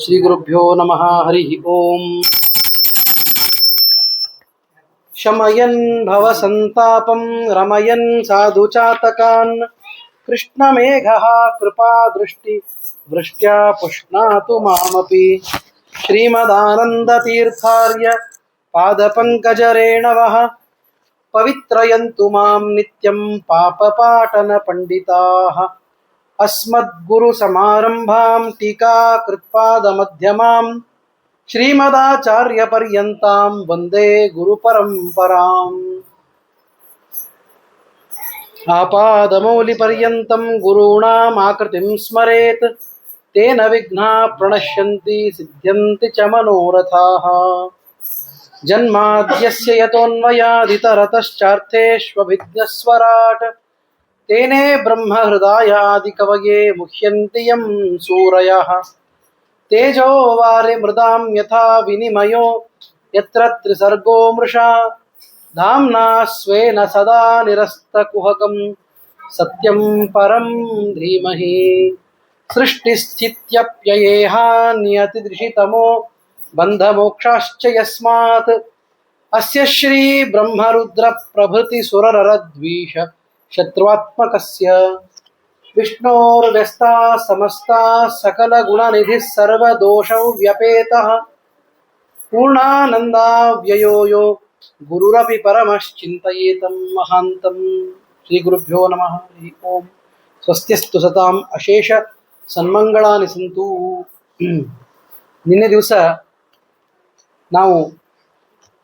ಶ್ರೀ ಗುರುಭ್ಯೋ ನಮಃ. ಹರಿ ಓಂ. ಶಮಯನ್ ಭವ ಸಂತಾಪಂ ರಮಯನ್ ಸಾಧು ಚಾತಕಾನ್ ಕೃಷ್ಣಮೇಘಃ ಕೃಪಾ ದೃಷ್ಟಿ ವೃಷ್ಟ್ಯಾ ಪುಷ್ಣಾತು ಮಾಮಪಿ. ಶ್ರೀಮದಾನಂದ ತೀರ್ಥಾರ್ಯ ಪಾದಪಂಕಜರೇಣವಃ ಪವಿತ್ರಯಂತು ಮಾಂ ನಿತ್ಯಂ ಪಾಪಪಾಟನ ಪಂಡಿತಾಃ. ಅಸ್ಮದ್ಗುರು ಸಮಾರಂಭಾಂ ಟೀಕಾ ಕೃತ್ಪಾದ ಮಧ್ಯಮಾಂ ಶ್ರೀಮದಾಚಾರ್ಯ ಪರ್ಯಂತಾಂ ವಂದೇ ಗುರು ಪರಂಪರಾಂ. ಆಪಾದಮೌಲಿ ಪರ್ಯಂತಂ ಗುರುಣಾಂ ಆಕೃತಿಂ ಸ್ಮರೇತ್ ತೇನ ವಿಘ್ನಾಃ ಪ್ರಣಶ್ಯಂತಿ ಸಿದ್ಧ್ಯಂತಿ ಚ ಮನೋರಥಾಃ. ಜನ್ಮಾದ್ಯಸ್ಯ ಯತೋನ್ಮಯಾದಿತರತಶ್ಚಾರ್ಥೇಷ್ವಭಿಜ್ಞಸ್ವರಾಟ್ ತೇನೇ ಬ್ರಹ್ಮ ಹೃದಯಾದಿ ಕವಯೇ ಮುಹ್ಯಂತಿ ಯಂ ಸೂರಯಃ. ತೇಜೋ ವಾರಿ ಮೃದಾಂ ಯಥಾ ವಿನಿಮಯೋ ಯತ್ರ ತ್ರಿಸರ್ಗೋ ಮೃಷಾ ಧಾಮ್ನಾ ಸ್ವೇನ ಸದಾ ನಿರಸ್ತಕುಹಕಂ ಸತ್ಯಂ ಪರಂ ಧೀಮಹಿ. ಸೃಷ್ಟಿಸ್ಥಿತ್ಯಪ್ಯಯೇಹಾನ್ಯತಿದೃಶಿತಮೋ ಬಂಧಮೋಕ್ಷಾಶ್ಚ ಯಸ್ಮಾತ್ ಅಸ್ಯ ಶ್ರೀ ಬ್ರಹ್ಮರುದ್ರ ಪ್ರಭೃತಿ ಸುರರರದ್ವೀಷ ಶತ್ರುವಾತ್ಮಕಸ್ಯ ವಿಷ್ಣೋರ್ವ್ಯಸ್ತಾಃ ಸಮಸ್ತಾಃ ಸಕಲಗುಣನಿಧಿಃ ಸರ್ವದೋಷೌ ವ್ಯಪೇತಃ ಪೂರ್ಣಾನಂದಾವ್ಯಯೋ ಯೋ ಗುರುರಪಿ ಪರಮಶ್ಚಿಂತಯೇತಂ ಮಹಾಂತಂ. ಶ್ರೀ ಗುರುಭ್ಯೋ ನಮಃ. ಹರಿ ಓಂ. ಸ್ವಸ್ತ್ಯಸ್ತು ಸತಾಂ ಅಶೇಷ ಸನ್ಮಂಗಳಾನಿ ಸಂತು. ನಿನ್ನೆ ದಿವಸ ನಾವು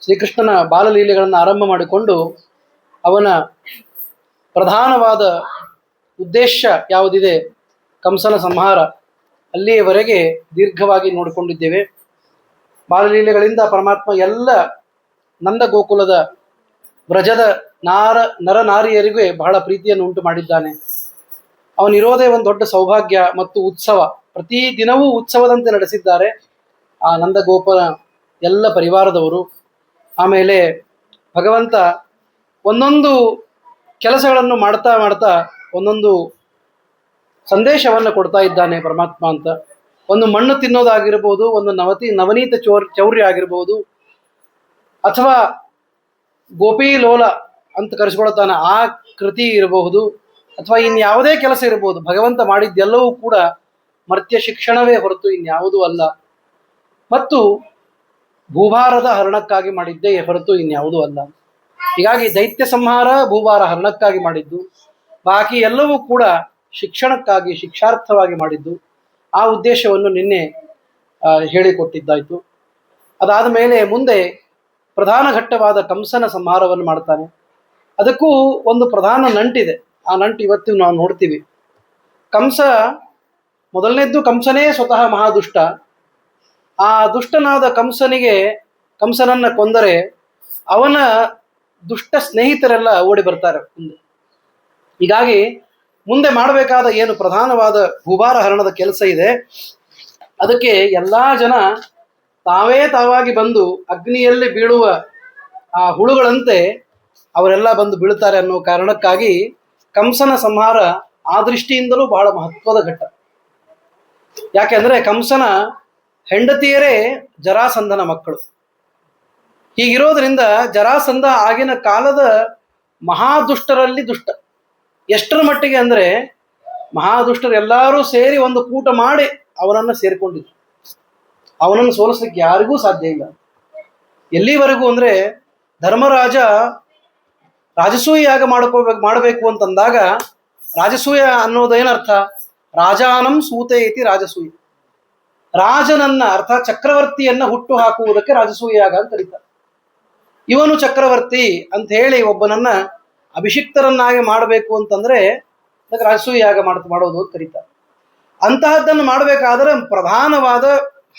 ಶ್ರೀಕೃಷ್ಣನ ಬಾಲಲೀಲೆಗಳನ್ನು ಆರಂಭ ಮಾಡಿಕೊಂಡು ಅವನ ಪ್ರಧಾನವಾದ ಉದ್ದೇಶ ಯಾವುದಿದೆ, ಕಂಸನ ಸಂಹಾರ, ಅಲ್ಲಿಯವರೆಗೆ ದೀರ್ಘವಾಗಿ ನೋಡಿಕೊಂಡಿದ್ದೇವೆ. ಬಾಲಲೀಲೆಗಳಿಂದ ಪರಮಾತ್ಮ ಎಲ್ಲ ನಂದ ಗೋಕುಲದ ವ್ರಜದ ನರನಾರಿಯರಿಗೆ ಬಹಳ ಪ್ರೀತಿಯನ್ನು ಉಂಟು ಮಾಡಿದ್ದಾನೆ. ಅವನಿರೋದೇ ಒಂದು ದೊಡ್ಡ ಸೌಭಾಗ್ಯ ಮತ್ತು ಉತ್ಸವ. ಪ್ರತಿದಿನವೂ ಉತ್ಸವದಂತೆ ನಡೆಸಿದ್ದಾರೆ ಆ ನಂದಗೋಪನ ಎಲ್ಲ ಪರಿವಾರದವರು. ಆಮೇಲೆ ಭಗವಂತ ಒಂದೊಂದು ಕೆಲಸಗಳನ್ನು ಮಾಡ್ತಾ ಮಾಡ್ತಾ ಒಂದೊಂದು ಸಂದೇಶವನ್ನು ಕೊಡ್ತಾ ಇದ್ದಾನೆ ಪರಮಾತ್ಮ ಅಂತ. ಒಂದು ಮಣ್ಣು ತಿನ್ನೋದಾಗಿರ್ಬೋದು, ಒಂದು ನವನೀತ ಚೌರ್ಯ ಆಗಿರ್ಬೋದು, ಅಥವಾ ಗೋಪಿ ಲೋಲ ಅಂತ ಕರೆಸ್ಕೊಳ್ತಾನೆ ಆ ಕೃತಿ ಇರಬಹುದು, ಅಥವಾ ಇನ್ಯಾವುದೇ ಕೆಲಸ ಇರ್ಬೋದು. ಭಗವಂತ ಮಾಡಿದ್ದೆಲ್ಲವೂ ಕೂಡ ಮರ್ತ್ಯ ಶಿಕ್ಷಣವೇ ಹೊರತು ಇನ್ಯಾವುದೂ ಅಲ್ಲ. ಮತ್ತು ಭೂಭಾರದ ಹರಣಕ್ಕಾಗಿ ಮಾಡಿದ್ದೇ ಹೊರತು ಇನ್ಯಾವುದೂ ಅಲ್ಲ. ಹೀಗಾಗಿ ದೈತ್ಯ ಸಂಹಾರ ಭೂಭಾರ ಹರಣಕ್ಕಾಗಿ ಮಾಡಿದ್ದು, ಬಾಕಿ ಎಲ್ಲವೂ ಕೂಡ ಶಿಕ್ಷಣಕ್ಕಾಗಿ ಶಿಕ್ಷಾರ್ಥವಾಗಿ ಮಾಡಿದ್ದು. ಆ ಉದ್ದೇಶವನ್ನು ನಿನ್ನೆ ಹೇಳಿಕೊಟ್ಟಿದ್ದಾಯಿತು. ಅದಾದ ಮೇಲೆ ಮುಂದೆ ಪ್ರಧಾನ ಘಟ್ಟವಾದ ಕಂಸನ ಸಂಹಾರವನ್ನು ಮಾಡ್ತಾನೆ. ಅದಕ್ಕೂ ಒಂದು ಪ್ರಧಾನ ನಂಟಿದೆ. ಆ ನಂಟು ಇವತ್ತು ನಾವು ನೋಡ್ತೀವಿ. ಕಂಸ ಮೊದಲನೇದ್ದು, ಕಂಸನೇ ಸ್ವತಃ ಮಹಾದುಷ್ಟ. ಆ ದುಷ್ಟನಾದ ಕಂಸನನ್ನು ಕೊಂದರೆ ಅವನ ದುಷ್ಟ ಸ್ನೇಹಿತರೆಲ್ಲ ಓಡಿ ಬರ್ತಾರೆ ಮುಂದೆ. ಹೀಗಾಗಿ ಮುಂದೆ ಮಾಡಬೇಕಾದ ಏನು ಪ್ರಧಾನವಾದ ಭೂಭಾರ ಹರಣದ ಕೆಲಸ ಇದೆ, ಅದಕ್ಕೆ ಎಲ್ಲ ಜನ ತಾವಾಗಿ ಬಂದು ಅಗ್ನಿಯಲ್ಲಿ ಬೀಳುವ ಆ ಹುಳುಗಳಂತೆ ಅವರೆಲ್ಲ ಬಂದು ಬೀಳುತ್ತಾರೆ ಅನ್ನೋ ಕಾರಣಕ್ಕಾಗಿ ಕಂಸನ ಸಂಹಾರ ಆ ದೃಷ್ಟಿಯಿಂದಲೂ ಬಹಳ ಮಹತ್ವದ ಘಟ್ಟ. ಯಾಕೆಂದ್ರೆ ಕಂಸನ ಹೆಂಡತಿಯರೇ ಜರಾಸಂಧನ ಮಕ್ಕಳು. ಹೀಗಿರೋದ್ರಿಂದ ಜರಾಸಂಧ ಆಗಿನ ಕಾಲದ ಮಹಾದುಷ್ಟರಲ್ಲಿ ದುಷ್ಟ. ಎಷ್ಟರ ಮಟ್ಟಿಗೆ ಅಂದರೆ ಮಹಾದುಷ್ಟರು ಎಲ್ಲರೂ ಸೇರಿ ಒಂದು ಕೂಟ ಮಾಡಿ ಅವನನ್ನು ಸೇರಿಕೊಂಡಿದ್ರು. ಅವನನ್ನು ಸೋಲಿಸ್ಲಿಕ್ಕೆ ಯಾರಿಗೂ ಸಾಧ್ಯ ಇಲ್ಲ. ಎಲ್ಲಿವರೆಗೂ ಅಂದರೆ ಧರ್ಮರಾಜ ರಾಜಸೂಯ ಯಾಗ ಮಾಡಬೇಕು ಅಂತಂದಾಗ, ರಾಜಸೂಯ ಅನ್ನೋದೇನರ್ಥ? ರಾಜಾನಂ ಸೂತೆ ಇತಿ ರಾಜಸೂಯ. ರಾಜನನ್ನ ಅರ್ಥಾತ್ ಚಕ್ರವರ್ತಿಯನ್ನ ಹುಟ್ಟು ಹಾಕುವುದಕ್ಕೆ ರಾಜಸೂಯ ಯಾಗ ಅಂತ ಕರೀತಾರೆ. ಇವನು ಚಕ್ರವರ್ತಿ ಅಂತ ಹೇಳಿ ಒಬ್ಬನನ್ನ ಅಭಿಷಿಕ್ತರನ್ನಾಗಿ ಮಾಡಬೇಕು ಅಂತಂದ್ರೆ ಅದಕ್ಕೆ ರಾಜಸೂಯ ಯಾಗ ಮಾಡೋದು ಅಂತ ಕರೀತಾರೆ. ಅಂತಹದ್ದನ್ನು ಮಾಡಬೇಕಾದ್ರೆ ಪ್ರಧಾನವಾದ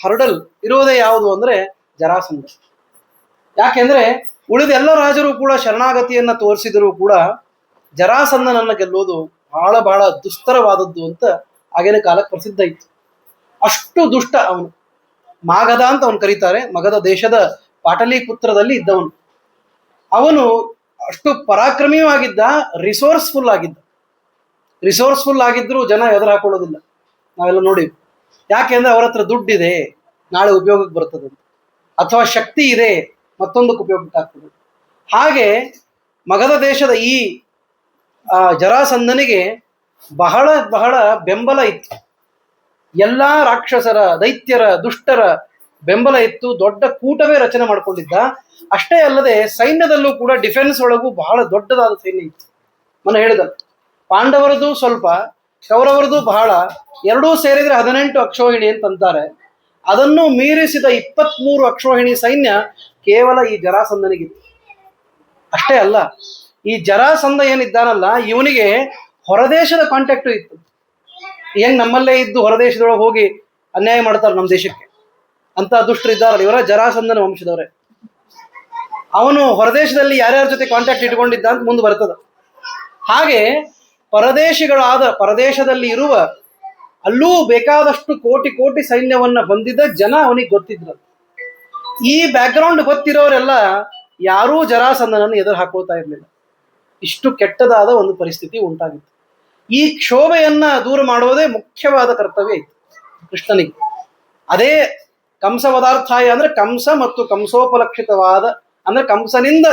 ಹರ್ಡಲ್ ಇರೋದೇ ಯಾವುದು ಅಂದ್ರೆ ಜರಾಸಂಧ. ಯಾಕೆಂದ್ರೆ ಉಳಿದ ಎಲ್ಲ ರಾಜರು ಕೂಡ ಶರಣಾಗತಿಯನ್ನ ತೋರಿಸಿದರೂ ಕೂಡ ಜರಾಸಂಧನನ್ನ ಗೆಲ್ಲೋದು ಬಹಳ ಬಹಳ ದುಸ್ತರವಾದದ್ದು ಅಂತ ಆಗಿನ ಕಾಲಕ್ಕೆ ಪ್ರಸಿದ್ಧ ಇತ್ತು. ಅಷ್ಟು ದುಷ್ಟ ಅವನು. ಮಾಗಧ ಅಂತ ಅವನು ಕರೀತಾರೆ. ಮಗಧ ದೇಶದ ಪಾಟಲಿಪುತ್ರದಲ್ಲಿ ಇದ್ದವನು. ಅವನು ಅಷ್ಟು ಪರಾಕ್ರಮಿಯೂ ಆಗಿದ್ದ, ರಿಸೋರ್ಸ್ಫುಲ್ ಆಗಿದ್ದ. ರಿಸೋರ್ಸ್ಫುಲ್ ಆಗಿದ್ರೂ ಜನ ಎದುರು ಹಾಕೊಳ್ಳೋದಿಲ್ಲ. ನಾವೆಲ್ಲ ನೋಡಿ ಯಾಕೆಂದ್ರೆ ಅವ್ರ ಹತ್ರ ದುಡ್ಡಿದೆ, ನಾಳೆ ಉಪಯೋಗಕ್ಕೆ ಬರ್ತದೆ, ಅಥವಾ ಶಕ್ತಿ ಇದೆ, ಮತ್ತೊಂದಕ್ಕೆ ಉಪಯೋಗಕ್ಕೆ ಆಗ್ತದೆ. ಹಾಗೆ ಮಗಧ ದೇಶದ ಈ ಜರಾಸಂಧನಿಗೆ ಬಹಳ ಬಹಳ ಬೆಂಬಲ ಇತ್ತು. ಎಲ್ಲ ರಾಕ್ಷಸರ, ದೈತ್ಯರ, ದುಷ್ಟರ ಬೆಂಬಲ ಇತ್ತು. ದೊಡ್ಡ ಕೂಟವೇ ರಚನೆ ಮಾಡಿಕೊಂಡಿದ್ದ. ಅಷ್ಟೇ ಅಲ್ಲದೆ ಸೈನ್ಯದಲ್ಲೂ ಕೂಡ ಡಿಫೆನ್ಸ್ ಒಳಗೂ ಬಹಳ ದೊಡ್ಡದಾದ ಸೈನ್ಯ ಇತ್ತು. ಮನ ಹೇಳಿದ ಪಾಂಡವರದು ಸ್ವಲ್ಪ, ಕೌರವರದು ಬಹಳ, ಎರಡೂ ಸೇರಿದ್ರೆ 18 ಅಕ್ಷೋಹಿಣಿ ಅಂತಂತಾರೆ. ಅದನ್ನು ಮೀರಿಸಿದ 23 ಅಕ್ಷೋಹಿಣಿ ಸೈನ್ಯ ಕೇವಲ ಈ ಜರಾಸಂಧನಿಗಿತ್ತು. ಅಷ್ಟೇ ಅಲ್ಲ, ಈ ಜರಾಸಂಧ ಏನಿದ್ದಾನಲ್ಲ, ಇವನಿಗೆ ಹೊರದೇಶದ ಕಾಂಟ್ಯಾಕ್ಟು ಇತ್ತು. ಹೆಂಗ್ ನಮ್ಮಲ್ಲೇ ಇದ್ದು ಹೊರದೇಶದೊಳಗೆ ಹೋಗಿ ಅನ್ಯಾಯ ಮಾಡ್ತಾರೆ ನಮ್ಮ ದೇಶಕ್ಕೆ ಅಂತ ದುಷ್ಟರು ಇದ್ದಾರಲ್ಲ, ಇವರ ಜರಾಸಂಧನ ವಂಶದವರೇ. ಅವನು ಹೊರದೇಶದಲ್ಲಿ ಯಾರ್ಯಾರ ಜೊತೆ ಕಾಂಟ್ಯಾಕ್ಟ್ ಇಟ್ಕೊಂಡಿದ್ದ ಅಂತ ಮುಂದೆ ಬರ್ತದ. ಹಾಗೆ ಪರದೇಶದಲ್ಲಿ ಇರುವ ಅಲ್ಲೂ ಬೇಕಾದಷ್ಟು ಕೋಟಿ ಕೋಟಿ ಸೈನ್ಯವನ್ನ ಹೊಂದಿದ ಜನ ಅವನಿಗೆ ಗೊತ್ತಿದ್ರು. ಈ ಬ್ಯಾಕ್ಗ್ರೌಂಡ್ ಗೊತ್ತಿರೋರೆಲ್ಲ ಯಾರೂ ಜರಾಸಂಧನನ್ನು ಎದುರು ಹಾಕೊಳ್ತಾ ಇರಲಿಲ್ಲ. ಇಷ್ಟು ಕೆಟ್ಟದಾದ ಒಂದು ಪರಿಸ್ಥಿತಿ ಉಂಟಾಗಿತ್ತು. ಈ ಕ್ಷೋಭೆಯನ್ನ ದೂರ ಮಾಡುವುದೇ ಮುಖ್ಯವಾದ ಕರ್ತವ್ಯ ಇತ್ತು ಕೃಷ್ಣನಿಗೆ. ಅದೇ ಕಂಸವದಾರ್ಥಾಯ ಅಂದ್ರೆ ಕಂಸ ಮತ್ತು ಕಂಸೋಪಲಕ್ಷಿತವಾದ, ಅಂದ್ರೆ ಕಂಸನಿಂದ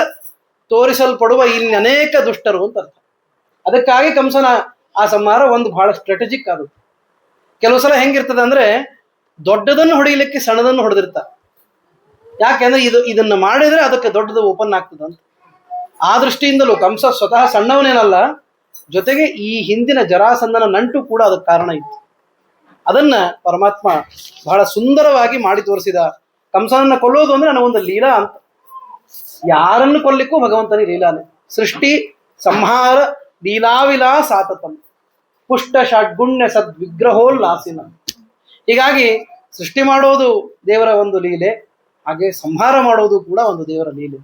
ತೋರಿಸಲ್ಪಡುವ ಇನ್ನನೇಕ ದುಷ್ಟರು ಅಂತ ಅರ್ಥ. ಅದಕ್ಕಾಗಿ ಕಂಸನ ಆ ಸಂಹಾರ ಒಂದು ಬಹಳ ಸ್ಟ್ರಾಟಜಿಕ್ ಆಗುತ್ತೆ. ಕೆಲವು ಸಲ ಹೆಂಗಿರ್ತದೆ ಅಂದ್ರೆ ದೊಡ್ಡದನ್ನು ಹೊಡೆಯಲಿಕ್ಕೆ ಸಣ್ಣದನ್ನು ಹೊಡೆದಿರ್ತಾರೆ. ಯಾಕೆಂದ್ರೆ ಇದನ್ನ ಮಾಡಿದ್ರೆ ಅದಕ್ಕೆ ದೊಡ್ಡದು ಓಪನ್ ಆಗ್ತದೆ ಅಂತ. ಆ ದೃಷ್ಟಿಯಿಂದಲೂ ಕಂಸ ಸ್ವತಃ ಸಣ್ಣವನೇನಲ್ಲ, ಜೊತೆಗೆ ಈ ಹಿಂದಿನ ಜರಾಸಂಧನ ನಂಟು ಕೂಡ ಅದಕ್ಕೆ ಕಾರಣ ಇತ್ತು. ಅದನ್ನ ಪರಮಾತ್ಮ ಬಹಳ ಸುಂದರವಾಗಿ ಮಾಡಿ ತೋರಿಸಿದ. ಕಂಸನನ್ನ ಕೊಲ್ಲೋದು ಅಂದ್ರೆ ನನಗೊಂದು ಲೀಲಾ ಅಂತ. ಯಾರನ್ನು ಕೊಲ್ಲಿಕ್ಕೂ ಭಗವಂತನ ಲೀಲಾನೆ. ಸೃಷ್ಟಿ ಸಂಹಾರ ಲೀಲಾವಿಲಾಸಾತತಂ ಪುಷ್ಟ ಷಡ್ಗುಣ್ಯ ಸದ್ವಿಗ್ರಹೋಲ್ಲಾಸಿನ. ಹೀಗಾಗಿ ಸೃಷ್ಟಿ ಮಾಡೋದು ದೇವರ ಒಂದು ಲೀಲೆ, ಹಾಗೆ ಸಂಹಾರ ಮಾಡೋದು ಕೂಡ ಒಂದು ದೇವರ ಲೀಲೆ.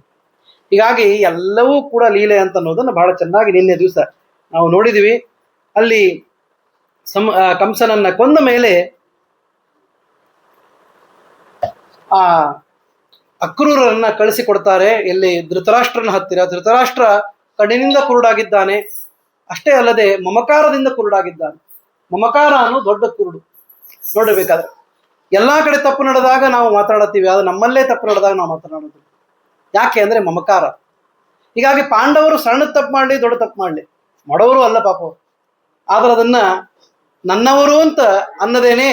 ಹೀಗಾಗಿ ಎಲ್ಲವೂ ಕೂಡ ಲೀಲೆ ಅಂತ ಅನ್ನೋದನ್ನು ಬಹಳ ಚೆನ್ನಾಗಿ ನಿನ್ನೆ ದಿವಸ ನಾವು ನೋಡಿದಿವಿ. ಅಲ್ಲಿ ಕಂಸನನ್ನ ಕೊಂದ ಮೇಲೆ ಆ ಅಕ್ರೂರರನ್ನ ಕಳಿಸಿಕೊಡ್ತಾರೆ ಎಲ್ಲಿ ಧೃತರಾಷ್ಟ್ರನ ಹತ್ತಿರ. ಧೃತರಾಷ್ಟ್ರ ಕಣ್ಣಿನಿಂದ ಕುರುಡಾಗಿದ್ದಾನೆ. ಅಷ್ಟೇ ಅಲ್ಲದೆ ಮಮಕಾರದಿಂದ ಕುರುಡಾಗಿದ್ದಾನೆ. ಮಮಕಾರ ಅನ್ನೋ ದೊಡ್ಡ ಕುರುಡು. ನೋಡಬೇಕಾದ್ರೆ ಎಲ್ಲಾ ಕಡೆ ತಪ್ಪು ನಡೆದಾಗ ನಾವು ಮಾತಾಡತ್ತೀವಿ, ಅದು ನಮ್ಮಲ್ಲೇ ತಪ್ಪು ನಡೆದಾಗ ನಾವು ಮಾತನಾಡೋದು. ಯಾಕೆ ಅಂದ್ರೆ ಮಮಕಾರ. ಹೀಗಾಗಿ ಪಾಂಡವರು ಸಣ್ಣ ತಪ್ಪು ಮಾಡಲಿ, ದೊಡ್ಡ ತಪ್ಪು ಮಾಡಲಿ, ಮಾಡೋರು ಅಲ್ಲ ಪಾಪ. ಆದ್ರೆ ಅದನ್ನ ನನ್ನವರು ಅಂತ ಅನ್ನದೇನೆ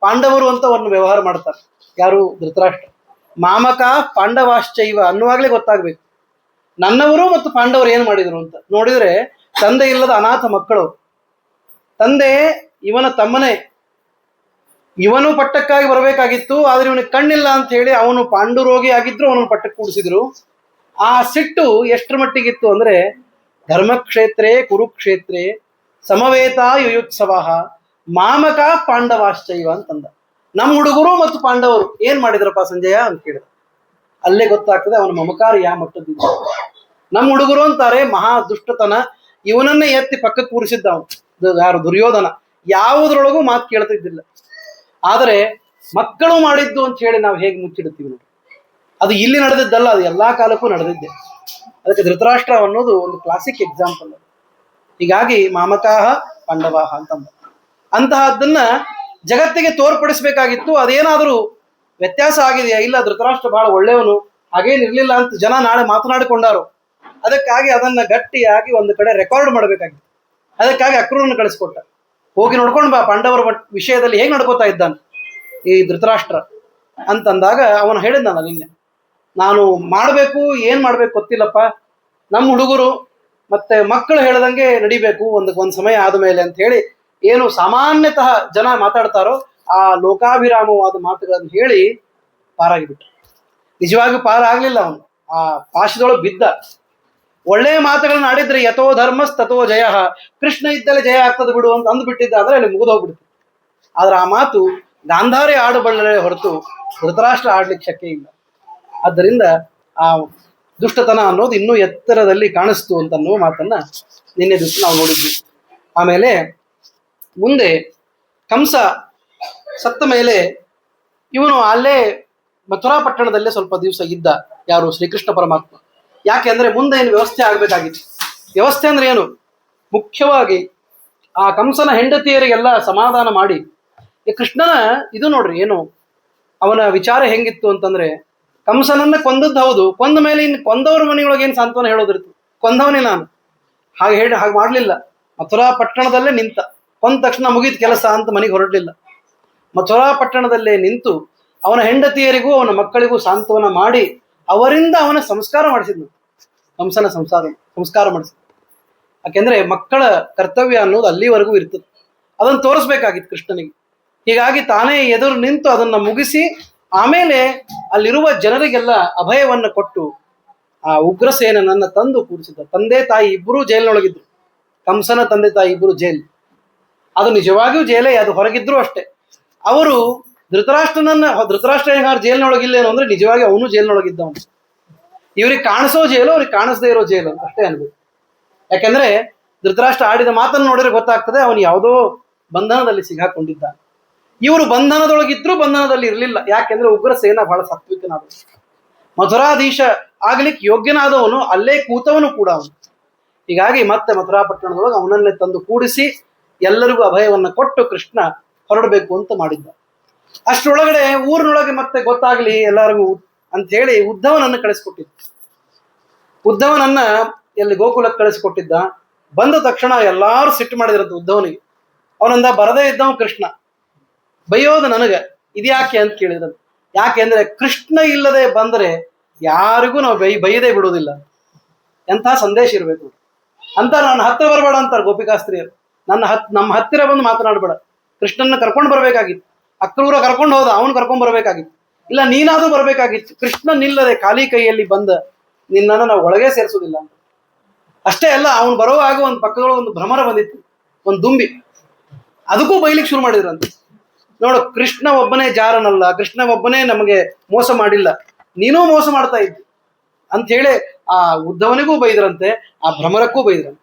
ಪಾಂಡವರು ಅಂತ ಒಂದು ವ್ಯವಹಾರ ಮಾಡ್ತಾರೆ. ಯಾರು? ಧೃತರಾಷ್ಟ್ರ. ಮಾಮಕ ಪಾಂಡವಾಶ್ಚೈವ ಅನ್ನುವಾಗಲೇ ಗೊತ್ತಾಗ್ಬೇಕು ನನ್ನವರು ಮತ್ತು ಪಾಂಡವರು ಏನ್ ಮಾಡಿದ್ರು ಅಂತ. ನೋಡಿದ್ರೆ ತಂದೆ ಇಲ್ಲದ ಅನಾಥ ಮಕ್ಕಳು. ತಂದೆ ಇವನ ತಮ್ಮನೇ, ಇವನು ಪಟ್ಟಕ್ಕಾಗಿ ಬರಬೇಕಾಗಿತ್ತು, ಆದ್ರೆ ಇವನಿಗೆ ಕಣ್ಣಿಲ್ಲ ಅಂತ ಹೇಳಿ ಅವನು ಪಾಂಡುರೋಗಿ ಆಗಿದ್ರು ಅವನನ್ನು ಪಟ್ಟಕ್ಕೆ ಕೂಡಿಸಿದ್ರು. ಆ ಸಿಟ್ಟು ಎಷ್ಟರ ಮಟ್ಟಿಗಿತ್ತು ಅಂದ್ರೆ ಧರ್ಮಕ್ಷೇತ್ರೇ ಕುರುಕ್ಷೇತ್ರೇ ಸಮವೇತ ಯುಯುತ್ಸವ ಮಾಮಕ ಪಾಂಡವಾಶ್ಚೈವ ಅಂತಂದ. ನಮ್ಮ ಹುಡುಗರು ಮತ್ತು ಪಾಂಡವರು ಏನ್ ಮಾಡಿದ್ರಪ್ಪ ಸಂಜಯ ಅಂತ ಕೇಳಿದ. ಅಲ್ಲೇ ಗೊತ್ತಾಗ್ತದೆ ಅವನ ಮಮಕಾರ ಯಾವ ಮಟ್ಟದಿದ್ದ. ನಮ್ಮ ಹುಡುಗರು ಅಂತಾರೆ ಮಹಾ ದುಷ್ಟತನ, ಇವನನ್ನೇ ಎತ್ತಿ ಪಕ್ಕಕ್ಕೆ ಕೂರಿಸಿದ್ದ ಅವನು. ಯಾರು? ದುರ್ಯೋಧನ. ಯಾವುದ್ರೊಳಗೂ ಮಾತು ಕೇಳ್ತಿದ್ದಿಲ್ಲ. ಆದರೆ ಮಕ್ಕಳು ಮಾಡಿದ್ದು ಅಂತ ಹೇಳಿ ನಾವು ಹೇಗೆ ಮುಚ್ಚಿಡುತ್ತೀವಿ ನೋಡಿ. ಅದು ಇಲ್ಲಿ ನಡೆದಿದ್ದಲ್ಲ, ಅದು ಎಲ್ಲಾ ಕಾಲಕ್ಕೂ ನಡೆದಿದ್ದೆ. ಅದಕ್ಕೆ ಧೃತರಾಷ್ಟ್ರ ಅನ್ನೋದು ಒಂದು ಕ್ಲಾಸಿಕ್ ಎಕ್ಸಾಂಪಲ್. ಹೀಗಾಗಿ ಮಾಮಕಾಹ ಪಾಂಡವಾಹ ಅಂತಂದ. ಅಂತಹದ್ದನ್ನ ಜಗತ್ತಿಗೆ ತೋರ್ಪಡಿಸ್ಬೇಕಾಗಿತ್ತು. ಅದೇನಾದರೂ ವ್ಯತ್ಯಾಸ ಆಗಿದೆಯಾ? ಇಲ್ಲ, ಧೃತರಾಷ್ಟ್ರ ಬಹಳ ಒಳ್ಳೆಯವನು, ಹಾಗೇನಿರ್ಲಿಲ್ಲ ಅಂತ ಜನ ನಾಳೆ ಮಾತನಾಡಿಕೊಂಡಾರು. ಅದಕ್ಕಾಗಿ ಅದನ್ನ ಗಟ್ಟಿಯಾಗಿ ಒಂದು ಕಡೆ ರೆಕಾರ್ಡ್ ಮಾಡಬೇಕಾಗಿತ್ತು. ಅದಕ್ಕಾಗಿ ಅಕ್ರೂರನ್ನು ಕಳಿಸ್ಕೊಟ್ಟ. ಹೋಗಿ ನೋಡ್ಕೊಂಡು ಬಾ ಪಾಂಡವರ ವಿಷಯದಲ್ಲಿ ಹೇಗೆ ನಡ್ಕೋತಾ ಇದ್ದಾನೆ ಈ ಧೃತರಾಷ್ಟ್ರ ಅಂತಂದಾಗ ಅವನು ಹೇಳಿದ್ನಲ್ಲ ನಿನ್ನೆ, ನಾನು ಮಾಡಬೇಕು, ಏನ್ ಮಾಡ್ಬೇಕು ಗೊತ್ತಿಲ್ಲಪ್ಪ, ನಮ್ಮ ಹುಡುಗರು ಮತ್ತೆ ಮಕ್ಕಳು ಹೇಳ್ದಂಗೆ ನಡಿಬೇಕು ಒಂದು ಸಮಯ ಆದಮೇಲೆ ಅಂತ ಹೇಳಿ ಏನು ಸಾಮಾನ್ಯತಃ ಜನ ಮಾತಾಡ್ತಾರೋ ಆ ಲೋಕಾಭಿರಾಮವಾದ ಮಾತುಗಳನ್ನು ಹೇಳಿ ಪಾರಾಗಿಬಿಟ್ಟ. ನಿಜವಾಗಿ ಪಾರಾಗ್ಲಿಲ್ಲ. ಅವನು ಆ ಪಾಶದೊಳಗೆ ಬಿದ್ದ. ಒಳ್ಳೆಯ ಮಾತುಗಳನ್ನ ಆಡಿದ್ರೆ ಯಥೋ ಧರ್ಮಸ್ ತಥೋ ಜಯ, ಕೃಷ್ಣ ಇದ್ದಲ್ಲೇ ಜಯ ಆಗ್ತದೆ ಬಿಡು ಅಂತ ಅಂದ್ಬಿಟ್ಟಿದ್ದ ಆದ್ರೆ ಅಲ್ಲಿ ಮುಗಿದೋಗ್ಬಿಡ್ತು. ಆದ್ರೆ ಆ ಮಾತು ಗಾಂಧಾರಿ ಆಡಬಲ್ಲರೆ ಹೊರತು ಧೃತರಾಷ್ಟ್ರ ಆಡ್ಲಿಕ್ಕೆ ಶಕ್ಯ ಇಲ್ಲ. ಆದ್ದರಿಂದ ಆ ದುಷ್ಟತನ ಅನ್ನೋದು ಇನ್ನೂ ಎತ್ತರದಲ್ಲಿ ಕಾಣಿಸ್ತು ಅಂತ ಅನ್ನುವ ಮಾತನ್ನ ನಿನ್ನೆ ದಿವಸ ನಾವು ನೋಡಿದ್ವಿ. ಆಮೇಲೆ ಮುಂದೆ ಕಂಸ ಸತ್ತ ಮೇಲೆ ಇವನು ಅಲ್ಲೇ ಮಥುರಾ ಪಟ್ಟಣದಲ್ಲೇ ಸ್ವಲ್ಪ ದಿವಸ ಇದ್ದ. ಯಾರು? ಶ್ರೀಕೃಷ್ಣ ಪರಮಾತ್ಮ. ಯಾಕೆ ಅಂದ್ರೆ ಮುಂದೆ ಏನು ವ್ಯವಸ್ಥೆ ಆಗ್ಬೇಕಾಗಿತ್ತು. ವ್ಯವಸ್ಥೆ ಅಂದ್ರೆ ಏನು? ಮುಖ್ಯವಾಗಿ ಆ ಕಂಸನ ಹೆಂಡತಿಯರಿಗೆಲ್ಲ ಸಮಾಧಾನ ಮಾಡಿ ಈ ಕೃಷ್ಣನ ಇದು ನೋಡ್ರಿ ಏನು ಅವನ ವಿಚಾರ ಹೆಂಗಿತ್ತು ಅಂತಂದ್ರೆ, ಕಂಸನನ್ನ ಕೊಂದದ್ದು ಹೌದು, ಕೊಂದ ಮೇಲೆ ಇನ್ನು ಕೊಂದವ್ರ ಮನೆಯೊಳಗೆ ಏನು ಸಾಂತ್ವನ ಹೇಳೋದಿರ್ತು, ಕೊಂದವನೇ ನಾನು, ಹಾಗೆ ಮಾಡ್ಲಿಲ್ಲ. ಮಥುರಾ ಪಟ್ಟಣದಲ್ಲೇ ನಿಂತ, ಕೊಂದ ತಕ್ಷಣ ಮುಗಿದ ಕೆಲಸ ಅಂತ ಮನೆಗೆ ಹೊರಡಲಿಲ್ಲ. ಮಥುರಾ ಪಟ್ಟಣದಲ್ಲೇ ನಿಂತು ಅವನ ಹೆಂಡತಿಯರಿಗೂ ಅವನ ಮಕ್ಕಳಿಗೂ ಸಾಂತ್ವನ ಮಾಡಿ ಅವರಿಂದ ಅವನ ಸಂಸ್ಕಾರ ಮಾಡಿಸಿದ್ನು. ಕಂಸನ ಸಂಸ್ಕಾರ ಮಾಡಿಸಿದ. ಯಾಕೆಂದ್ರೆ ಮಕ್ಕಳ ಕರ್ತವ್ಯ ಅನ್ನೋದು ಅಲ್ಲಿವರೆಗೂ ಇರ್ತದೆ, ಅದನ್ನು ತೋರಿಸ್ಬೇಕಾಗಿತ್ತು ಕೃಷ್ಣನಿಗೆ. ಹೀಗಾಗಿ ತಾನೇ ಎದುರು ನಿಂತು ಅದನ್ನ ಮುಗಿಸಿ ಆಮೇಲೆ ಅಲ್ಲಿರುವ ಜನರಿಗೆಲ್ಲ ಅಭಯವನ್ನು ಕೊಟ್ಟು ಆ ಉಗ್ರಸೇನನನ್ನ ತಂದು ಕೂರಿಸಿದ್ದ. ತಂದೆ ತಾಯಿ ಇಬ್ಬರು ಜೈಲಿನೊಳಗಿದ್ರು. ಕಂಸನ ತಂದೆ ತಾಯಿ ಇಬ್ಬರು ಜೈಲು, ಅದು ನಿಜವಾಗಿಯೂ ಜೈಲೇ, ಅದು ಹೊರಗಿದ್ರು ಅಷ್ಟೇ. ಅವರು ಧೃತರಾಷ್ಟ್ರ ಏನಾರು ಜೈಲಿನೊಳಗಿಲ್ಲೇನು ಅಂದ್ರೆ ನಿಜವಾಗಿ ಅವನು ಜೈಲಿನೊಳಗಿದ್ದವನು. ಇವ್ರಿಗೆ ಕಾಣಿಸೋ ಜೈಲು, ಅವ್ರಿಗೆ ಕಾಣಿಸದೇ ಇರೋ ಜೈಲು ಅಂತ ಅಷ್ಟೇ ಅನ್ಬೇಕು. ಯಾಕೆಂದ್ರೆ ಧೃತರಾಷ್ಟ್ರ ಆಡಿದ ಮಾತನ್ನು ನೋಡಿದ್ರೆ ಗೊತ್ತಾಗ್ತದೆ ಅವನು ಯಾವುದೋ ಬಂಧನದಲ್ಲಿ ಸಿಗಾಕೊಂಡಿದ್ದಾನೆ. ಇವರು ಬಂಧನದೊಳಗಿದ್ರು ಬಂಧನದಲ್ಲಿ ಇರಲಿಲ್ಲ. ಯಾಕೆಂದ್ರೆ ಉಗ್ರಸೇನ ಬಹಳ ಸಾತ್ವಿಕನಾದ, ಮಥುರಾಧೀಶ ಆಗ್ಲಿಕ್ಕೆ ಯೋಗ್ಯನಾದವನು, ಅಲ್ಲೇ ಕೂತವನು ಕೂಡ ಅವನು. ಹೀಗಾಗಿ ಮತ್ತೆ ಮಥುರಾ ಪಟ್ಟಣದೊಳಗೆ ಅವನನ್ನೇ ತಂದು ಕೂಡಿಸಿ ಎಲ್ಲರಿಗೂ ಅಭಯವನ್ನು ಕೊಟ್ಟು ಕೃಷ್ಣ ಹೊರಡಬೇಕು ಅಂತ ಮಾಡಿದ್ದ. ಅಷ್ಟರೊಳಗಡೆ ಊರಿನೊಳಗೆ ಮತ್ತೆ ಗೊತ್ತಾಗ್ಲಿ ಎಲ್ಲರಿಗೂ ಅಂತ ಹೇಳಿ ಉದ್ಧವನನ್ನ ಕಳಿಸ್ಕೊಟ್ಟಿದ್ದ. ಉದ್ಧವನನ್ನ ಎಲ್ಲಿ ಗೋಕುಲಕ್ಕೆ ಕಳಿಸಿಕೊಟ್ಟಿದ್ದ. ಬಂದ ತಕ್ಷಣ ಎಲ್ಲಾರು ಸಿಟ್ಟು ಮಾಡಿದ್ರಂತ ಉದ್ಧವನಿಗೆ. ಅವನಂದ ಬರದೇ ಇದ್ದವ ಕೃಷ್ಣ, ಬೈಯೋದು ನನಗೆ, ಇದ್ಯಾಕೆ ಅಂತ ಕೇಳಿದ್ರು. ಯಾಕೆ ಅಂದ್ರೆ ಕೃಷ್ಣ ಇಲ್ಲದೆ ಬಂದರೆ ಯಾರಿಗೂ ನಾವು ಬೈಯದೇ ಬಿಡುವುದಿಲ್ಲ. ಎಂಥ ಸಂದೇಶ ಇರಬೇಕು ಅಂತ. ನನ್ನ ಹತ್ತಿರ ಬರಬೇಡ ಅಂತಾರೆ ಗೋಪಿಕಾಸ್ತ್ರೀಯರು. ನಮ್ಮ ಹತ್ತಿರ ಬಂದು ಮಾತನಾಡಬೇಡ, ಕೃಷ್ಣನ್ನ ಕರ್ಕೊಂಡು ಬರ್ಬೇಕಾಗಿತ್ತು. ಅಕ್ರೂರ ಕರ್ಕೊಂಡು ಹೋದ, ಅವನು ಕರ್ಕೊಂಡ್ ಬರ್ಬೇಕಾಗಿತ್ತು. ಇಲ್ಲ ನೀನಾದ್ರೂ ಬರ್ಬೇಕಾಗಿತ್ತು. ಕೃಷ್ಣ ನಿಲ್ಲದೆ ಖಾಲಿ ಕೈಯಲ್ಲಿ ಬಂದ ನಿನ್ನನ್ನು ನಾವು ಒಳಗೆ ಸೇರಿಸೋದಿಲ್ಲ ಅಂತ. ಅಷ್ಟೇ ಅಲ್ಲ, ಅವನು ಬರುವಾಗ ಒಂದು ಪಕ್ಕದೊಳಗೆ ಒಂದು ಭ್ರಮರ ಬಂದಿತ್ತು, ಒಂದು ದುಂಬಿ, ಅದಕ್ಕೂ ಬೈಲಿಕ್ಕೆ ಶುರು ಮಾಡಿದ್ರಂತೆ. ನೋಡು, ಕೃಷ್ಣ ಒಬ್ಬನೇ ಜಾರನಲ್ಲ, ಕೃಷ್ಣ ಒಬ್ಬನೇ ನಮಗೆ ಮೋಸ ಮಾಡಿಲ್ಲ, ನೀನೂ ಮೋಸ ಮಾಡ್ತಾ ಇದ್ದಿ ಅಂತ ಹೇಳಿ ಆ ಉದ್ಧವನಿಗೂ ಬೈದ್ರಂತೆ, ಆ ಭ್ರಮರಕ್ಕೂ ಬೈದ್ರಂತೆ.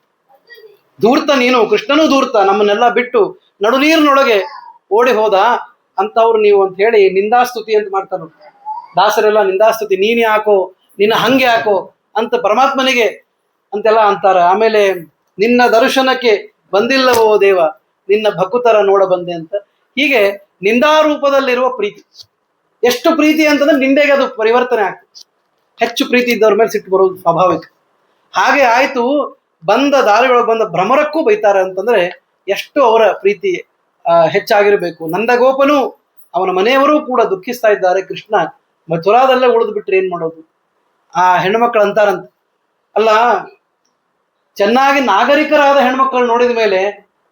ಧೂರ್ತ ನೀನು, ಕೃಷ್ಣನೂ ಧೂರ್ತ, ನಮ್ಮನ್ನೆಲ್ಲ ಬಿಟ್ಟು ನಡು ನೀರಿನೊಳಗೆ ಓಡಿ ಹೋದ ಅಂತವ್ರು ನೀವು ಅಂತ ಹೇಳಿ ನಿಂದಾಸ್ತುತಿ ಅಂತ ಮಾಡ್ತಾರ. ದಾಸರೆಲ್ಲ ನಿಂದಾಸ್ತುತಿ, ನೀನ್ ಯಾಕೋ, ನಿನ್ನ ಹಂಗೆ ಯಾಕೋ ಅಂತ ಪರಮಾತ್ಮನಿಗೆ ಅಂತೆಲ್ಲ ಅಂತಾರ. ಆಮೇಲೆ ನಿನ್ನ ದರ್ಶನಕ್ಕೆ ಬಂದಿಲ್ಲವೋ ದೇವ, ನಿನ್ನ ಭಕುತರ ನೋಡ ಬಂದೆ ಅಂತ. ಹೀಗೆ ನಿಂದಾರೂಪದಲ್ಲಿರುವ ಪ್ರೀತಿ, ಎಷ್ಟು ಪ್ರೀತಿ ಅಂತಂದ್ರೆ ನಿಂದೆಗೆ ಅದು ಪರಿವರ್ತನೆ ಆಗ್ತದೆ. ಹೆಚ್ಚು ಪ್ರೀತಿ ಇದ್ದವ್ರ ಮೇಲೆ ಸಿಟ್ಟು ಬರೋದು ಸ್ವಾಭಾವಿಕ. ಹಾಗೆ ಆಯ್ತು, ಬಂದ ದಾರಿಯೊಳಗೆ ಬಂದ ಭ್ರಮರಕ್ಕೂ ಬೈತಾರೆ ಅಂತಂದ್ರೆ ಎಷ್ಟು ಅವರ ಪ್ರೀತಿ ಹೆಚ್ಚಾಗಿರ್ಬೇಕು. ನಂದಗೋಪನು ಅವನ ಮನೆಯವರೂ ಕೂಡ ದುಃಖಿಸ್ತಾ ಇದ್ದಾರೆ. ಕೃಷ್ಣ ಮಥುರಾದಲ್ಲೇ ಉಳಿದು ಬಿಟ್ರೆ ಏನ್ ಮಾಡೋದು? ಆ ಹೆಣ್ಮಕ್ಳು ಅಂತಾರಂತ, ಅಲ್ಲ ಚೆನ್ನಾಗಿ ನಾಗರಿಕರಾದ ಹೆಣ್ಮಕ್ಳು ನೋಡಿದ ಮೇಲೆ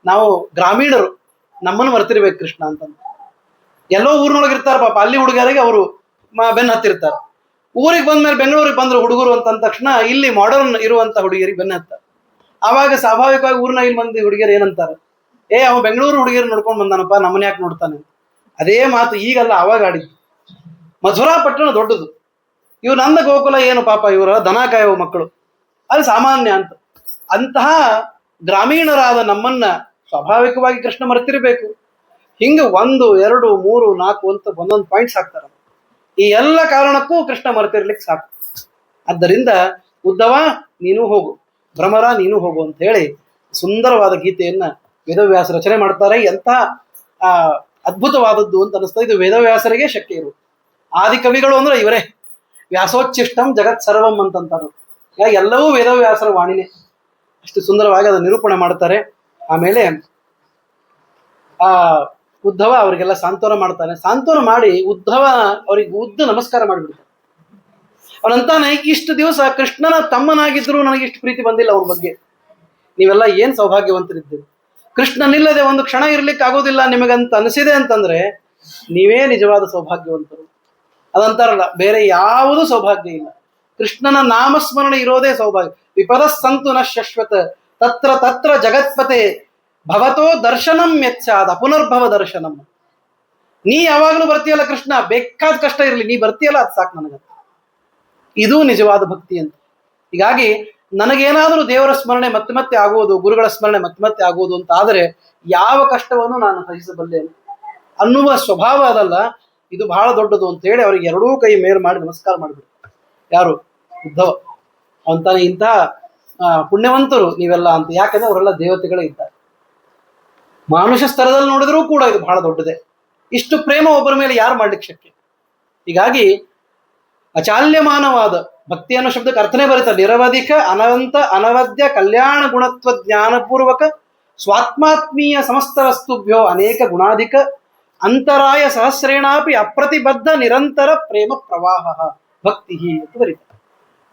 ನಾವು ಗ್ರಾಮೀಣರು ನಮ್ಮನ್ನು ಮರ್ತಿರ್ಬೇಕು ಕೃಷ್ಣ ಅಂತ. ಎಲ್ಲೋ ಊರಿನೊಳಗೆ ಇರ್ತಾರ ಪಾಪ, ಅಲ್ಲಿ ಹುಡುಗರಿಗೆ ಅವರು ಬೆನ್ನು ಹತ್ತಿರ್ತಾರೆ. ಊರಿಗೆ ಬಂದ್ಮೇಲೆ ಬೆಂಗಳೂರಿಗೆ ಬಂದ್ರು ಹುಡುಗರು ಅಂತ ಅಂದ ತಕ್ಷಣ ಇಲ್ಲಿ ಮಾಡರ್ನ್ ಇರುವಂತ ಹುಡುಗಿಯರಿಗೆ ಬೆನ್ನು ಹತ್ತಾರೆ. ಆವಾಗ ಸ್ವಾಭಾವಿಕವಾಗಿ ಊರಿನ ಇಲ್ಲಿ ಮಂದಿ ಹುಡುಗಿಯರು ಏನಂತಾರೆ, ಅವ ಬೆಂಗಳೂರು ಹುಡುಗಿಯರು ನೋಡ್ಕೊಂಡು ಬಂದಾನಪ್ಪ, ನಮ್ಮನ್ನ ಯಾಕೆ ನೋಡ್ತಾನೆ? ಅದೇ ಮಾತು ಈಗಲ್ಲ, ಆವಾಗ ಆಡಿದ್ದು. ಮಥುರಾ ಪಟ್ಟಣ ದೊಡ್ಡದು, ಇವ್ರು ನಂದ ಗೋಕುಲ ಏನು ಪಾಪ, ಇವರ ದನ ಕಾಯುವ ಮಕ್ಕಳು, ಅದು ಸಾಮಾನ್ಯ ಅಂತ. ಅಂತಹ ಗ್ರಾಮೀಣರಾದ ನಮ್ಮನ್ನ ಸ್ವಾಭಾವಿಕವಾಗಿ ಕೃಷ್ಣ ಮರೆತಿರ್ಬೇಕು. ಹಿಂಗೆ 1, 2, 3, 4 ಅಂತ ಒಂದೊಂದು ಪಾಯಿಂಟ್ಸ್ ಹಾಕ್ತಾರ. ಈ ಎಲ್ಲ ಕಾರಣಕ್ಕೂ ಕೃಷ್ಣ ಮರೆತಿರ್ಲಿಕ್ಕೆ ಸಾಕು. ಆದ್ದರಿಂದ ಉದ್ಧವ ನೀನು ಹೋಗು, ಭ್ರಮರ ನೀನು ಹೋಗು ಅಂತ ಹೇಳಿ ಸುಂದರವಾದ ಗೀತೆಯನ್ನ ವೇದವ್ಯಾಸ ರಚನೆ ಮಾಡ್ತಾರೆ. ಎಂಥ ಅದ್ಭುತವಾದದ್ದು ಅಂತ ಅನಿಸ್ತಾ. ಇದು ವೇದವ್ಯಾಸರಿಗೆ ಶಕ್ತಿ ಇರುವುದು. ಆದಿ ಕವಿಗಳು ಅಂದ್ರೆ ಇವರೇ. ವ್ಯಾಸೋಚ್ಚಿಷ್ಟಂ ಜಗತ್ ಸರ್ವಂ ಅಂತಂತಾರೆ. ಎಲ್ಲವೂ ವೇದವ್ಯಾಸರ ವಾಣಿನೇ. ಅಷ್ಟು ಸುಂದರವಾಗಿ ಅದನ್ನು ನಿರೂಪಣೆ ಮಾಡ್ತಾರೆ. ಆಮೇಲೆ ಆ ಉದ್ಧವ ಅವರಿಗೆಲ್ಲ ಸಾಂತ್ವನ ಮಾಡ್ತಾನೆ. ಸಾಂತ್ವನ ಮಾಡಿ ಉದ್ಧವ ಅವರಿಗೆ ನಮಸ್ಕಾರ ಮಾಡಿಬಿಡ್ತಾನೆ. ಅವನಂತಾನೆ, ಇಷ್ಟು ದಿವಸ ಕೃಷ್ಣನ ತಮ್ಮನಾಗಿದ್ರು ನನಗೆ ಇಷ್ಟು ಪ್ರೀತಿ ಬಂದಿಲ್ಲ ಅವ್ರ ಬಗ್ಗೆ. ನೀವೆಲ್ಲ ಏನ್ ಸೌಭಾಗ್ಯವಂತರಿದ್ದೀರಿ. ಕೃಷ್ಣನಿಲ್ಲದೆ ಒಂದು ಕ್ಷಣ ಇರ್ಲಿಕ್ಕೆ ಆಗೋದಿಲ್ಲ ನಿಮಗಂತ ಅನಿಸಿದೆ ಅಂತಂದ್ರೆ ನೀವೇ ನಿಜವಾದ ಸೌಭಾಗ್ಯವಂತರು. ಅದಂತಾರಲ್ಲ, ಬೇರೆ ಯಾವುದೂ ಸೌಭಾಗ್ಯ ಇಲ್ಲ. ಕೃಷ್ಣನ ನಾಮಸ್ಮರಣೆ ಇರೋದೇ ಸೌಭಾಗ್ಯ. ವಿಪದ ಸಂತು ನ ಶಶ್ವತ ತತ್ರ ತತ್ರ ಜಗತ್ಪತೆ ಭವತೋ ದರ್ಶನಂ ಮೆಚ್ಚಾದ ಪುನರ್ಭವ ದರ್ಶನಂ. ನೀ ಯಾವಾಗಲೂ ಬರ್ತೀಯಲ್ಲ ಕೃಷ್ಣ, ಬೇಕಾದ ಕಷ್ಟ ಇರಲಿ, ನೀ ಬರ್ತೀಯಲ್ಲ ಅದು ಸಾಕು ನನಗಂತ. ಇದು ನಿಜವಾದ ಭಕ್ತಿ ಅಂತ. ಹೀಗಾಗಿ ನನಗೇನಾದರೂ ದೇವರ ಸ್ಮರಣೆ ಮತ್ತೆ ಮತ್ತೆ ಆಗುವುದು, ಗುರುಗಳ ಸ್ಮರಣೆ ಮತ್ತೆ ಮತ್ತೆ ಆಗುವುದು ಅಂತ ಆದರೆ ಯಾವ ಕಷ್ಟವನ್ನು ನಾನು ಸಹಿಸಬಲ್ಲೆ ಅನ್ನುವ ಸ್ವಭಾವ ಅದಲ್ಲ, ಇದು ಬಹಳ ದೊಡ್ಡದು ಅಂತ ಹೇಳಿ ಅವರಿಗೆ ಎರಡೂ ಕೈ ಮೇಲ್ ಮಾಡಿ ನಮಸ್ಕಾರ ಮಾಡಿಬಿಡ್ತಾರೆ. ಯಾರು? ಉದ್ಧವ. ಅಂತಾನೆ ಇಂತಹ ಪುಣ್ಯವಂತರು ನೀವೆಲ್ಲ ಅಂತ. ಯಾಕಂದ್ರೆ ಅವರೆಲ್ಲ ದೇವತೆಗಳೇ ಇದ್ದಾರೆ. ಮಾನುಷ ಸ್ತರದಲ್ಲಿ ನೋಡಿದ್ರೂ ಕೂಡ ಇದು ಬಹಳ ದೊಡ್ಡದೆ. ಇಷ್ಟು ಪ್ರೇಮ ಒಬ್ಬರ ಮೇಲೆ ಯಾರು ಮಾಡ್ಲಿಕ್ಕೆ ಶಕ್ಯ? ಹೀಗಾಗಿ ಅಚಾಲ್ಯಮಾನವಾದ ಭಕ್ತಿ ಅನ್ನೋ ಶಬ್ದಕ್ಕೆ ಅರ್ಥನೇ ಬರೀತಾರೆ. ನಿರವಧಿಕ ಅನಂತ ಅನವದ್ಯ ಕಲ್ಯಾಣ ಗುಣತ್ವ ಜ್ಞಾನಪೂರ್ವಕ ಸ್ವಾತ್ಮಾತ್ಮೀಯ ಸಮಸ್ತ ವಸ್ತುಭ್ಯೋ ಅನೇಕ ಗುಣಾಧಿಕ ಅಂತರಾಯ ಸಹಸ್ರೇಣಾಪಿ ಅಪ್ರತಿಬದ್ಧ ನಿರಂತರ ಪ್ರೇಮ ಪ್ರವಾಹ ಭಕ್ತಿ ಅಂತ ಬರೀತಾರೆ.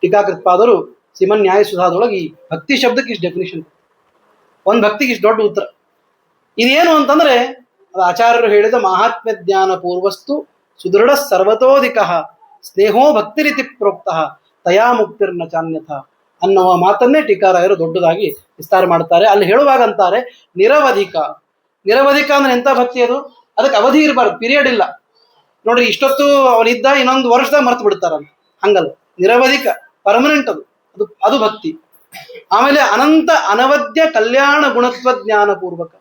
ಟೀಕಾಕೃತ್ಪಾದರು ಶ್ರೀಮನ್ ನ್ಯಾಯ ಸುಧಾದೊಳಗೆ ಈ ಭಕ್ತಿ ಶಬ್ದಕ್ಕೆ ಇಷ್ಟು ಡೆಫಿನಿಷನ್, ಒಂದು ಭಕ್ತಿಗೆ ಇಷ್ಟು ದೊಡ್ಡ ಉತ್ತರ. ಇದೇನು ಅಂತಂದ್ರೆ ಅದು ಆಚಾರ್ಯರು ಹೇಳಿದ ಮಹಾತ್ಮ್ಯ ಜ್ಞಾನ ಪೂರ್ವಸ್ತು ಸುದೃಢ ಸರ್ವತೋಧಿಕ ಸ್ನೇಹೋ ಭಕ್ತಿ ರೀತಿ ಪ್ರೋಕ್ತ ತಯಾ ಮುಕ್ತಿರ್ನ ಚಾನ್ಯಥ ಅನ್ನುವ ಮಾತನ್ನೇ ಟೀಕಾರಾಯರು ದೊಡ್ಡದಾಗಿ ವಿಸ್ತಾರ ಮಾಡ್ತಾರೆ. ಅಲ್ಲಿ ಹೇಳುವಾಗ ಅಂತಾರೆ ನಿರವಧಿಕ. ನಿರವಧಿಕ ಅಂದ್ರೆ ಎಂತ ಭಕ್ತಿ ಅದು? ಅದಕ್ಕೆ ಅವಧಿ ಇರಬಾರ್ದು, ಪೀರಿಯಡ್ ಇಲ್ಲ. ನೋಡ್ರಿ, ಇಷ್ಟೊತ್ತು ಅವನಿದ್ದ, ಇನ್ನೊಂದು ವರ್ಷದಾಗ ಮರ್ತು ಬಿಡ್ತಾರಂತ. ಹಂಗಲ್ಲ, ನಿರವಧಿಕ, ಪರ್ಮನೆಂಟ್ ಅದು ಅದು ಅದು ಭಕ್ತಿ. ಆಮೇಲೆ ಅನಂತ ಅನವದ್ಯ ಕಲ್ಯಾಣ ಗುಣತ್ವ ಜ್ಞಾನಪೂರ್ವಕ,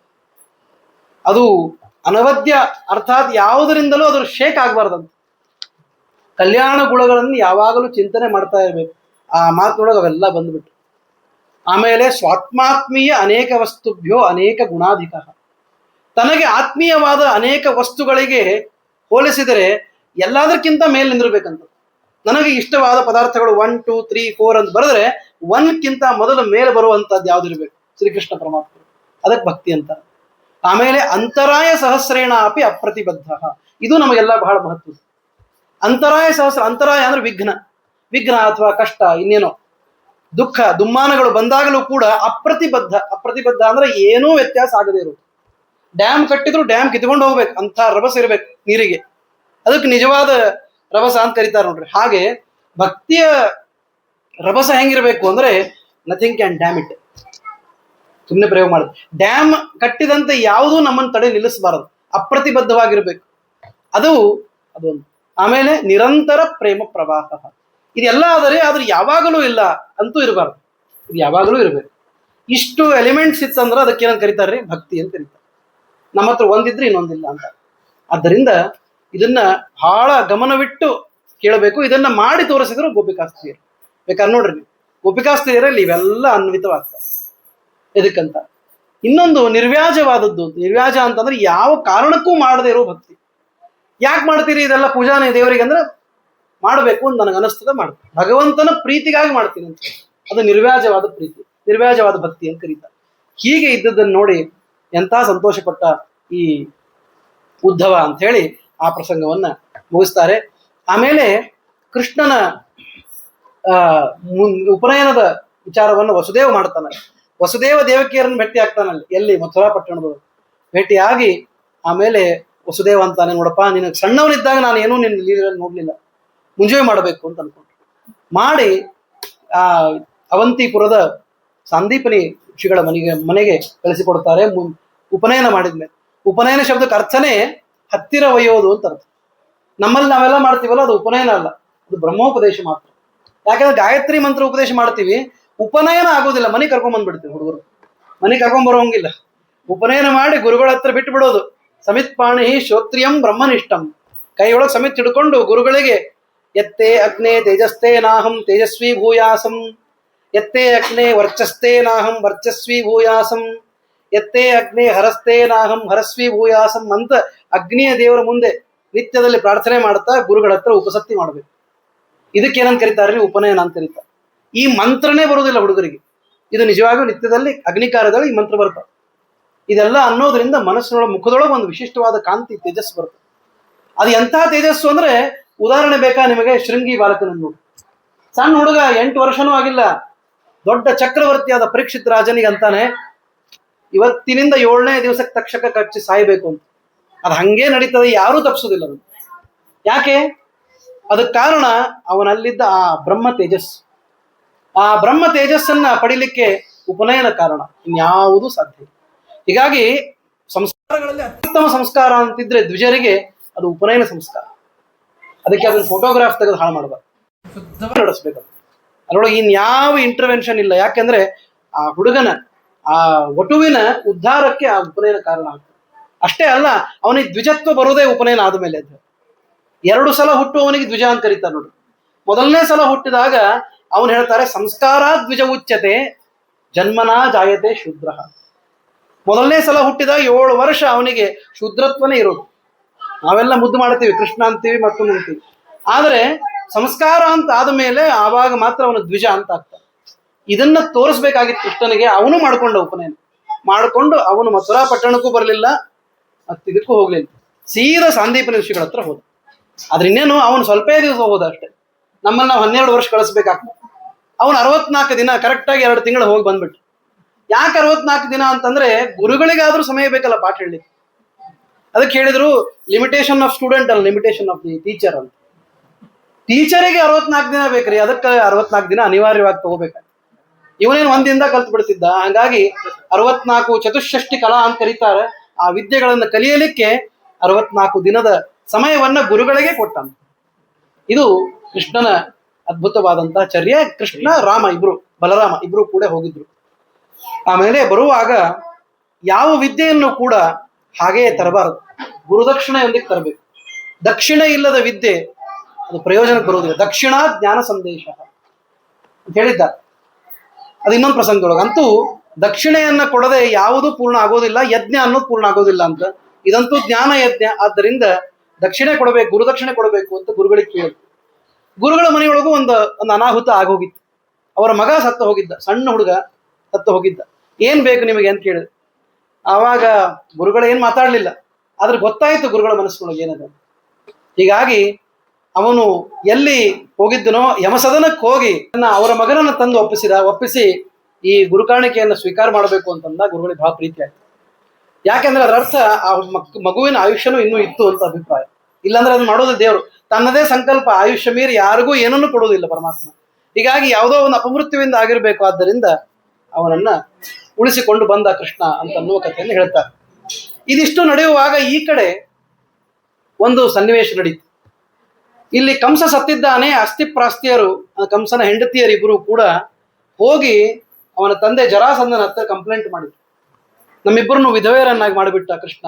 ಅದು ಅನವದ್ಯ ಅರ್ಥಾತ್ ಯಾವುದರಿಂದಲೂ ಅದ್ರ ಶೇಕ್ ಆಗ್ಬಾರ್ದಂತ. ಕಲ್ಯಾಣ ಗುಣಗಳನ್ನು ಯಾವಾಗಲೂ ಚಿಂತನೆ ಮಾಡ್ತಾ ಇರಬೇಕು. ಆ ಮಾತಿನೊಳಗೆ ಅವೆಲ್ಲ ಬಂದ್ಬಿಟ್ಟು. ಆಮೇಲೆ ಸ್ವಾತ್ಮಾತ್ಮೀಯ ಅನೇಕ ವಸ್ತುಭ್ಯೋ ಅನೇಕ ಗುಣಾಧಿಕ, ತನಗೆ ಆತ್ಮೀಯವಾದ ಅನೇಕ ವಸ್ತುಗಳಿಗೆ ಹೋಲಿಸಿದರೆ ಎಲ್ಲದಕ್ಕಿಂತ ಮೇಲೆ ನಿಂದಿರ್ಬೇಕಂತ. ನನಗೆ ಇಷ್ಟವಾದ ಪದಾರ್ಥಗಳು 1 2 3 4 ಅಂತ ಬರೆದ್ರೆ 1ಕ್ಕಿಂತ ಮೊದಲು ಮೇಲೆ ಬರುವಂತದ್ದು ಯಾವ್ದಿರ್ಬೇಕು? ಶ್ರೀಕೃಷ್ಣ ಪರಮಾತ್ಮ. ಅದಕ್ಕೆ ಭಕ್ತಿ ಅಂತ. ಆಮೇಲೆ ಅಂತರಾಯ ಸಹಸ್ರೇಣ ಅಪಿ ಅಪ್ರತಿಬದ್ಧ, ಇದು ನಮಗೆಲ್ಲ ಬಹಳ ಮಹತ್ವ. ಅಂತರಾಯ ಸಹಸ್ರ, ಅಂತರಾಯ ಅಂದ್ರೆ ವಿಘ್ನ, ವಿಘ್ನ ಅಥವಾ ಕಷ್ಟ, ಇನ್ನೇನೋ ದುಃಖ ದುಮ್ಮಾನಗಳು ಬಂದಾಗಲೂ ಕೂಡ ಅಪ್ರತಿಬದ್ಧ. ಅಪ್ರತಿಬದ್ಧ ಅಂದ್ರೆ ಏನೂ ವ್ಯತ್ಯಾಸ ಆಗದೇ ಇರೋದು. ಡ್ಯಾಮ್ ಕಟ್ಟಿದ್ರು ಡ್ಯಾಮ್ ಕಿತ್ಕೊಂಡು ಹೋಗ್ಬೇಕು ಅಂತ ರಭಸ ಇರ್ಬೇಕು ನೀರಿಗೆ, ಅದಕ್ಕೆ ನಿಜವಾದ ರಭಸ ಅಂತ ಕರೀತಾರೆ ನೋಡ್ರಿ. ಹಾಗೆ ಭಕ್ತಿಯ ರಭಸ ಹೆಂಗಿರ್ಬೇಕು ಅಂದ್ರೆ ನಥಿಂಗ್ ಕ್ಯಾನ್ ಡ್ಯಾಮ್ ಇಟ್. ಸುಮ್ಮನೆ ಪ್ರಯೋಗ ಮಾಡುದು. ಡ್ಯಾಮ್ ಕಟ್ಟಿದಂತೆ ಯಾವುದೂ ನಮ್ಮನ್ನು ತಡೆ ನಿಲ್ಲಿಸಬಾರದು, ಅಪ್ರತಿಬದ್ಧವಾಗಿರ್ಬೇಕು. ಅದು ಅದೊಂದು. ಆಮೇಲೆ ನಿರಂತರ ಪ್ರೇಮ ಪ್ರವಾಹ, ಇದೆಲ್ಲ ಆದರೆ ಯಾವಾಗಲೂ ಇಲ್ಲ ಅಂತೂ ಇರಬಾರ್ದು, ಇದು ಯಾವಾಗಲೂ ಇರಬೇಕು. ಇಷ್ಟು ಎಲಿಮೆಂಟ್ಸ್ ಇತ್ತಂದ್ರೆ ಅದಕ್ಕೆ ಏನಂತ ಕರೀತಾರೆ? ಭಕ್ತಿ ಅಂತ ಕರೀತಾರೆ. ನಮ್ಮ ಹತ್ರ ಒಂದಿದ್ರೆ ಇನ್ನೊಂದಿಲ್ಲ ಅಂತ. ಆದ್ದರಿಂದ ಇದನ್ನ ಬಹಳ ಗಮನವಿಟ್ಟು ಕೇಳಬೇಕು. ಇದನ್ನ ಮಾಡಿ ತೋರಿಸಿದ್ರು ಗೋಪಿಕಾಸ್ತ್ರೀಯರು. ಬೇಕಾದ್ರೆ ನೋಡ್ರಿ, ಗೋಪಿಕಾಸ್ತ್ರೀಯರಲ್ಲಿ ಇವೆಲ್ಲ ಅನ್ವಿತವಾಗ್ತದೆ. ಎದಕ್ಕಂತ ಇನ್ನೊಂದು ನಿರ್ವ್ಯಾಜವಾದದ್ದು. ನಿರ್ವ್ಯಾಜ ಅಂತಂದ್ರೆ ಯಾವ ಕಾರಣಕ್ಕೂ ಮಾಡದೇ ಇರೋ ಭಕ್ತಿ. ಯಾಕೆ ಮಾಡ್ತೀರಿ ಇದೆಲ್ಲ ಪೂಜಾನೆ ದೇವರಿಗೆ ಅಂದ್ರೆ ಮಾಡಬೇಕು ಅಂತ ನನಗೆ ಅನಿಸ್ತದೆ, ಮಾಡ್ತೀನಿ, ಭಗವಂತನ ಪ್ರೀತಿಗಾಗಿ ಮಾಡ್ತೀನಿ ಅಂತ. ಅದು ನಿರ್ವ್ಯಾಜವಾದ ಪ್ರೀತಿ, ನಿರ್ವ್ಯಾಜವಾದ ಭಕ್ತಿ ಅಂತ ಕರೀತಾರೆ. ಹೀಗೆ ಇದ್ದದ್ದನ್ನು ನೋಡಿ ಎಂಥ ಸಂತೋಷಪಟ್ಟ ಈ ಉದ್ಧವ ಅಂತ ಹೇಳಿ ಆ ಪ್ರಸಂಗವನ್ನ ಮುಗಿಸ್ತಾರೆ. ಆಮೇಲೆ ಕೃಷ್ಣನ ಉಪನಯನದ ವಿಚಾರವನ್ನು ವಸುದೇವ ಮಾಡ್ತಾನೆ. ವಸುದೇವ ದೇವಕಿಯರನ್ನು ಭೇಟಿ ಆಗ್ತಾನಲ್ಲಿ, ಎಲ್ಲಿ? ಮಥುರಾ ಪಟ್ಟಣದವರು ಭೇಟಿಯಾಗಿ ಆಮೇಲೆ ವಸುದೇವ ಅಂತಾನೆ, ನೋಡಪ್ಪ ನಿನಗೆ ಸಣ್ಣವನಿದ್ದಾಗ ನಾನು ಏನೂ ನಿನ್ನ ಲೀಲೆಯಲ್ಲಿ ನೋಡ್ಲಿಲ್ಲ, ಮುಂಜಾನೆ ಮಾಡಬೇಕು ಅಂತ ಅನ್ಕೊಂಡು ಮಾಡಿ ಆ ಅವಂತಿಪುರದ ಸಂದೀಪನಿ ಋಷಿಗಳ ಮನೆಗೆ ಕಳಿಸಿಕೊಡ್ತಾರೆ. ಉಪನಯನ ಮಾಡಿದ್ಮೇಲೆ, ಉಪನಯನ ಶಬ್ದಕ್ಕೆ ಅರ್ಥನೇ ಹತ್ತಿರ ಒಯ್ಯೋದು ಅಂತ ಅರ್ಥ. ನಮ್ಮಲ್ಲಿ ನಾವೆಲ್ಲ ಮಾಡ್ತೀವಲ್ಲ, ಅದು ಉಪನಯನ ಅಲ್ಲ, ಅದು ಬ್ರಹ್ಮೋಪದೇಶ ಮಾತ್ರ. ಯಾಕಂದ್ರೆ ಗಾಯತ್ರಿ ಮಂತ್ರ ಉಪದೇಶ ಮಾಡ್ತೀವಿ, ಉಪನಯನ ಆಗೋದಿಲ್ಲ. ಮನೆ ಕರ್ಕೊಂಡ್ ಬಂದ್ಬಿಡ್ತೀವಿ, ಹುಡುಗರು ಮನೆ ಕರ್ಕೊಂಡ್ ಬರೋಂಗಿಲ್ಲ. ಉಪನಯನ ಮಾಡಿ ಗುರುಗಳ ಹತ್ರ ಬಿಟ್ಟು ಬಿಡೋದು. ಸಮಿತ್ ಪಾಣಿ ಶ್ರೋತ್ರಿಯಂ ಬ್ರಹ್ಮನಿಷ್ಠಂ, ಕೈಯೊಳಗೆ ಸಮಿತ್ ಹಿಡ್ಕೊಂಡು ಗುರುಗಳಿಗೆ ಎತ್ತೇ ಅಗ್ನೇ ತೇಜಸ್ತೆ ನಾಹಂ ತೇಜಸ್ವಿ ಭೂಯಾಸಂ, ಎತ್ತೇ ಅಗ್ನೇ ವರ್ಚಸ್ತೆ ನಾಹಂ ವರ್ಚಸ್ವಿ ಭೂಯಾಸಂ, ಎತ್ತೇ ಅಗ್ನೇ ಹರಸ್ತೆ ನಾಹಂ ಹರಸ್ವಿ ಭೂಯಾಸಂ ಅಂತ ಅಗ್ನಿಯ ದೇವರ ಮುಂದೆ ನಿತ್ಯದಲ್ಲಿ ಪ್ರಾರ್ಥನೆ ಮಾಡ್ತಾ ಗುರುಗಳ ಹತ್ರ ಉಪಸತ್ತಿ ಮಾಡಬೇಕು. ಇದಕ್ಕೇನಂತ ಕರೀತಾರೆ? ಉಪನಯನ ಅಂತ ಕರೀತಾರೆ. ಈ ಮಂತ್ರನೇ ಬರುವುದಿಲ್ಲ ಹುಡುಗರಿಗೆ. ಇದು ನಿಜವಾಗಿಯೂ ನಿತ್ಯದಲ್ಲಿ ಅಗ್ನಿಕಾರ್ಯದಲ್ಲಿ ಈ ಮಂತ್ರ ಬರ್ತದೆ. ಇದೆಲ್ಲ ಅನ್ನೋದ್ರಿಂದ ಮನಸ್ಸಿನೊಳಗೆ, ಮುಖದೊಳಗೆ ಒಂದು ವಿಶಿಷ್ಟವಾದ ಕಾಂತಿ, ತೇಜಸ್ಸು ಬರ್ತದೆ. ಅದು ಎಂತಹ ತೇಜಸ್ಸು ಅಂದ್ರೆ, ಉದಾಹರಣೆ ಬೇಕಾ ನಿಮಗೆ? ಶೃಂಗಿ ಬಾಲಕನನ್ನು ನೋಡಿ. ಸಣ್ಣ ಹುಡುಗ, 8 ವರ್ಷನೂ ಆಗಿಲ್ಲ, ದೊಡ್ಡ ಚಕ್ರವರ್ತಿಯಾದ ಪರೀಕ್ಷಿತ್ ರಾಜನಿಗೆ ಅಂತಾನೆ, ಇವತ್ತಿನಿಂದ 7ನೇ ದಿವಸಕ್ಕೆ ತಕ್ಷಕ ಕಚ್ಚಿ ಸಾಯ್ಬೇಕು ಅಂತ. ಅದು ಹಂಗೆ ನಡೀತದೆ, ಯಾರೂ ತಪ್ಪಿಸೋದಿಲ್ಲ ಅದು. ಯಾಕೆ? ಅದಕ್ಕೆ ಕಾರಣ ಅವನಲ್ಲಿದ್ದ ಆ ಬ್ರಹ್ಮ ತೇಜಸ್ಸು. ಆ ಬ್ರಹ್ಮ ತೇಜಸ್ಸನ್ನ ಪಡಿಲಿಕ್ಕೆ ಉಪನಯನ ಕಾರಣ, ಇನ್ಯಾವುದೂ ಸಾಧ್ಯ ಇಲ್ಲ. ಹೀಗಾಗಿ ಸಂಸ್ಕಾರಗಳಲ್ಲಿ ಅತ್ಯುತ್ತಮ ಸಂಸ್ಕಾರ ಅಂತಿದ್ರೆ ದ್ವಿಜರಿಗೆ ಅದು ಉಪನಯನ ಸಂಸ್ಕಾರ. ಅದಕ್ಕೆ ಅದನ್ನ ಫೋಟೋಗ್ರಾಫ್ ತೆಗೆದು ಹಾಳು ಮಾಡಬಾರ್ದು, ಶುದ್ಧವಾಗಿ ನಡೆಸ್ಬೇಕು. ಅದರೊಳಗೆ ಇನ್ಯಾವ ಇಂಟರ್ವೆನ್ಷನ್ ಇಲ್ಲ. ಯಾಕೆಂದ್ರೆ ಆ ಹುಡುಗನ, ಆ ವಟುವಿನ ಉದ್ಧಾರಕ್ಕೆ ಆ ಉಪನಯನ ಕಾರಣ ಆಗ್ತದೆ. ಅಷ್ಟೇ ಅಲ್ಲ, ಅವನಿಗೆ ದ್ವಿಜತ್ವ ಬರೋದೇ ಉಪನಯನ ಆದ್ಮೇಲೆ. ಅದು 2 ಸಲ ಹುಟ್ಟುವವನಿಗೆ ದ್ವಿಜ ಅಂತ ಕರೀತಾರೆ ನೋಡಿ. ಮೊದಲನೇ ಸಲ ಹುಟ್ಟಿದಾಗ ಅವನು ಹೇಳ್ತಾರೆ, ಸಂಸ್ಕಾರ ದ್ವಿಜ ಉಚ್ಯತೆ ಜನ್ಮನಾ ಜಾಯತೆ ಶೂದ್ರ. ಮೊದಲನೇ ಸಲ ಹುಟ್ಟಿದಾಗ 7 ವರ್ಷ ಅವನಿಗೆ ಶೂದ್ರತ್ವನೇ ಇರೋದು. ನಾವೆಲ್ಲ ಮುದ್ದು ಮಾಡ್ತೀವಿ, ಕೃಷ್ಣ ಅಂತೀವಿ, ಮತ್ತೊಂದು ಅಂತೀವಿ. ಆದರೆ ಸಂಸ್ಕಾರ ಅಂತ ಆದ ಮೇಲೆ ಆವಾಗ ಮಾತ್ರ ಅವನು ದ್ವಿಜ ಅಂತ ಆಗ್ತಾನೆ. ಇದನ್ನ ತೋರಿಸ್ಬೇಕಾಗಿತ್ತು ಕೃಷ್ಣನಿಗೆ. ಅವನು ಮಾಡ್ಕೊಂಡ ಉಪನಯನ ಮಾಡಿಕೊಂಡು ಅವನು ಮಥುರಾ ಪಟ್ಟಣಕ್ಕೂ ಬರಲಿಲ್ಲ, ಮತ್ತಿದಕ್ಕೂ ಹೋಗ್ಲಿಲ್ಲ, ಸೀದಾ ಸಾಂದೀಪನಿ ಋಷಿಗಳ ಹತ್ರ ಹೋದ. ಆದ್ರೆ ಇನ್ನೇನು ಅವನು ಸ್ವಲ್ಪ ದಿವಸ ಹೋದ ಅಷ್ಟೇ. ನಮ್ಮನ್ನ ನಾವು 12 ವರ್ಷ ಕಳಿಸ್ಬೇಕಾಗ್ತದೆ. ಅವನು 64 ದಿನ ಕರೆಕ್ಟಾಗಿ 2 ತಿಂಗಳು ಹೋಗಿ ಬಂದ್ಬಿಟ್ಟು. ಯಾಕೆ 64 ದಿನ ಅಂತಂದ್ರೆ ಗುರುಗಳಿಗಾದ್ರೂ ಸಮಯ ಬೇಕಲ್ಲ ಪಾಠ ಹೇಳಲಿಕ್ಕೆ. ಅದಕ್ಕೆ ಹೇಳಿದ್ರು ಲಿಮಿಟೇಷನ್ ಆಫ್ ಸ್ಟೂಡೆಂಟ್ ಅಲ್ಲ, ಲಿಮಿಟೇಷನ್ ಆಫ್ ದಿ ಟೀಚರ್ ಅಂತ. ಟೀಚರಿಗೆ 64 ದಿನ ಬೇಕ್ರಿ, ಅದಕ್ಕೆ 64 ದಿನ ಅನಿವಾರ್ಯವಾಗಿ ತಗೋಬೇಕಾಗ್ತದೆ. ಇವನೇನು ಒಂದಿಂದ ಕಲ್ತು ಬಿಡ್ತಿದ್ದ. ಹಾಗಾಗಿ 64 ಚತುಷ್ಷಷ್ಟಿ ಕಲಾ ಅಂತ ಕರೀತಾರೆ. ಆ ವಿದ್ಯೆಗಳನ್ನು ಕಲಿಯಲಿಕ್ಕೆ 64 ದಿನದ ಸಮಯವನ್ನ ಗುರುಗಳಿಗೆ ಕೊಟ್ಟಾನ. ಇದು ಕೃಷ್ಣನ ಅದ್ಭುತವಾದಂತಹ ಚರ್ಯ. ಕೃಷ್ಣ ರಾಮ ಇಬ್ರು, ಬಲರಾಮ ಇಬ್ರು ಕೂಡ ಹೋಗಿದ್ರು. ಆಮೇಲೆ ಬರುವಾಗ ಯಾವ ವಿದ್ಯೆಯನ್ನು ಕೂಡ ಹಾಗೆಯೇ ತರಬಾರದು, ಗುರುದಕ್ಷಿಣೆಯೊಂದಿಗೆ ತರಬೇಕು. ದಕ್ಷಿಣ ಇಲ್ಲದ ವಿದ್ಯೆ ಅದು ಪ್ರಯೋಜನಕ್ಕೆ ಬರುವುದಿಲ್ಲ. ದಕ್ಷಿಣ ಜ್ಞಾನ ಸಂದೇಶ ಅಂತ ಹೇಳಿದ್ದಾರೆ. ಅದು ಇನ್ನೊಂದು ಪ್ರಸಂಗದೊಳಗೆ. ಅಂತೂ ದಕ್ಷಿಣೆಯನ್ನ ಕೊಡದೆ ಯಾವುದೂ ಪೂರ್ಣ ಆಗೋದಿಲ್ಲ, ಯಜ್ಞ ಅನ್ನೋದು ಪೂರ್ಣ ಆಗೋದಿಲ್ಲ ಅಂತ. ಇದಂತೂ ಜ್ಞಾನ ಯಜ್ಞ, ಆದ್ದರಿಂದ ದಕ್ಷಿಣೆ ಕೊಡಬೇಕು, ಗುರುದಕ್ಷಿಣೆ ಕೊಡಬೇಕು ಅಂತ ಗುರುಗಳಿಗೆ ಕೇಳಿದ್ರು. ಗುರುಗಳ ಮನೆಯೊಳಗೂ ಒಂದು ಅನಾಹುತ ಆಗೋಗಿತ್ತು. ಅವರ ಮಗ ಸತ್ತು ಹೋಗಿದ್ದ, ಸಣ್ಣ ಹುಡುಗ ಸತ್ತು ಹೋಗಿದ್ದ. ಏನ್ ಬೇಕು ನಿಮಗೆ ಅಂತ ಕೇಳಿದ್ರು. ಆವಾಗ ಗುರುಗಳು ಏನ್ ಮಾತಾಡ್ಲಿಲ್ಲ, ಆದ್ರೆ ಗೊತ್ತಾಯ್ತು ಗುರುಗಳ ಮನಸ್ಸಿನೊಳಗೆ ಏನದ. ಹೀಗಾಗಿ ಅವನು ಎಲ್ಲಿ ಹೋಗಿದ್ದನೋ ಯಮಸದನಕ್ಕೆ ಹೋಗಿ ಅವರ ಮಗನನ್ನು ತಂದು ಒಪ್ಪಿಸಿ ಈ ಗುರುಕಾಣಿಕೆಯನ್ನು ಸ್ವೀಕಾರ ಮಾಡಬೇಕು ಅಂತಂದ. ಗುರುಗಳಿಗೆ ಬಹಳ ಪ್ರೀತಿ ಆಯ್ತು. ಯಾಕೆಂದ್ರೆ ಅದರ ಅರ್ಥ ಆ ಮಗುವಿನ ಆಯುಷ್ಯನೂ ಇನ್ನೂ ಇತ್ತು ಅಂತ ಅಭಿಪ್ರಾಯ. ಇಲ್ಲಾಂದ್ರೆ ಅದು ಮಾಡೋದು ದೇವರು ತನ್ನದೇ ಸಂಕಲ್ಪ. ಆಯುಷ್ಯ ಮೀರಿ ಯಾರಿಗೂ ಏನನ್ನು ಕೊಡುವುದಿಲ್ಲ ಪರಮಾತ್ಮ. ಹೀಗಾಗಿ ಯಾವುದೋ ಒಂದು ಅಪಮೃತ್ಯುವಿಂದ ಆಗಿರ್ಬೇಕು, ಆದ್ದರಿಂದ ಅವನನ್ನ ಉಳಿಸಿಕೊಂಡು ಬಂದ ಕೃಷ್ಣ ಅಂತ ಅನ್ನುವ ಕಥೆಯನ್ನು ಹೇಳ್ತಾರೆ. ಇದಿಷ್ಟು ನಡೆಯುವಾಗ ಈ ಕಡೆ ಒಂದು ಸನ್ನಿವೇಶ ನಡೀತು. ಇಲ್ಲಿ ಕಂಸ ಸತ್ತಿದ್ದಾನೆ. ಅಸ್ಥಿಪ್ರಾಸ್ತಿಯರು, ಕಂಸನ ಹೆಂಡತಿಯರಿಬ್ಬರು ಕೂಡ ಹೋಗಿ ಅವನ ತಂದೆ ಜರಾಸಂಧನ ಹತ್ರ ಕಂಪ್ಲೇಂಟ್ ಮಾಡಿದ್ರು. ನಮ್ಮಿಬ್ಬರನ್ನು ವಿಧವೆಯರನ್ನಾಗಿ ಮಾಡಿಬಿಟ್ಟ ಕೃಷ್ಣ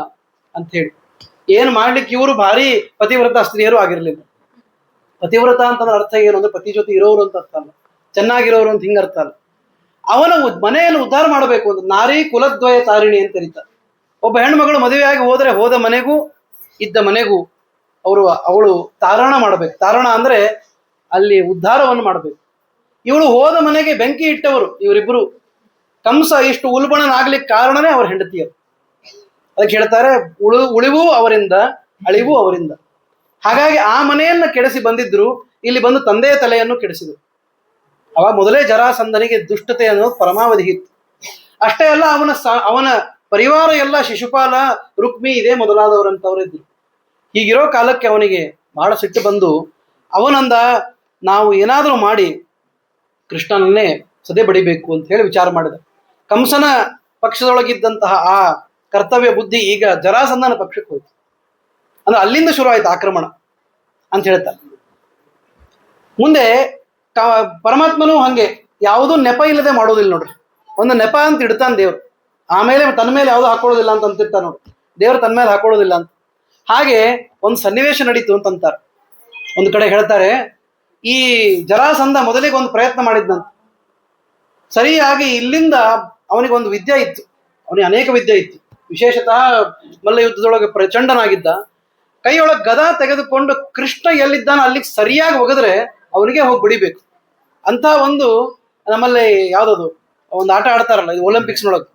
ಅಂತ ಹೇಳಿ. ಏನ್ ಮಾಡ್ಲಿಕ್ಕೆ ಇವರು ಭಾರಿ ಪತಿವ್ರತ ಸ್ತ್ರೀಯರು ಆಗಿರ್ಲಿಲ್ಲ. ಪತಿವ್ರತ ಅಂತಂದ್ರೆ ಅರ್ಥ ಏನು ಅಂದ್ರೆ ಪತಿ ಜೊತೆ ಇರೋರು ಅಂತ ಅರ್ಥ ಅಲ್ಲ, ಚೆನ್ನಾಗಿರೋರು ಅಂತ ಹಿಂಗ ಅರ್ಥ ಅಲ್ಲ. ಅವನ ಮನೆಯನ್ನು ಉದ್ಧಾರ ಮಾಡಬೇಕು ಅಂತ ನಾರಿ ಕುಲದ್ವಯ ತಾರಿಣಿ ಅಂತ ಕರೀತಾರೆ. ಒಬ್ಬ ಹೆಣ್ಮಗಳು ಮದುವೆಯಾಗಿ ಹೋದ್ರೆ ಹೋದ ಮನೆಗೂ ಇದ್ದ ಮನೆಗೂ ಅವಳು ತಾರಣ ಮಾಡಬೇಕು. ತಾರಣ ಅಂದ್ರೆ ಅಲ್ಲಿ ಉದ್ಧಾರವನ್ನು ಮಾಡಬೇಕು. ಇವಳು ಹೋದ ಮನೆಗೆ ಬೆಂಕಿ ಇಟ್ಟವರು ಇವರಿಬ್ರು. ಕಂಸ ಇಷ್ಟು ಉಲ್ಬಣನಾಗ್ಲಿಕ್ಕೆ ಕಾರಣನೇ ಅವರ ಹೆಂಡತಿಯರು. ಅದಕ್ಕೆ ಹೇಳ್ತಾರೆ ಉಳಿವು ಅವರಿಂದ, ಅಳಿವು ಅವರಿಂದ. ಹಾಗಾಗಿ ಆ ಮನೆಯನ್ನ ಕೆಡಿಸಿ ಬಂದಿದ್ರು, ಇಲ್ಲಿ ಬಂದು ತಂದೆಯ ತಲೆಯನ್ನು ಕೆಡಿಸಿದರು. ಅವಾಗ ಮೊದಲೇ ಜರಾಸಂಧನಿಗೆ ದುಷ್ಟತೆ ಅನ್ನೋದು ಪರಮಾವಧಿ ಇತ್ತು. ಅಷ್ಟೇ ಅಲ್ಲ, ಅವನ ಪರಿವಾರ ಎಲ್ಲ ಶಿಶುಪಾಲ, ರುಕ್ಮಿ ಇದೇ ಮೊದಲಾದವರಂತವರಿದ್ರು. ಹೀಗಿರೋ ಕಾಲಕ್ಕೆ ಅವನಿಗೆ ಬಹಳ ಸಿಟ್ಟು ಬಂದು ಅವನಂದ, ನಾವು ಏನಾದರೂ ಮಾಡಿ ಕೃಷ್ಣನನ್ನೇ ಸದೆ ಬಡಿಬೇಕು ಅಂತ ಹೇಳಿ ವಿಚಾರ ಮಾಡಿದ. ಕಂಸನ ಪಕ್ಷದೊಳಗಿದ್ದಂತಹ ಆ ಕರ್ತವ್ಯ ಬುದ್ಧಿ ಈಗ ಜರಾಸಂಧನ ಪಕ್ಷಕ್ಕೆ ಹೋಯ್ತು. ಅಂದ್ರೆ ಅಲ್ಲಿಂದ ಶುರು ಆಯ್ತು ಆಕ್ರಮಣ ಅಂತ ಹೇಳ್ತಾರೆ. ಮುಂದೆ ಪರಮಾತ್ಮನೂ ಹಂಗೆ ಯಾವುದೂ ನೆಪ ಇಲ್ಲದೆ ಮಾಡೋದಿಲ್ಲ ನೋಡ್ರಿ. ಒಂದು ನೆಪ ಅಂತ ಇಡ್ತಾನೆ ದೇವ್ರು, ಆಮೇಲೆ ತನ್ನ ಮೇಲೆ ಯಾವುದು ಹಾಕೊಳ್ಳೋದಿಲ್ಲ ಅಂತ ಅಂತಿರ್ತಾನೆ ನೋಡ್ರಿ. ದೇವ್ರು ತನ್ನ ಮೇಲೆ ಹಾಕೊಳ್ಳೋದಿಲ್ಲ ಅಂತ. ಹಾಗೆ ಒಂದು ಸನ್ನಿವೇಶ ನಡೀತು ಅಂತಂತಾರೆ. ಒಂದು ಕಡೆ ಹೇಳ್ತಾರೆ, ಈ ಜರಾಸಂಧ ಮೊದಲಿಗೆ ಒಂದು ಪ್ರಯತ್ನ ಮಾಡಿದ್ನಂತ. ಸರಿಯಾಗಿ ಇಲ್ಲಿಂದ ಅವನಿಗೆ ಒಂದು ವಿದ್ಯೆ ಇತ್ತು, ಅವನಿಗೆ ಅನೇಕ ವಿದ್ಯೆ ಇತ್ತು. ವಿಶೇಷತಃ ಮಲ್ಲ ಯುದ್ಧದೊಳಗೆ ಪ್ರಚಂಡನಾಗಿದ್ದ. ಕೈಯೊಳಗೆ ಗದಾ ತೆಗೆದುಕೊಂಡು ಕೃಷ್ಣ ಎಲ್ಲಿದ್ದಾನ ಅಲ್ಲಿಗೆ ಸರಿಯಾಗಿ ಒಗೆದ್ರೆ ಅವನಿಗೆ ಹೋಗಿ ಬಿಡಿಬೇಕು ಅಂತ ಒಂದು, ನಮ್ಮಲ್ಲಿ ಯಾವ್ದದು ಒಂದು ಆಟ ಆಡ್ತಾರಲ್ಲ ಇದು ಒಲಿಂಪಿಕ್ಸ್ನೊಳಗೆ,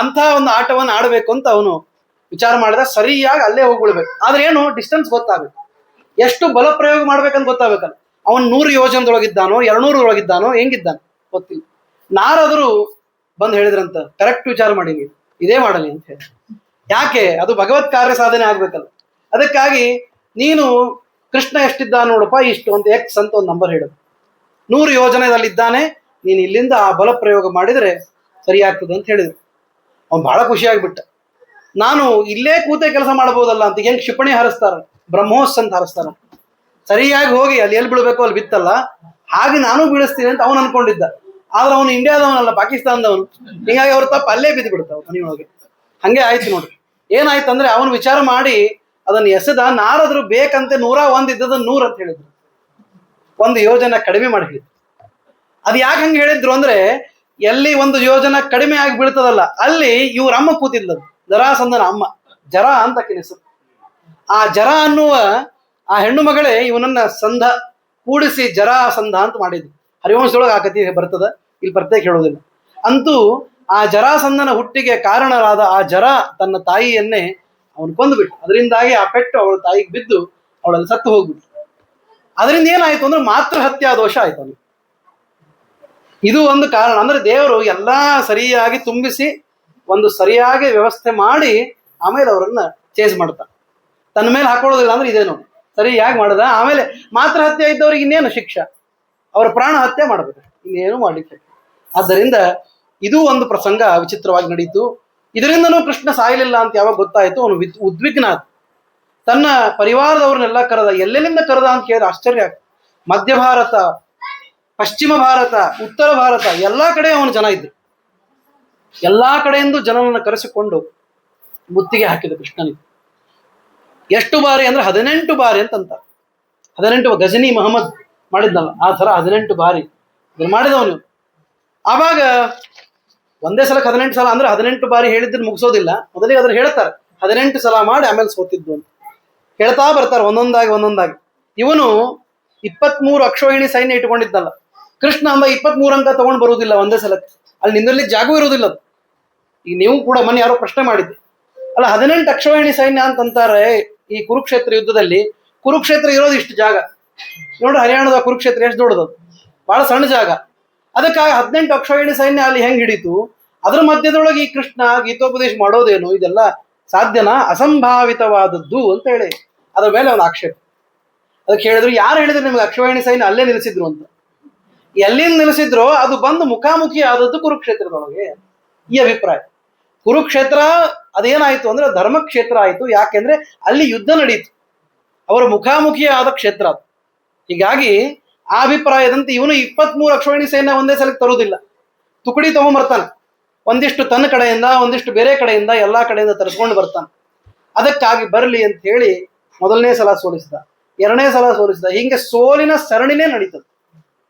ಅಂತ ಒಂದು ಆಟವನ್ನು ಆಡಬೇಕು ಅಂತ ಅವನು ವಿಚಾರ ಮಾಡಿದ. ಸರಿಯಾಗಿ ಅಲ್ಲೇ ಹೋಗಿ ಬಿಡ್ಬೇಕು. ಆದ್ರೆ ಏನು ಡಿಸ್ಟೆನ್ಸ್ ಗೊತ್ತಾಗಬೇಕು, ಎಷ್ಟು ಬಲ ಪ್ರಯೋಗ ಮಾಡ್ಬೇಕಂತ ಗೊತ್ತಾಗಬೇಕಲ್ಲ. ಅವನು 100 ಯೋಜನದೊಳಗಿದ್ದಾನೋ 200 ಹೆಂಗಿದ್ದಾನೆ ಗೊತ್ತಿಲ್ಲ. ನಾರದರು ಬಂದು ಹೇಳಿದ್ರಂತ, ಕರೆಕ್ಟ್ ವಿಚಾರ ಮಾಡಿ ನೀವು ಇದೇ ಮಾಡಲಿ ಅಂತ ಹೇಳಿ. ಯಾಕೆ? ಅದು ಭಗವತ್ ಕಾರ್ಯ ಸಾಧನೆ ಆಗ್ಬೇಕಲ್ಲ. ಅದಕ್ಕಾಗಿ ನೀನು ಕೃಷ್ಣ ಎಷ್ಟಿದ್ದಾನೆ ನೋಡಪ್ಪ, ಇಷ್ಟು ಅಂತ ಎಕ್ಸ್ ಅಂತ ಒಂದು ನಂಬರ್ ಹೇಳೋದು. 100 ಯೋಜನೆಯಲ್ಲಿದ್ದಾನೆ, ನೀನು ಇಲ್ಲಿಂದ ಆ ಬಲ ಪ್ರಯೋಗ ಮಾಡಿದ್ರೆ ಸರಿ ಆಗ್ತದೆ ಅಂತ ಹೇಳಿದ್ರು. ಅವ್ನು ಬಹಳ ಖುಷಿಯಾಗಿಬಿಟ್ಟ. ನಾನು ಇಲ್ಲೇ ಕೂತೆ ಕೆಲಸ ಮಾಡಬಹುದಲ್ಲ ಅಂತ. ಹೆಂಗ್ ಕ್ಷಿಪಣಿ ಹಾರಿಸ್ತಾರ, ಬ್ರಹ್ಮೋಸ್ ಅಂತ ಹಾರಿಸ್ತಾರ, ಸರಿಯಾಗಿ ಹೋಗಿ ಅಲ್ಲಿ ಎಲ್ಲಿ ಬೀಳ್ಬೇಕು ಅಲ್ಲಿ ಬಿತ್ತಲ್ಲ, ಹಾಗೆ ನಾನು ಬೀಳಿಸ್ತೀನಿ ಅಂತ ಅವನು ಅನ್ಕೊಂಡಿದ್ದ. ಆದ್ರೆ ಅವನು ಇಂಡಿಯಾದವನಲ್ಲ, ಪಾಕಿಸ್ತಾನದವನು. ಹೀಗಾಗಿ ಅವ್ರ ತಪ್ಪು ಅಲ್ಲೇ ಬಿದ್ದು ಬಿಡ್ತಾವ ಮನೆಯೊಳಗೆ. ಹಂಗೆ ಆಯ್ತು ನೋಡ್ರಿ. ಏನಾಯ್ತಂದ್ರೆ ಅವನು ವಿಚಾರ ಮಾಡಿ ಅದನ್ನು ಎಸೆದ. ನಾರದ್ರು ಬೇಕಂತೆ 101 ಇದ್ದದ 100 ಅಂತ ಹೇಳಿದ್ರು. 1 ಯೋಜನೆ ಕಡಿಮೆ ಮಾಡಿ ಹೇಳಿದ್ರು. ಅದು ಯಾಕೆ ಹಂಗೆ ಹೇಳಿದ್ರು ಅಂದ್ರೆ, ಎಲ್ಲಿ 1 ಯೋಜನೆ ಕಡಿಮೆ ಆಗಿ ಬೀಳ್ತದಲ್ಲ ಅಲ್ಲಿ ಇವ್ರ ಅಮ್ಮ ಕೂತಿದ್ಲದು, ಜರಾಸಂಧನ ಅಮ್ಮ, ಜರ ಅಂತ ಹೆಸರು. ಆ ಜರ ಅನ್ನುವ ಆ ಹೆಣ್ಣು ಮಗಳೇ ಇವನನ್ನ ಸಂಧ ಕೂಡಿಸಿ ಜರಾಸಂಧ ಅಂತ ಮಾಡಿದ್ರು. ಹರಿವಂಶದೊಳಗೆ ಆ ಕಥೆ ಬರ್ತದ, ಇಲ್ಲಿ ಪ್ರತ್ಯೇಕ ಹೇಳೋದಿಲ್ಲ. ಅಂತೂ ಆ ಜರಾಸಂಧನ ಹುಟ್ಟಿಗೆ ಕಾರಣರಾದ ಆ ಜರ ತನ್ನ ತಾಯಿಯನ್ನೇ ಅವನು ಕೊಂದುಬಿಟ್ಟು, ಅದರಿಂದಾಗಿ ಆ ಪೆಟ್ಟು ಅವಳ ತಾಯಿಗೆ ಬಿದ್ದು ಅವಳಲ್ಲಿ ಸತ್ತು ಹೋಗ್ಬಿಟ್ಟು. ಅದರಿಂದ ಏನಾಯ್ತು ಅಂದ್ರೆ ಮಾತೃ ಹತ್ಯಾ ದೋಷ ಆಯ್ತು ಅವನಿಗೆ. ಇದು ಒಂದು ಕಾರಣ. ಅಂದ್ರೆ ದೇವರು ಎಲ್ಲಾ ಸರಿಯಾಗಿ ತುಂಬಿಸಿ ಒಂದು ಸರಿಯಾಗಿ ವ್ಯವಸ್ಥೆ ಮಾಡಿ ಆಮೇಲೆ ಅವರನ್ನ ಚೇಂಜ್ ಮಾಡ್ತಾನೆ. ತನ್ನ ಮೇಲೆ ಹಾಕೊಳ್ಳೋದಿಲ್ಲ ಅಂದ್ರೆ ಇದೇನು ಸರಿಯಾಗಿ ಮಾಡದ. ಆಮೇಲೆ ಮಾತೃ ಹತ್ಯೆ ಇದ್ದವ್ರಿಗೆ ಇನ್ನೇನು ಶಿಕ್ಷೆ, ಅವರ ಪ್ರಾಣ ಹತ್ಯೆ ಮಾಡಬೇಕು, ಇನ್ನೇನು ಮಾಡ್ಲಿಕ್ಕೆ. ಆದ್ದರಿಂದ ಇದು ಒಂದು ಪ್ರಸಂಗ ವಿಚಿತ್ರವಾಗಿ ನಡೀತು. ಇದರಿಂದನೂ ಕೃಷ್ಣ ಸಾಯಲಿಲ್ಲ ಅಂತ ಯಾವಾಗ ಗೊತ್ತಾಯ್ತು ಅವನು ಉದ್ವಿಗ್ನ ಆದ. ತನ್ನ ಪರಿವಾರದವ್ರನ್ನೆಲ್ಲ ಕರೆದ. ಎಲ್ಲೆಲ್ಲಿಂದ ಕರೆದ ಅಂತ ಕೇಳಿದ್ರೆ ಆಶ್ಚರ್ಯ ಆಗ್ತದೆ. ಮಧ್ಯ ಭಾರತ, ಪಶ್ಚಿಮ ಭಾರತ, ಉತ್ತರ ಭಾರತ ಎಲ್ಲಾ ಕಡೆ ಅವನು ಜನ ಇದ್ರು. ಎಲ್ಲಾ ಕಡೆಯಿಂದ ಜನರನ್ನು ಕರೆಸಿಕೊಂಡು ಮುತ್ತಿಗೆ ಹಾಕಿದ ಕೃಷ್ಣನಿಗೆ. ಎಷ್ಟು ಬಾರಿ ಅಂದ್ರೆ 18 ಬಾರಿ ಅಂತಂತ. 18 ಗಜನಿ ಮಹಮ್ಮದ್ ಮಾಡಿದ್ನಲ್ಲ ಆ ಥರ 18 ಬಾರಿ ಮಾಡಿದವನು. ಆವಾಗ ಒಂದೇ ಸಲಕ್ಕೆ 18 ಸಲ ಅಂದ್ರೆ 18 ಬಾರಿ ಹೇಳಿದ್ದನ್ನು ಮುಗಿಸೋದಿಲ್ಲ. ಮೊದಲಿಗೆ ಅದ್ರ ಹೇಳ್ತಾರೆ 18 ಸಲ ಮಾಡಿ ಆಮೇಲೆ ಸೋತಿದ್ದು ಅಂತ ಹೇಳ್ತಾ ಬರ್ತಾರೆ ಒಂದೊಂದಾಗಿ. ಇವನು 23 ಅಕ್ಷೋಹಿಣಿ ಸೈನ್ಯ ಇಟ್ಕೊಂಡಿದ್ದಲ್ಲ. ಕೃಷ್ಣ ಅಂದ 23 ಅಂಕ ತಗೊಂಡು ಬರುವುದಿಲ್ಲ ಒಂದೇ ಸಲಕ್ಕೆ, ಅಲ್ಲಿ ನಿಂದರ್ಲಿಕ್ಕೆ ಜಾಗವೂ ಇರುವುದಿಲ್ಲ. ಅದು ಈಗ ನೀವು ಕೂಡ ಮೊನ್ನೆ ಯಾರೋ ಪ್ರಶ್ನೆ ಮಾಡಿದ್ದೆ ಅಲ್ಲ, 18 ಅಕ್ಷೋಹಿಣಿ ಸೈನ್ಯ ಅಂತಂತಾರೆ ಈ ಕುರುಕ್ಷೇತ್ರ ಯುದ್ಧದಲ್ಲಿ. ಕುರುಕ್ಷೇತ್ರ ಇರೋದು ಇಷ್ಟು ಜಾಗ ನೋಡ್ರಿ, ಹರಿಯಾಣದ ಕುರುಕ್ಷೇತ್ರ ಎಷ್ಟು ದೊಡ್ಡದು, ಬಹಳ ಸಣ್ಣ ಜಾಗ. ಅದಕ್ಕಾಗಿ 18 ಅಕ್ಷೋಹಿಣಿ ಸೈನ್ಯ ಅಲ್ಲಿ ಹೆಂಗ್ ಹಿಡಿತು? ಅದ್ರ ಮಧ್ಯದೊಳಗೆ ಈ ಕೃಷ್ಣ ಗೀತೋಪದೇಶ ಮಾಡೋದೇನು? ಇದೆಲ್ಲ ಸಾಧ್ಯನಾ? ಅಸಂಭಾವಿತವಾದದ್ದು ಅಂತ ಹೇಳಿ ಅದ್ರ ಮೇಲೆ ಒಂದು ಆಕ್ಷೇಪ. ಅದಕ್ಕೆ ಹೇಳಿದ್ರು, ಯಾರು ಹೇಳಿದ್ರು ನಿಮ್ಗೆ ಅಕ್ಷೋಹಿಣಿ ಸೈನ್ಯ ಅಲ್ಲೇ ನಿಲ್ಲಿಸಿದ್ರು ಅಂತ? ಎಲ್ಲಿಂದ ನಿಲ್ಲಿಸಿದ್ರೋ ಅದು ಬಂದು ಮುಖಾಮುಖಿ ಆದದ್ದು ಕುರುಕ್ಷೇತ್ರದೊಳಗೆ. ಈ ಅಭಿಪ್ರಾಯ. ಕುರುಕ್ಷೇತ್ರ ಅದೇನಾಯ್ತು ಅಂದ್ರೆ ಧರ್ಮಕ್ಷೇತ್ರ ಆಯ್ತು. ಯಾಕೆಂದ್ರೆ ಅಲ್ಲಿ ಯುದ್ಧ ನಡೀತು, ಅವರ ಮುಖಾಮುಖಿ ಆದ ಕ್ಷೇತ್ರ ಅದು. ಹೀಗಾಗಿ ಆ ಅಭಿಪ್ರಾಯದಂತೆ ಇವನು 23 ಅಕ್ಷೋಹಿಣಿ ಸೈನ್ಯ ಒಂದೇ ಸಲಕ್ಕೆ ತರುವುದಿಲ್ಲ, ತುಕಡಿ ತಗೊಂಡ್ಬರ್ತಾನೆ. ಒಂದಿಷ್ಟು ತನ್ನ ಕಡೆಯಿಂದ, ಒಂದಿಷ್ಟು ಬೇರೆ ಕಡೆಯಿಂದ, ಎಲ್ಲಾ ಕಡೆಯಿಂದ ತರಿಸ್ಕೊಂಡು ಬರ್ತಾನೆ. ಅದಕ್ಕಾಗಿ ಬರಲಿ ಅಂತ ಹೇಳಿ ಮೊದಲನೇ ಸಲ ಸೋಲಿಸಿದ, ಎರಡನೇ ಸಲ ಸೋಲಿಸಿದ. ಹಿಂಗೆ ಸೋಲಿನ ಸರಣಿನೇ ನಡೀತದೆ.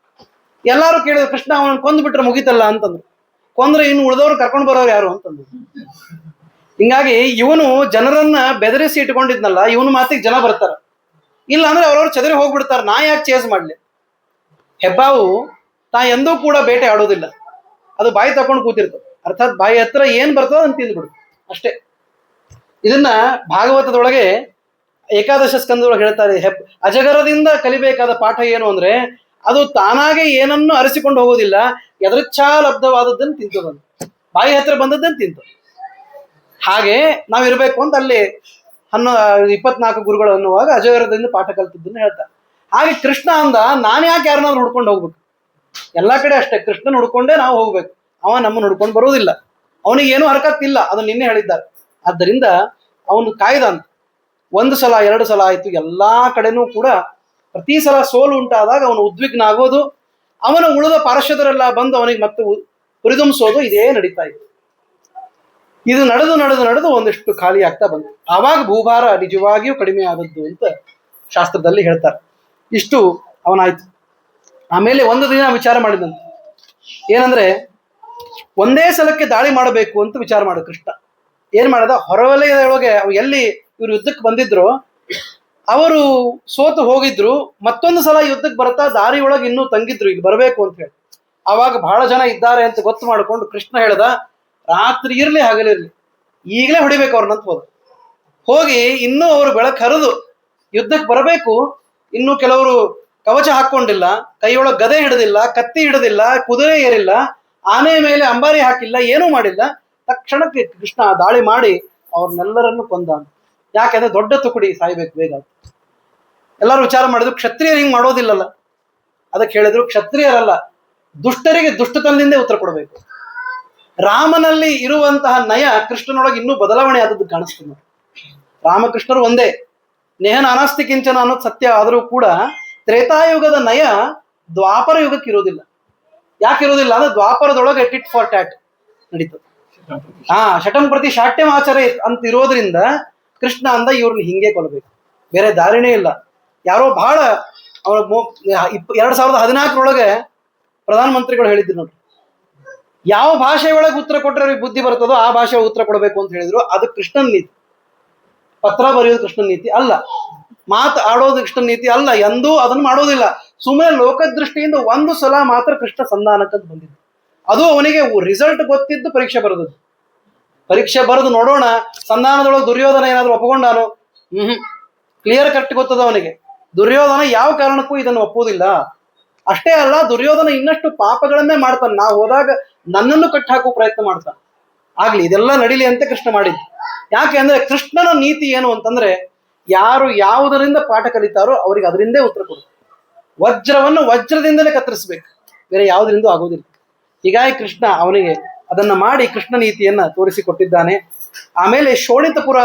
ಎಲ್ಲಾರು ಕೇಳಿದ್ರು, ಕೃಷ್ಣ ಅವನನ್ನು ಕೊಂದು ಬಿಟ್ರೆ ಮುಗಿತಲ್ಲ ಅಂತಂದ್ರು. ಕೊಂದ್ರೆ ಇನ್ನು ಉಳಿದವ್ರು ಕರ್ಕೊಂಡು ಬರೋರು ಯಾರು ಅಂತಂದ್ರು. ಹಿಂಗಾಗಿ ಇವನು ಜನರನ್ನ ಬೆದರಿಸಿ ಇಟ್ಕೊಂಡಿದ್ನಲ್ಲ, ಇವನು ಮಾತಿಗೆ ಜನ ಬರ್ತಾರ. ಇಲ್ಲ ಅಂದ್ರೆ ಅವ್ರವ್ರು ಚದರಿ ಹೋಗ್ಬಿಡ್ತಾರ. ನಾ ಯಾಕೆ ಚೇಸ್ ಮಾಡ್ಲಿ? ಹೆಬ್ಬಾವು ತಾ ಎಂದೂ ಕೂಡ ಬೇಟೆ ಆಡೋದಿಲ್ಲ, ಅದು ಬಾಯಿ ತಕೊಂಡು ಕೂತಿರ್ತದೆ. ಅರ್ಥಾತ್ ಬಾಯಿ ಹತ್ರ ಏನ್ ಬರ್ತದೋ ಅಂತ ತಿಂದ್ಬಿಡು ಅಷ್ಟೇ. ಇದನ್ನ ಭಾಗವತದೊಳಗೆ ಏಕಾದಶ ಸ್ಕಂದದೊಳಗೆ ಹೇಳ್ತಾರೆ. ಅಜಗರದಿಂದ ಕಲಿಬೇಕಾದ ಪಾಠ ಏನು ಅಂದ್ರೆ, ಅದು ತಾನಾಗೆ ಏನನ್ನು ಅರಸಿಕೊಂಡು ಹೋಗೋದಿಲ್ಲ, ಎದೃಚ್ಛಾ ಲಬ್ಧವಾದದ್ದನ್ನು ತಿಂತದಂತ, ಬಾಯಿ ಹತ್ರ ಬಂದದ್ದನ್ನು ತಿಂತ. ಹಾಗೆ ನಾವಿರ್ಬೇಕು ಅಂತ ಅಲ್ಲಿ 24 ಗುರುಗಳು ಅನ್ನುವಾಗ ಅಜಗರದಿಂದ ಪಾಠ ಕಲ್ತದ್ದನ್ನು ಹೇಳ್ತಾರೆ. ಹಾಗೆ ಕೃಷ್ಣ ಅಂದ, ನಾನು ಯಾಕೆ ಯಾರನ್ನಾದ್ರು ಹುಡ್ಕೊಂಡು ಹೋಗ್ಬೇಕು? ಎಲ್ಲಾ ಕಡೆ ಅಷ್ಟೇ, ಕೃಷ್ಣನ ಹುಡ್ಕೊಂಡೇ ನಾವು ಹೋಗ್ಬೇಕು, ಅವ ನಮ್ಮನ್ನು ಹುಡ್ಕೊಂಡು ಬರುವುದಿಲ್ಲ. ಅವನಿಗೆ ಏನೂ ಹರಕತ್ತಿಲ್ಲ, ಅದನ್ನ ನಿನ್ನೆ ಹೇಳಿದ್ದಾರೆ. ಆದ್ದರಿಂದ ಅವನು ಕಾಯ್ದ ಅಂತ. 1 ಸಲ 2 ಸಲ ಆಯ್ತು, ಎಲ್ಲಾ ಕಡೆನೂ ಕೂಡ ಪ್ರತಿ ಸಲ ಸೋಲು ಉಂಟಾದಾಗ ಅವನು ಉದ್ವಿಗ್ನ ಆಗೋದು, ಅವನ ಉಳಿದ ಪಾರ್ಶ್ವದರೆಲ್ಲ ಬಂದು ಅವನಿಗೆ ಮತ್ತೆ ಹುರಿದುಂಬಿಸೋದು, ಇದೇ ನಡೀತಾ ಇತ್ತು. ಇದು ನಡೆದು ಒಂದಿಷ್ಟು ಖಾಲಿ ಆಗ್ತಾ ಬಂತು. ಆವಾಗ ಭೂಭಾರ ನಿಜವಾಗಿಯೂ ಕಡಿಮೆ ಆದದ್ದು ಅಂತ ಶಾಸ್ತ್ರದಲ್ಲಿ ಹೇಳ್ತಾರೆ. ಇಷ್ಟು ಅವನಾಯ್ತು. ಆಮೇಲೆ ಒಂದು ದಿನ ವಿಚಾರ ಮಾಡಿದಂತೆ, ಏನಂದ್ರೆ ಒಂದೇ ಸಲಕ್ಕೆ ದಾಳಿ ಮಾಡಬೇಕು ಅಂತ ವಿಚಾರ ಮಾಡ ಕೃಷ್ಣ. ಏನ್ ಮಾಡದ, ಹೊರವಲಯದೊಳಗೆ ಎಲ್ಲಿ ಇವ್ರು ಯುದ್ಧಕ್ಕೆ ಬಂದಿದ್ರು ಅವರು ಸೋತು ಹೋಗಿದ್ರು, ಮತ್ತೊಂದು ಸಲ ಯುದ್ಧಕ್ಕೆ ಬರ್ತಾ ದಾರಿಯೊಳಗೆ ಇನ್ನೂ ತಂಗಿದ್ರು, ಇಲ್ಲಿ ಬರಬೇಕು ಅಂತ ಹೇಳಿ. ಆವಾಗ ಬಹಳ ಜನ ಇದ್ದಾರೆ ಅಂತ ಗೊತ್ತು ಮಾಡಿಕೊಂಡು ಕೃಷ್ಣ ಹೇಳ್ದ, ರಾತ್ರಿ ಇರ್ಲಿ ಹಗಲಿರ್ಲಿ ಈಗಲೇ ಹೊಡಿಬೇಕು ಅವ್ರನ್ನಂತ ಹೋಗಿ ಇನ್ನೂ ಅವರು ಬೆಳಕು ಹರಿದು ಯುದ್ಧಕ್ಕೆ ಬರಬೇಕು. ಇನ್ನು ಕೆಲವರು ಕವಚ ಹಾಕೊಂಡಿಲ್ಲ, ಕೈಯೊಳಗೆ ಗದೆ ಹಿಡಿದಿಲ್ಲ, ಕತ್ತಿ ಹಿಡಿದಿಲ್ಲ, ಕುದುರೆ ಏರಿಲ್ಲ, ಆನೆ ಮೇಲೆ ಅಂಬಾರಿ ಹಾಕಿಲ್ಲ, ಏನೂ ಮಾಡಿಲ್ಲ. ತಕ್ಷಣಕ್ಕೆ ಕೃಷ್ಣ ದಾಳಿ ಮಾಡಿ ಅವ್ರನ್ನೆಲ್ಲರನ್ನು ಕೊಂದ. ಯಾಕೆಂದ್ರೆ ದೊಡ್ಡ ತುಕಡಿ ಸಾಯ್ಬೇಕು ಬೇಗ. ಎಲ್ಲರೂ ವಿಚಾರ ಮಾಡಿದ್ರು, ಕ್ಷತ್ರಿಯರು ಹಿಂಗ್ ಮಾಡೋದಿಲ್ಲಲ್ಲ. ಅದಕ್ಕೆ ಹೇಳಿದ್ರು, ಕ್ಷತ್ರಿಯರಲ್ಲ, ದುಷ್ಟರಿಗೆ ದುಷ್ಟತನದಿಂದೇ ಉತ್ತರ ಕೊಡಬೇಕು. ರಾಮನಲ್ಲಿ ಇರುವಂತಹ ನಯ ಕೃಷ್ಣನೊಳಗೆ ಇನ್ನೂ ಬದಲಾವಣೆ ಆದದ್ದು ಕಾಣಿಸ್ತದೆ. ರಾಮಕೃಷ್ಣರು ಒಂದೇ, ನೇಹ ನಾನಾಸ್ತಿ ಕಿಂಚನ ಅನ್ನೋದು ಸತ್ಯ. ಆದರೂ ಕೂಡ ತ್ರೇತಾಯುಗದ ನಯ ದ್ವಾಪರ ಯುಗಕ್ಕೆ ಇರೋದಿಲ್ಲ. ಯಾಕೆ ಇರೋದಿಲ್ಲ ಅಂದ್ರೆ ದ್ವಾಪರದೊಳಗೆ ಟಿಟ್ ಫಾರ್ ಟ್ಯಾಟ್ ನಡೀತದೆ. ಶಟಂ ಪ್ರತಿ ಶಾಟ್ಯಂ ಆಚರೆ ಅಂತ ಇರೋದ್ರಿಂದ ಕೃಷ್ಣ ಅಂದ ಇವ್ರನ್ನ ಹಿಂಗೆ ಕೊಲ್ಲಬೇಕು, ಬೇರೆ ದಾರಿನೇ ಇಲ್ಲ. ಯಾರೋ ಬಹಳ ಅವರ 2014 ಪ್ರಧಾನಮಂತ್ರಿಗಳು ಹೇಳಿದ್ರು ನೋಡ್ರಿ, ಯಾವ ಭಾಷೆ ಒಳಗೆ ಉತ್ತರ ಕೊಟ್ಟರೆ ಅವ್ರಿಗೆ ಬುದ್ಧಿ ಬರ್ತದೋ ಆ ಭಾಷೆ ಉತ್ತರ ಕೊಡಬೇಕು ಅಂತ ಹೇಳಿದ್ರು. ಅದು ಕೃಷ್ಣನ್ ನೀತಿ. ಪತ್ರ ಬರೆಯೋದು ಕೃಷ್ಣನ ನೀತಿ ಅಲ್ಲ, ಮಾತು ಆಡೋದು ಕೃಷ್ಣನ ನೀತಿ ಅಲ್ಲ, ಎಂದೂ ಅದನ್ನು ಮಾಡೋದಿಲ್ಲ. ಸುಮ್ಮನೆ ಲೋಕದೃಷ್ಟಿಯಿಂದ ಒಂದು ಸಲ ಮಾತ್ರ ಕೃಷ್ಣ ಸಂಧಾನಕ್ಕಂತ ಬಂದಿದ್ದು. ಅದು ಅವನಿಗೆ ರಿಸಲ್ಟ್ ಗೊತ್ತಿದ್ದು ಪರೀಕ್ಷೆ ಬರೆದದ್ದು. ಪರೀಕ್ಷೆ ಬರೆದು ನೋಡೋಣ ಸಂಧಾನದೊಳಗೆ ದುರ್ಯೋಧನ ಏನಾದ್ರು ಒಪ್ಪಿಕೊಂಡಾನು? ಕ್ಲಿಯರ್ ಕಟ್ ಗೊತ್ತದ ಅವನಿಗೆ. ದುರ್ಯೋಧನ ಯಾವ ಕಾರಣಕ್ಕೂ ಇದನ್ನು ಒಪ್ಪುವುದಿಲ್ಲ. ಅಷ್ಟೇ ಅಲ್ಲ, ದುರ್ಯೋಧನ ಇನ್ನಷ್ಟು ಪಾಪಗಳನ್ನೇ ಮಾಡ್ತಾನೆ. ನಾವು ಹೋದಾಗ ನನ್ನನ್ನು ಕಟ್ಟಿ ಹಾಕುವ ಪ್ರಯತ್ನ ಮಾಡ್ತಾನೆ. ಆಗ್ಲಿ, ಇದೆಲ್ಲ ನಡೀಲಿ ಅಂತ ಕೃಷ್ಣ ಮಾಡಿದ್ದು. ಯಾಕೆ ಅಂದ್ರೆ ಕೃಷ್ಣನ ನೀತಿ ಏನು ಅಂತಂದ್ರೆ, ಯಾರು ಯಾವುದರಿಂದ ಪಾಠ ಕಲಿತಾರೋ ಅವರಿಗೆ ಅದರಿಂದೇ ಉತ್ತರ ಕೊಡುತ್ತೆ. ವಜ್ರವನ್ನು ವಜ್ರದಿಂದಲೇ ಕತ್ತರಿಸ್ಬೇಕು, ಬೇರೆ ಯಾವುದರಿಂದ ಆಗೋದಿಲ್ಲ. ಹೀಗಾಗಿ ಕೃಷ್ಣ ಅವನಿಗೆ ಅದನ್ನ ಮಾಡಿ ಕೃಷ್ಣ ನೀತಿಯನ್ನ ತೋರಿಸಿಕೊಟ್ಟಿದ್ದಾನೆ. ಆಮೇಲೆ ಶೋಣಿತಪುರ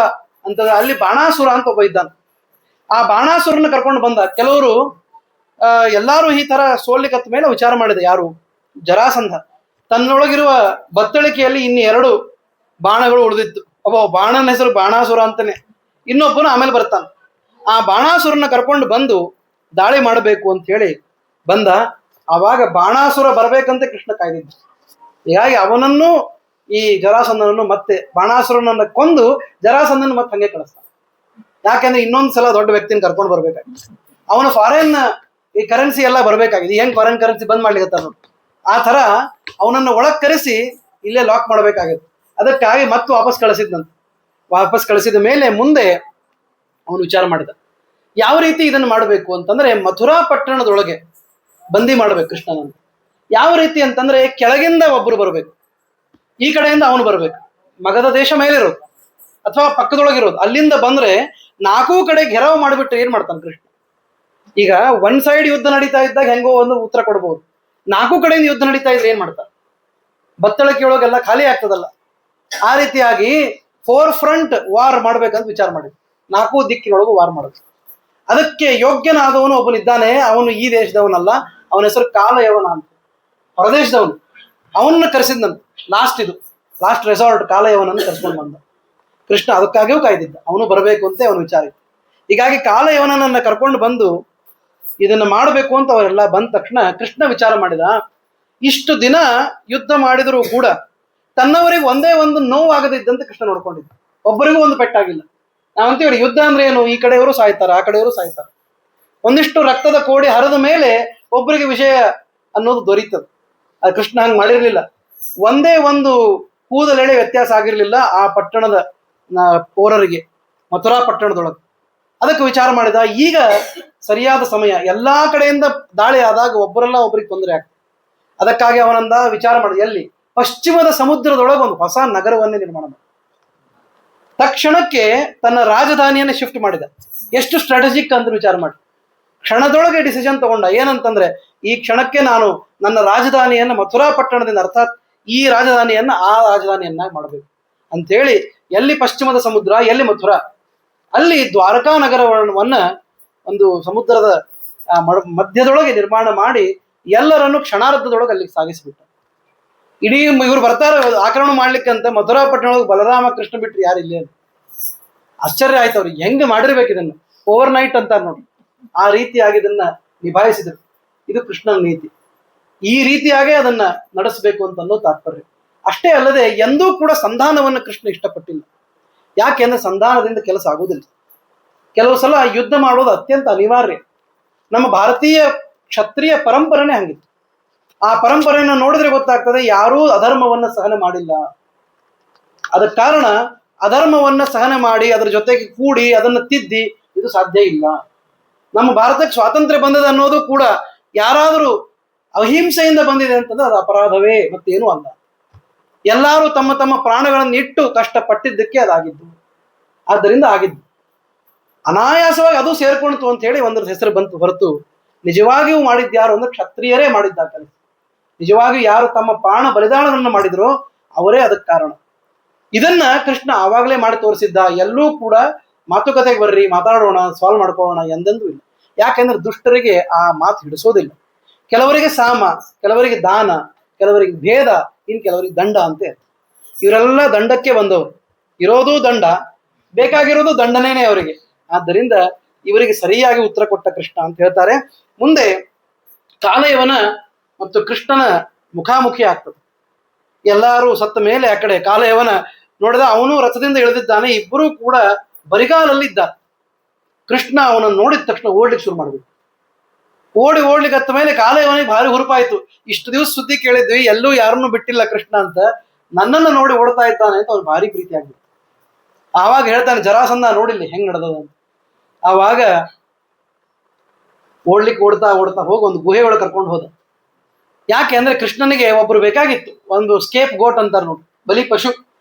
ಅಂತ, ಅಲ್ಲಿ ಬಾಣಾಸುರ ಅಂತ ಒಬ್ಬ ಇದ್ದಾನೆ. ಆ ಬಾಣಾಸುರನ ಕರ್ಕೊಂಡು ಬಂದ. ಕೆಲವರು ಎಲ್ಲಾರು ಈ ತರ ಸೋಲಿಕತ್ತ ಮೇಲೆ ವಿಚಾರ ಮಾಡಿದೆ. ಯಾರು? ಜರಾಸಂಧ. ತನ್ನೊಳಗಿರುವ ಬತ್ತಳಿಕೆಯಲ್ಲಿ ಇನ್ನು 2 ಬಾಣಗಳು ಉಳಿದಿತ್ತು. ಒಬ್ಬ ಬಾಣನ ಹೆಸರು ಬಾಣಾಸುರ ಅಂತಾನೆ, ಇನ್ನೊಬ್ಬನು ಆಮೇಲೆ ಬರ್ತಾನೆ. ಆ ಬಾಣಾಸುರನ ಕರ್ಕೊಂಡು ಬಂದು ದಾಳಿ ಮಾಡಬೇಕು ಅಂತ ಹೇಳಿ ಬಂದ. ಆವಾಗ ಬಾಣಾಸುರ ಬರ್ಬೇಕಂತ ಕೃಷ್ಣ ಕಾಯ್ದಿದ್ದ. ಹೀಗಾಗಿ ಅವನನ್ನು, ಈ ಜರಾಸಂಧನನ್ನು ಮತ್ತೆ ಬಾಣಾಸುರನನ್ನ ಕೊಂದು ಜರಾಸಂಧನ ಮತ್ತೆ ಹಂಗೆ ಕಳಿಸ್ತಾನೆ. ಯಾಕೆಂದ್ರೆ ಇನ್ನೊಂದು ಸಲ ದೊಡ್ಡ ವ್ಯಕ್ತಿನ ಕರ್ಕೊಂಡು ಬರ್ಬೇಕಾಗಿತ್ತು. ಅವನು ಫಾರಿನ್ ಈ ಕರೆನ್ಸಿ ಎಲ್ಲ ಬರ್ಬೇಕಾಗಿದೆ. ಹೆಂಗ್ ಫಾರಿನ್ ಕರೆನ್ಸಿ ಬಂದ್ ಮಾಡ್ಲಿಕ್ಕೆ ನೋಡಿ, ಆ ತರ ಅವನನ್ನು ಒಳಗ್ ಕರೆಸಿ ಇಲ್ಲೇ ಲಾಕ್ ಮಾಡ್ಬೇಕಾಗಿತ್ತು. ಅದಕ್ಕಾಗಿ ಮತ್ತೆ ವಾಪಸ್ ಕಳಿಸಿದ ಮೇಲೆ ಮುಂದೆ ಅವನು ವಿಚಾರ ಮಾಡಿದ, ಯಾವ ರೀತಿ ಇದನ್ನು ಮಾಡಬೇಕು ಅಂತಂದ್ರೆ, ಮಥುರಾ ಪಟ್ಟಣದೊಳಗೆ ಬಂದಿ ಮಾಡ್ಬೇಕು ಕೃಷ್ಣನನ್ನು. ಯಾವ ರೀತಿ ಅಂತಂದ್ರೆ, ಕೆಳಗಿಂದ ಒಬ್ರು ಬರ್ಬೇಕು, ಈ ಕಡೆಯಿಂದ ಅವನು ಬರ್ಬೇಕು. ಮಗಧ ದೇಶ ಮೇಲಿರೋದು ಅಥವಾ ಪಕ್ಕದೊಳಗಿರೋದು, ಅಲ್ಲಿಂದ ಬಂದ್ರೆ 4 ಕಡೆ ಘೆರಾವ್ ಮಾಡಿಬಿಟ್ಟು ಏನ್ ಮಾಡ್ತಾನೆ ಕೃಷ್ಣ. ಈಗ ಒನ್ ಸೈಡ್ ಯುದ್ಧ ನಡೀತಾ ಇದ್ದಾಗ ಹೆಂಗೋ ಒಂದು ಉತ್ತರ ಕೊಡ್ಬೋದು. 4 ಕಡೆಯಿಂದ ಯುದ್ಧ ನಡೀತಾ ಇದ್ರೆ ಏನ್ ಮಾಡ್ತಾರೆ? ಬತ್ತಳಿಕೆ ಒಳಗೆಲ್ಲ ಖಾಲಿ ಆಗ್ತದಲ್ಲ. ಆ ರೀತಿಯಾಗಿ 4 ಫ್ರಂಟ್ ವಾರ್ ಮಾಡ್ಬೇಕಂತ ವಿಚಾರ ಮಾಡಿದ್ರು. 4 ದಿಕ್ಕಿನೊಳಗೂ ವಾರ್ ಮಾಡೋದು. ಅದಕ್ಕೆ ಯೋಗ್ಯನಾದವನು ಒಬ್ಬನಿದ್ದಾನೆ. ಅವನು ಈ ದೇಶದವನಲ್ಲ, ಅವನ ಹೆಸರು ಕಾಲಯವನ ಅಂತ, ಹೊರದೇಶದವನು. ಅವನನ್ನ ಕರೆಸಿದ್ನಂತ. ಲಾಸ್ಟ್ ರೆಸಾರ್ಟ್ ಕಾಲಯವನನ್ನು ಕರ್ಸ್ಕೊಂಡು ಬಂದ ಕೃಷ್ಣ. ಅದಕ್ಕಾಗಿಯೂ ಕಾಯ್ದಿದ್ದ, ಅವನು ಬರಬೇಕು ಅಂತ ಅವನು ವಿಚಾರ ಇತ್ತು. ಹೀಗಾಗಿ ಕಾಲಯವನನ್ನ ಕರ್ಕೊಂಡು ಬಂದು ಇದನ್ನ ಮಾಡಬೇಕು ಅಂತ ಅವರೆಲ್ಲ ಬಂದ ತಕ್ಷಣ ಕೃಷ್ಣ ವಿಚಾರ ಮಾಡಿದ, ಇಷ್ಟು ದಿನ ಯುದ್ಧ ಮಾಡಿದರೂ ಕೂಡ ತನ್ನವರಿಗೆ ಒಂದೇ ಒಂದು ನೋವಾಗದಿದ್ದಂತೆ ಕೃಷ್ಣ ನೋಡ್ಕೊಂಡಿದ್ದ. ಒಬ್ಬರಿಗೂ ಒಂದು ಪೆಟ್ಟಾಗಿಲ್ಲ. ನಾವಂತೀವಿ ಯುದ್ಧ ಅಂದ್ರೆ ಏನು, ಈ ಕಡೆಯವರು ಸಾಯ್ತಾರ, ಆ ಕಡೆಯವರು ಸಾಯ್ತಾರ. ಒಂದಿಷ್ಟು ರಕ್ತದ ಕೋಡಿ ಹರಿದ ಮೇಲೆ ಒಬ್ಬರಿಗೆ ವಿಷಯ ಅನ್ನೋದು ದೊರೀತದೆ. ಅದು ಕೃಷ್ಣ ಹಂಗೆ ಮಾಡಿರ್ಲಿಲ್ಲ. ಒಂದೇ ಒಂದು ಕೂದಲೆಳೆ ವ್ಯತ್ಯಾಸ ಆಗಿರ್ಲಿಲ್ಲ ಆ ಪಟ್ಟಣದ ಪೌರರಿಗೆ, ಮಥುರಾ ಪಟ್ಟಣದೊಳಗೆ. ಅದಕ್ಕೆ ವಿಚಾರ ಮಾಡಿದ, ಈಗ ಸರಿಯಾದ ಸಮಯ. ಎಲ್ಲಾ ಕಡೆಯಿಂದ ದಾಳಿ ಆದಾಗ ಒಬ್ಬರೆಲ್ಲ ಒಬ್ಬರಿಗೆ ತೊಂದರೆ ಆಗ್ತದೆ. ಅದಕ್ಕಾಗಿ ಅವನಂದ ವಿಚಾರ ಮಾಡಿದ, ಎಲ್ಲಿ? ಪಶ್ಚಿಮದ ಸಮುದ್ರದೊಳಗೆ ಒಂದು ಹೊಸ ನಗರವನ್ನೇ ನಿರ್ಮಾಣ ಮಾಡಿದ. ತಕ್ಷಣಕ್ಕೆ ತನ್ನ ರಾಜಧಾನಿಯನ್ನು ಶಿಫ್ಟ್ ಮಾಡಿದ. ಎಷ್ಟು ಸ್ಟ್ರಾಟಜಿಕ್ ಅಂತ ವಿಚಾರ ಮಾಡಿ ಕ್ಷಣದೊಳಗೆ ಡಿಸಿಷನ್ ತಗೊಂಡ. ಏನಂತಂದ್ರೆ, ಈ ಕ್ಷಣಕ್ಕೆ ನಾನು ನನ್ನ ರಾಜಧಾನಿಯನ್ನ ಮಥುರಾ ಪಟ್ಟಣದಿಂದ, ಅರ್ಥಾತ್ ಈ ರಾಜಧಾನಿಯನ್ನ ಆ ರಾಜಧಾನಿಯನ್ನಾಗಿ ಮಾಡಬೇಕು ಅಂತೇಳಿ, ಎಲ್ಲಿ ಪಶ್ಚಿಮದ ಸಮುದ್ರ, ಎಲ್ಲಿ ಮಥುರಾ, ಅಲ್ಲಿ ದ್ವಾರಕಾ ನಗರವನ್ನ ಒಂದು ಸಮುದ್ರದ ಮಧ್ಯದೊಳಗೆ ನಿರ್ಮಾಣ ಮಾಡಿ ಎಲ್ಲರನ್ನು ಕ್ಷಣಾರ್ಧದೊಳಗೆ ಅಲ್ಲಿಗೆ ಸಾಗಿಸಿಬಿಟ್ಟ. ಇಡೀ ಇವ್ರು ಬರ್ತಾರೆ ಆಕ್ರಮಣ ಮಾಡ್ಲಿಕ್ಕೆ ಅಂತ ಮಥುರಾ ಪಟ್ಟಣದೊಳಗೆ ಬಲರಾಮ ಕೃಷ್ಣ ಬಿಟ್ರಿ ಯಾರು ಇಲ್ಲಿ ಅಂತ ಆಶ್ಚರ್ಯ ಆಯ್ತು ಅವ್ರಿಗೆ. ಹೆಂಗ್ ಮಾಡಿರ್ಬೇಕು ಇದನ್ನು, ಓವರ್ ನೈಟ್ ಅಂತ ನೋಡಿ. ಆ ರೀತಿಯಾಗಿ ಇದನ್ನ ನಿಭಾಯಿಸಿದ್ರು. ಇದು ಕೃಷ್ಣನ ನೀತಿ. ಈ ರೀತಿಯಾಗಿ ಅದನ್ನ ನಡೆಸಬೇಕು ಅಂತ ಅನ್ನೋ ತಾತ್ಪರ್ಯ. ಅಷ್ಟೇ ಅಲ್ಲದೆ ಎಂದೂ ಕೂಡ ಸಂಧಾನವನ್ನು ಕೃಷ್ಣ ಇಷ್ಟಪಟ್ಟಿಲ್ಲ. ಯಾಕೆಂದ್ರೆ ಸಂಧಾನದಿಂದ ಕೆಲಸ ಆಗುವುದಿಲ್ಲ. ಕೆಲವು ಸಲ ಯುದ್ಧ ಮಾಡೋದು ಅತ್ಯಂತ ಅನಿವಾರ್ಯ. ನಮ್ಮ ಭಾರತೀಯ ಕ್ಷತ್ರಿಯ ಪರಂಪರೆನೇ ಹಂಗಿತ್ತು. ಆ ಪರಂಪರೆಯನ್ನು ನೋಡಿದ್ರೆ ಗೊತ್ತಾಗ್ತದೆ, ಯಾರೂ ಅಧರ್ಮವನ್ನ ಸಹನೆ ಮಾಡಿಲ್ಲ. ಅದಕ್ಕೆ ಕಾರಣ, ಅಧರ್ಮವನ್ನ ಸಹನೆ ಮಾಡಿ ಅದರ ಜೊತೆಗೆ ಕೂಡಿ ಅದನ್ನು ತಿದ್ದಿ ಇದು ಸಾಧ್ಯ ಇಲ್ಲ. ನಮ್ಮ ಭಾರತಕ್ಕೆ ಸ್ವಾತಂತ್ರ್ಯ ಬಂದದ ಅನ್ನೋದು ಕೂಡ ಯಾರಾದರೂ ಅಹಿಂಸೆಯಿಂದ ಬಂದಿದೆ ಅಂತಂದ್ರೆ ಅದು ಅಪರಾಧವೇ, ಮತ್ತೇನೂ ಅಲ್ಲ. ಎಲ್ಲರೂ ತಮ್ಮ ತಮ್ಮ ಪ್ರಾಣಗಳನ್ನು ಇಟ್ಟು ಕಷ್ಟಪಟ್ಟಿದ್ದಕ್ಕೆ ಅದಾಗಿದ್ದು. ಆದ್ದರಿಂದ ಆಗಿದ್ದು ಅನಾಯಾಸವಾಗಿ ಅದು ಸೇರ್ಕೊಳ್ತು ಅಂತ ಹೇಳಿ ಒಂದ್ರ ಹೆಸರು ಬಂತು ಹೊರತು, ನಿಜವಾಗಿಯೂ ಮಾಡಿದ್ಯಾರು ಅಂದ್ರೆ ಕ್ಷತ್ರಿಯರೇ ಮಾಡಿದ್ದ ಕೆಲಸ. ನಿಜವಾಗಿಯೂ ಯಾರು ತಮ್ಮ ಪ್ರಾಣ ಬಲಿದಾನವನ್ನು ಮಾಡಿದ್ರೋ ಅವರೇ ಅದಕ್ಕೆ ಕಾರಣ. ಇದನ್ನ ಕೃಷ್ಣ ಆವಾಗಲೇ ಮಾಡಿ ತೋರಿಸಿದ್ದ. ಎಲ್ಲೂ ಕೂಡ ಮಾತುಕತೆಗೆ ಬರ್ರಿ, ಮಾತಾಡೋಣ, ಸಾಲ್ವ್ ಮಾಡ್ಕೊಳ್ಳೋಣ ಎಂದೆಂದೂ ಇಲ್ಲ. ಯಾಕೆಂದ್ರೆ ದುಷ್ಟರಿಗೆ ಆ ಮಾತು ಹಿಡಿಸೋದಿಲ್ಲ. ಕೆಲವರಿಗೆ ಸಾಮ, ಕೆಲವರಿಗೆ ದಾನ, ಕೆಲವರಿಗೆ ಭೇದ, ಇನ್ ಕೆಲವರಿಗೆ ದಂಡ ಅಂತ. ಇವರೆಲ್ಲ ದಂಡಕ್ಕೆ ಬಂದವರು. ಇರೋದು ದಂಡ, ಬೇಕಾಗಿರೋದು ದಂಡನೇನೆ ಅವರಿಗೆ. ಆದ್ದರಿಂದ ಇವರಿಗೆ ಸರಿಯಾಗಿ ಉತ್ತರ ಕೊಟ್ಟ ಕೃಷ್ಣ ಅಂತ ಹೇಳ್ತಾರೆ. ಮುಂದೆ ಕಾಲಯವನ ಮತ್ತು ಕೃಷ್ಣನ ಮುಖಾಮುಖಿ ಆಗ್ತದೆ. ಎಲ್ಲರೂ ಸತ್ತ ಮೇಲೆ ಆ ಕಡೆ ಕಾಲಯವನ ನೋಡಿದ, ಅವನು ರಥದಿಂದ ಇಳಿದಿದ್ದಾನೆ. ಇಬ್ಬರೂ ಕೂಡ ಬರಿಗಾಲಲ್ಲಿ ಇದ್ದ. ಕೃಷ್ಣ ಅವನನ್ನು ನೋಡಿದ ತಕ್ಷಣ ಓಡ್ಲಿಕ್ಕೆ ಶುರು ಮಾಡ್ಬೇಕು. ಓಡ್ಲಿಕ್ಕೆ ಹತ್ತ ಮೇಲೆ ಕಾಲಯವನಿಗೆ ಭಾರಿ ಹುರುಪಾಯ್ತು. ಇಷ್ಟು ದಿವಸ ಸುದ್ದಿ ಕೇಳಿದ್ವಿ, ಎಲ್ಲೂ ಯಾರನ್ನೂ ಬಿಟ್ಟಿಲ್ಲ ಕೃಷ್ಣ ಅಂತ, ನನ್ನನ್ನು ನೋಡಿ ಓಡ್ತಾ ಇದ್ದಾನೆ ಅಂತ ಅವ್ನು ಭಾರಿ ಪ್ರೀತಿ ಆಗ್ಬಿಟ್ಟು. ಆವಾಗ ಹೇಳ್ತಾನೆ, ಜರಾಸಂಧ ನೋಡಿಲ್ಲ ಹೆಂಗ್ ನಡೆದದ ಅಂತ. ಆವಾಗ ಓಡ್ತಾ ಹೋಗಿ ಒಂದು ಗುಹೆ ಒಳಗೆ ಕರ್ಕೊಂಡು ಹೋದ. ಯಾಕೆ ಅಂದ್ರೆ ಕೃಷ್ಣನಿಗೆ ಒಬ್ರು ಬೇಕಾಗಿತ್ತು, ಒಂದು ಸ್ಕೇಪ್ ಗೋಟ್ ಅಂತಾರೆ ನೋಡಿ, ಬಲಿ ಪಶು,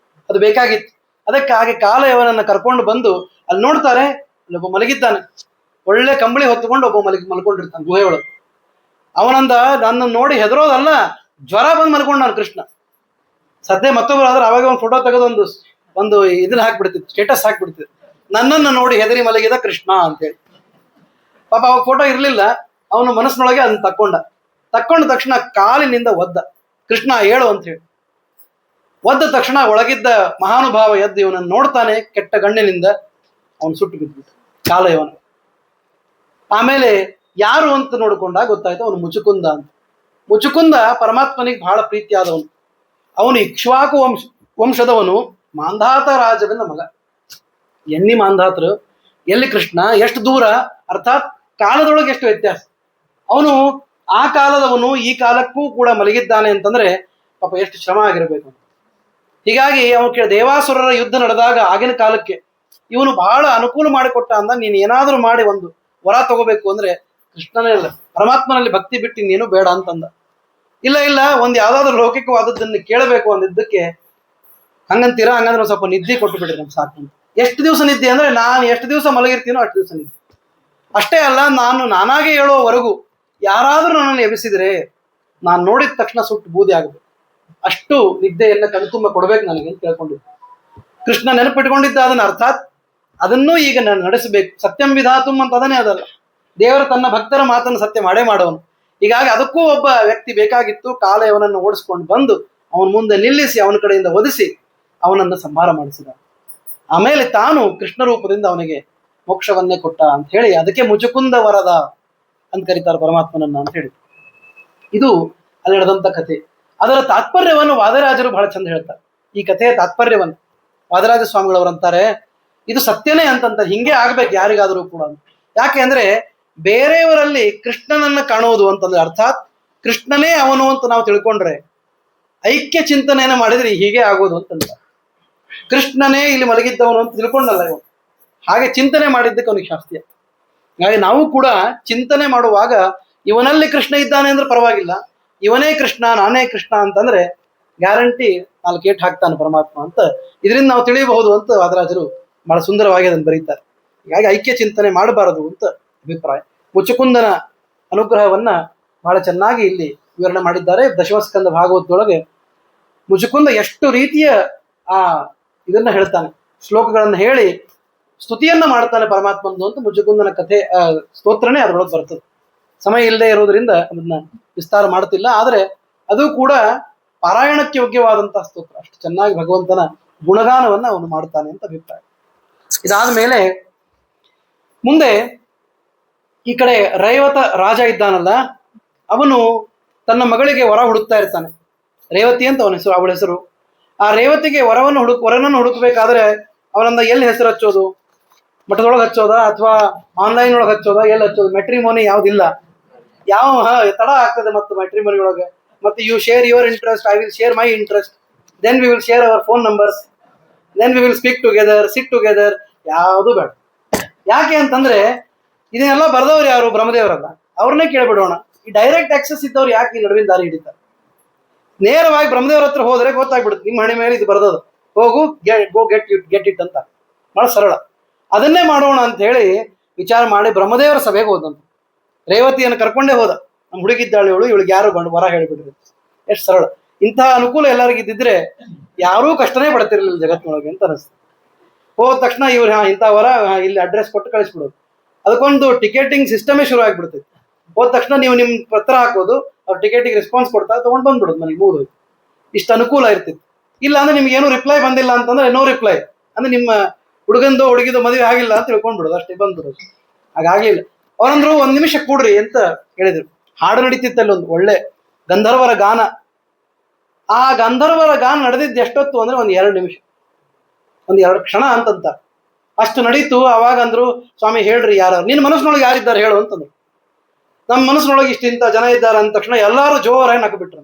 ಅದು ಬೇಕಾಗಿತ್ತು. ಅದಕ್ಕಾಗಿ ಕಾಲಯವನನ್ನ ಕರ್ಕೊಂಡು ಬಂದು ಅಲ್ಲಿ ನೋಡ್ತಾರೆ, ಅಲ್ಲೊಬ್ಬ ಮಲಗಿದ್ದಾನೆ, ಒಳ್ಳೆ ಕಂಬಳಿ ಹೊತ್ತುಕೊಂಡು ಒಬ್ಬ ಮಲ್ಕೊಂಡಿರ್ತಾನೆ ಗುಹೆ ಒಳಗೆ. ಅವನಂದ, ನನ್ನ ನೋಡಿ ಹೆದರೋದಲ್ಲ, ಜ್ವರ ಬಂದು ಮಲ್ಕೊಂಡ್ ನಾನು ಕೃಷ್ಣ. ಸದ್ಯ ಮತ್ತೊಬ್ಬರು ಆದ್ರೆ ಅವಾಗ ಒಂದು ಫೋಟೋ ತೆಗೆದು ಒಂದು ಇದನ್ನ ಹಾಕ್ಬಿಡ್ತಿತ್ತು, ಸ್ಟೇಟಸ್ ಹಾಕ್ಬಿಡ್ತಿತ್ತು, ನನ್ನನ್ನು ನೋಡಿ ಹೆದರಿ ಮಲಗಿದ ಕೃಷ್ಣ ಅಂತೇಳಿ. ಪಾಪ ಅವಾಗ ಫೋಟೋ ಇರ್ಲಿಲ್ಲ, ಅವನ ಮನಸ್ಸಿನೊಳಗೆ ಅದನ್ನ ತಕ್ಕೊಂಡ ತಕ್ಷಣ ಕಾಲಿನಿಂದ ಒದ್ದ, ಕೃಷ್ಣ ಹೇಳು ಅಂತ ಹೇಳಿ. ಒದ್ದ ತಕ್ಷಣ ಒಳಗಿದ್ದ ಮಹಾನುಭಾವ ಎದ್ದು ಇವನನ್ನು ನೋಡ್ತಾನೆ, ಕೆಟ್ಟ ಗಣ್ಣಿನಿಂದ ಅವನು ಸುಟ್ಟು ಬಿದ್ದ ಕಾಲಯವನು. ಆಮೇಲೆ ಯಾರು ಅಂತ ನೋಡ್ಕೊಂಡಾಗ ಗೊತ್ತಾಯ್ತು ಅವನು ಮುಚುಕುಂದ ಅಂತ. ಮುಚುಕುಂದ ಪರಮಾತ್ಮನಿಗೆ ಬಹಳ ಪ್ರೀತಿಯಾದವನು. ಅವನು ಇಕ್ಷ್ವಾಕು ವಂಶದವನು, ಮಾಂಧಾತ ರಾಜವೆನ್ನ ಮಗ. ಎನ್ನಿ ಮಾಂಧಾತರು, ಎಲ್ಲಿ ಕೃಷ್ಣ, ಎಷ್ಟು ದೂರ, ಅರ್ಥಾತ್ ಕಾಲದೊಳಗೆ ಎಷ್ಟು ವ್ಯತ್ಯಾಸ. ಅವನು ಆ ಕಾಲದವನು ಈ ಕಾಲಕ್ಕೂ ಕೂಡ ಮಲಗಿದ್ದಾನೆ ಅಂತಂದ್ರೆ ಪಾಪ ಎಷ್ಟು ಶ್ರಮ ಆಗಿರ್ಬೇಕು. ಹೀಗಾಗಿ ಅವನು ದೇವಾಸುರರ ಯುದ್ಧ ನಡೆದಾಗ ಆಗಿನ ಕಾಲಕ್ಕೆ ಇವನು ಬಹಳ ಅನುಕೂಲ ಮಾಡಿಕೊಟ್ಟ ಅಂದ, ನೀನು ಏನಾದರೂ ಮಾಡಿ ಒಂದು ವರ ತಗೋಬೇಕು ಅಂದ್ರೆ ಕೃಷ್ಣನೇ ಇಲ್ಲ, ಪರಮಾತ್ಮನಲ್ಲಿ ಭಕ್ತಿ ಬಿಟ್ಟು ಇನ್ನೇನು ಬೇಡ ಅಂತಂದ. ಇಲ್ಲ ಒಂದು ಯಾವ್ದಾದ್ರು ಲೌಕಿಕವಾದದ್ದನ್ನು ಕೇಳಬೇಕು ಅಂದಿದ್ದಕ್ಕೆ, ಹಂಗಂತೀರಾ, ಹಂಗಂದ್ರೆ ಸ್ವಲ್ಪ ನಿದ್ದೆ ಕೊಟ್ಟು ಬಿಡ್ರಿ ನಮ್ಗೆ ಸಾಕು. ಎಷ್ಟು ದಿವಸ ನಿದ್ದೆ ಅಂದ್ರೆ ನಾನು ಎಷ್ಟು ದಿವಸ ಮಲಗಿರ್ತೀನೋ ಅಷ್ಟು ದಿವಸ ನಿದ್ದೆ. ಅಷ್ಟೇ ಅಲ್ಲ, ನಾನಾಗೆ ಹೇಳುವವರೆಗೂ ಯಾರಾದ್ರೂ ನನ್ನನ್ನು ಎಬ್ಬಿಸಿದ್ರೆ ನಾನು ನೋಡಿದ ತಕ್ಷಣ ಸುಟ್ಟು ಬೂದಿ ಆಗಬೇಕು, ಅಷ್ಟು ನಿದ್ದೆಯನ್ನ ಕಣ್ತುಂಬ ಕೊಡ್ಬೇಕು ನನಗೆ ಅಂತ ಕೇಳ್ಕೊಂಡಿದ್ದೆ. ಕೃಷ್ಣ ನೆನಪಿಟ್ಕೊಂಡಿದ್ದ ಅದನ್ನ, ಅರ್ಥಾತ್ ಅದನ್ನೂ ಈಗ ನಾನು ನಡೆಸಬೇಕು. ಸತ್ಯಂ ವಿಧಾತುಂ ಅಂತ ಅದನ್ನೇ ಅದಲ್ಲ, ದೇವರು ತನ್ನ ಭಕ್ತರ ಮಾತನ್ನು ಸತ್ಯ ಮಾಡೇ ಮಾಡೋನು. ಹೀಗಾಗಿ ಅದಕ್ಕೂ ಒಬ್ಬ ವ್ಯಕ್ತಿ ಬೇಕಾಗಿತ್ತು. ಕಾಲಯವನನ್ನು ಓಡಿಸ್ಕೊಂಡು ಬಂದು ಅವನ ಮುಂದೆ ನಿಲ್ಲಿಸಿ ಅವನ ಕಡೆಯಿಂದ ಒದಿಸಿ ಅವನನ್ನು ಸಂಹಾರ ಮಾಡಿಸಿದ. ಆಮೇಲೆ ತಾನು ಕೃಷ್ಣ ರೂಪದಿಂದ ಅವನಿಗೆ ಮೋಕ್ಷವನ್ನೇ ಕೊಟ್ಟ ಅಂತ ಹೇಳಿ ಅದಕ್ಕೆ ಮುಚುಕುಂದ ವರದ ಅಂತ ಕರೀತಾರೆ ಪರಮಾತ್ಮನನ್ನ ಅಂತ ಹೇಳಿ. ಇದು ಅಲ್ಲಿ ನಡೆದಂತ ಕಥೆ. ಅದರ ತಾತ್ಪರ್ಯವನ್ನು ವಾದರಾಜರು ಬಹಳ ಚಂದ ಹೇಳ್ತಾರೆ. ಈ ಕಥೆಯ ತಾತ್ಪರ್ಯವನ್ನು ವಾದರಾಜ ಸ್ವಾಮಿಗಳವರಂತಾರೆ, ಇದು ಸತ್ಯನೇ ಅಂತಂತ, ಹಿಂಗೆ ಆಗ್ಬೇಕು ಯಾರಿಗಾದರೂ ಕೂಡ. ಯಾಕೆ ಅಂದ್ರೆ ಬೇರೆಯವರಲ್ಲಿ ಕೃಷ್ಣನನ್ನ ಕಾಣುವುದು ಅಂತಂದ್ರೆ, ಅರ್ಥಾತ್ ಕೃಷ್ಣನೇ ಅವನು ಅಂತ ನಾವು ತಿಳ್ಕೊಂಡ್ರೆ, ಐಕ್ಯ ಚಿಂತನೆಯನ್ನು ಮಾಡಿದ್ರೆ ಹೀಗೆ ಆಗೋದು ಅಂತಂದ. ಕೃಷ್ಣನೇ ಇಲ್ಲಿ ಮಲಗಿದ್ದವನು ಅಂತ ತಿಳ್ಕೊಂಡಲ್ಲ ಇವನು, ಹಾಗೆ ಚಿಂತನೆ ಮಾಡಿದ್ದಕ್ಕೆ ಅವನಿಗೆ ಶಾಸ್ತ್ರೀಯ. ಹಾಗೆ ನಾವು ಕೂಡ ಚಿಂತನೆ ಮಾಡುವಾಗ ಇವನಲ್ಲಿ ಕೃಷ್ಣ ಇದ್ದಾನೆ ಅಂದ್ರೆ ಪರವಾಗಿಲ್ಲ, ಇವನೇ ಕೃಷ್ಣ ನಾನೇ ಕೃಷ್ಣ ಅಂತಂದ್ರೆ ಗ್ಯಾರಂಟಿ 4 ಏಟು ಹಾಕ್ತಾನೆ ಪರಮಾತ್ಮ ಅಂತ ಇದರಿಂದ ನಾವು ತಿಳಿಯಬಹುದು ಅಂತ ವಾದರಾಜರು ಬಹಳ ಸುಂದರವಾಗಿ ಅದನ್ನು ಬರೀತಾರೆ. ಹೀಗಾಗಿ ಐಕ್ಯ ಚಿಂತನೆ ಮಾಡಬಾರದು ಅಂತ ಅಭಿಪ್ರಾಯ. ಮುಚುಕುಂದನ ಅನುಗ್ರಹವನ್ನ ಬಹಳ ಚೆನ್ನಾಗಿ ಇಲ್ಲಿ ವಿವರಣೆ ಮಾಡಿದ್ದಾರೆ. ದಶಮಸ್ಕಂದ ಭಾಗವತದೊಳಗೆ ಮುಚುಕುಂದ ಎಷ್ಟು ರೀತಿಯ ಇದನ್ನ ಹೇಳ್ತಾನೆ, ಶ್ಲೋಕಗಳನ್ನು ಹೇಳಿ ಸ್ತುತಿಯನ್ನ ಮಾಡ್ತಾನೆ ಪರಮಾತ್ಮಂದು ಅಂತ ಮುಚುಕುಂದನ ಕಥೆ ಸ್ತೋತ್ರನೇ ಅದರೊಳಗೆ ಬರ್ತದೆ. ಸಮಯ ಇಲ್ಲದೆ ಇರೋದ್ರಿಂದ ಅದನ್ನ ವಿಸ್ತಾರ ಮಾಡ್ತಿಲ್ಲ, ಆದ್ರೆ ಅದು ಕೂಡ ಪಾರಾಯಣಕ್ಕೆ ಯೋಗ್ಯವಾದಂತಹ ಸ್ತೋತ್ರ. ಅಷ್ಟು ಚೆನ್ನಾಗಿ ಭಗವಂತನ ಗುಣಗಾನವನ್ನ ಅವನು ಮಾಡ್ತಾನೆ ಅಂತ ಅಭಿಪ್ರಾಯ. ಇದಾದ ಮೇಲೆ ಮುಂದೆ ಈ ಕಡೆ ರೈವತ ರಾಜ ಇದ್ದಾನಲ್ಲ, ಅವನು ತನ್ನ ಮಗಳಿಗೆ ವರ ಹುಡುಕ್ತಾ ಇರ್ತಾನೆ. ರೇವತಿ ಅಂತ ಅವನ ಹೆಸರು, ಅವಳ ಹೆಸರು. ಆ ರೇವತಿಗೆ ವರನನ್ನು ಹುಡುಕ್ಬೇಕಾದ್ರೆ ಅವನನ್ನ ಎಲ್ಲಿ ಹೆಸರು ಹಚ್ಚೋದು, ಮಠದೊಳಗೆ ಹಚ್ಚೋದ ಅಥವಾ ಆನ್ಲೈನ್ ಒಳಗೆ ಹಚ್ಚೋದ, ಎಲ್ಲಿ ಹಚ್ಚೋದು? ಮೆಟ್ರಿಮೋನಿ ಯಾವ್ದಿಲ್ಲ, ಯಾವ ತಡ ಆಗ್ತದೆ ಮತ್ತು ಮೆಟ್ರಿಮೋನಿ ಒಳಗೆ. ಮತ್ತೆ you share your interest, I will share my interest, then we will share our phone numbers, then we will speak together, sit together, ಯಾವುದು ಬೇಡ. ಯಾಕೆ ಅಂತಂದ್ರೆ ಇದನ್ನೆಲ್ಲ ಬರೆದವ್ರು ಯಾರು? ಬ್ರಹ್ಮದೇವರಲ್ಲ, ಅವ್ರನ್ನೇ ಕೇಳ್ಬಿಡೋಣ. ಈ ಡೈರೆಕ್ಟ್ ಆಕ್ಸೆಸ್ ಇದ್ದವ್ರು ಯಾಕೆ ಈ ನಡುವಿನ ದಾರಿ ಹಿಡಿತಾರೆ? ನೇರವಾಗಿ ಬ್ರಹ್ಮದೇವರ ಹತ್ರ ಹೋದ್ರೆ ಗೊತ್ತಾಗ್ಬಿಡುತ್ತೆ, ನಿಮ್ಮ ಹಣೆ ಮೇಲೆ ಇದು ಬರೆದದು, ಹೋಗು ಗೆಟ್ ಇಟ್ ಅಂತ, ಬಹಳ ಸರಳ. ಅದನ್ನೇ ಮಾಡೋಣ ಅಂತ ಹೇಳಿ ವಿಚಾರ ಮಾಡಿ ಬ್ರಹ್ಮದೇವರ ಸಭೆಗೆ ಹೋದಂತ. ರೇವತಿಯನ್ನು ಕರ್ಕೊಂಡೇ ಹೋದ. ನಮ್ಮ ಹುಡುಗಿದ್ದಾಳೆ ಇವಳು, ಇವಳಿಗೆ ಯಾರು ಗಂಡು ವರ ಹೇಳಿಬಿಡ್ರಿ. ಎಷ್ಟು ಸರಳ. ಇಂತಹ ಅನುಕೂಲ ಎಲ್ಲರಿಗೂ ಇದ್ದಿದ್ರೆ ಯಾರೂ ಕಷ್ಟನೇ ಪಡ್ತಿರ್ಲಿಲ್ಲ ಜಗತ್ತಿನೊಳಗೆ ಅಂತ ಅನಿಸ್ತು. ಹೋದ ತಕ್ಷಣ ಇವ್ರು ಇಂಥ ವರ ಇಲ್ಲಿ ಅಡ್ರೆಸ್ ಕೊಟ್ಟು ಕಳಿಸ್ಬಿಡೋದು. ಅದಕ್ಕೊಂದು ಟಿಕೆಟಿಂಗ್ ಸಿಸ್ಟಮೇ ಶುರು ಆಗ್ಬಿಡ್ತೈತಿ. ಹೋದ ತಕ್ಷಣ ನೀವು ನಿಮ್ಮ ಪತ್ರ ಹಾಕೋದು, ಅವ್ರು ಟಿಕೆಟಿಗೆ ರೆಸ್ಪಾನ್ಸ್ ಕೊಡ್ತಾರೆ, ತಗೊಂಡು ಬಂದ್ಬಿಡೋದು ಮನೆಗೆ, ಮುಗಿದೋಯ್ತು. ಇಷ್ಟು ಅನುಕೂಲ ಇರ್ತಿತ್ತು. ಇಲ್ಲ ಅಂದ್ರೆ ನಿಮ್ಗೆ ಏನು ರಿಪ್ಲೈ ಬಂದಿಲ್ಲ ಅಂತಂದ್ರೆ ನೋ ರಿಪ್ಲೈ ಅಂದ್ರೆ ನಿಮ್ಮ ಹುಡುಗಂದು ಹುಡುಗಿದು ಮದುವೆ ಆಗಿಲ್ಲ ಅಂತ ತಿಳ್ಕೊಂಡ್ಬಿಡೋದು, ಅಷ್ಟೇ ಬಂದ್ಬಿಡೋದು. ಹಾಗಾಗ್ಲಿಲ್ಲ. ಅವರಂದ್ರು 1 ನಿಮಿಷ ಕೂಡ್ರಿ ಅಂತ ಹೇಳಿದ್ರು. ಹಾಡು ನಡೀತಿತ್ತಲ್ಲಿ ಒಂದು ಒಳ್ಳೆ ಗಂಧರ್ವರ ಗಾನ. ಆ ಗಂಧರ್ವರ ಗಾನ ನಡೆದಿದ್ದು ಎಷ್ಟೊತ್ತು ಅಂದ್ರೆ 1-2 ನಿಮಿಷ, 1-2 ಕ್ಷಣ ಅಂತಂತ. ಅಷ್ಟು ನಡೀತು. ಅವಾಗ ಅಂದ್ರು, ಸ್ವಾಮಿ ಹೇಳ್ರಿ ಯಾರು, ನಿನ್ನ ಮನಸ್ಸಿನೊಳಗೆ ಯಾರಿದ್ದಾರೆ ಹೇಳು ಅಂತಂದ್ರು. ನಮ್ಮ ಮನಸ್ಸಿನೊಳಗೆ ಇಷ್ಟಿಂತ ಜನ ಇದ್ದಾರೆ ಅಂದ ತಕ್ಷಣ ಎಲ್ಲರೂ ಜೋರಾಗಿ ನಕ್ಬಿಟ್ರು.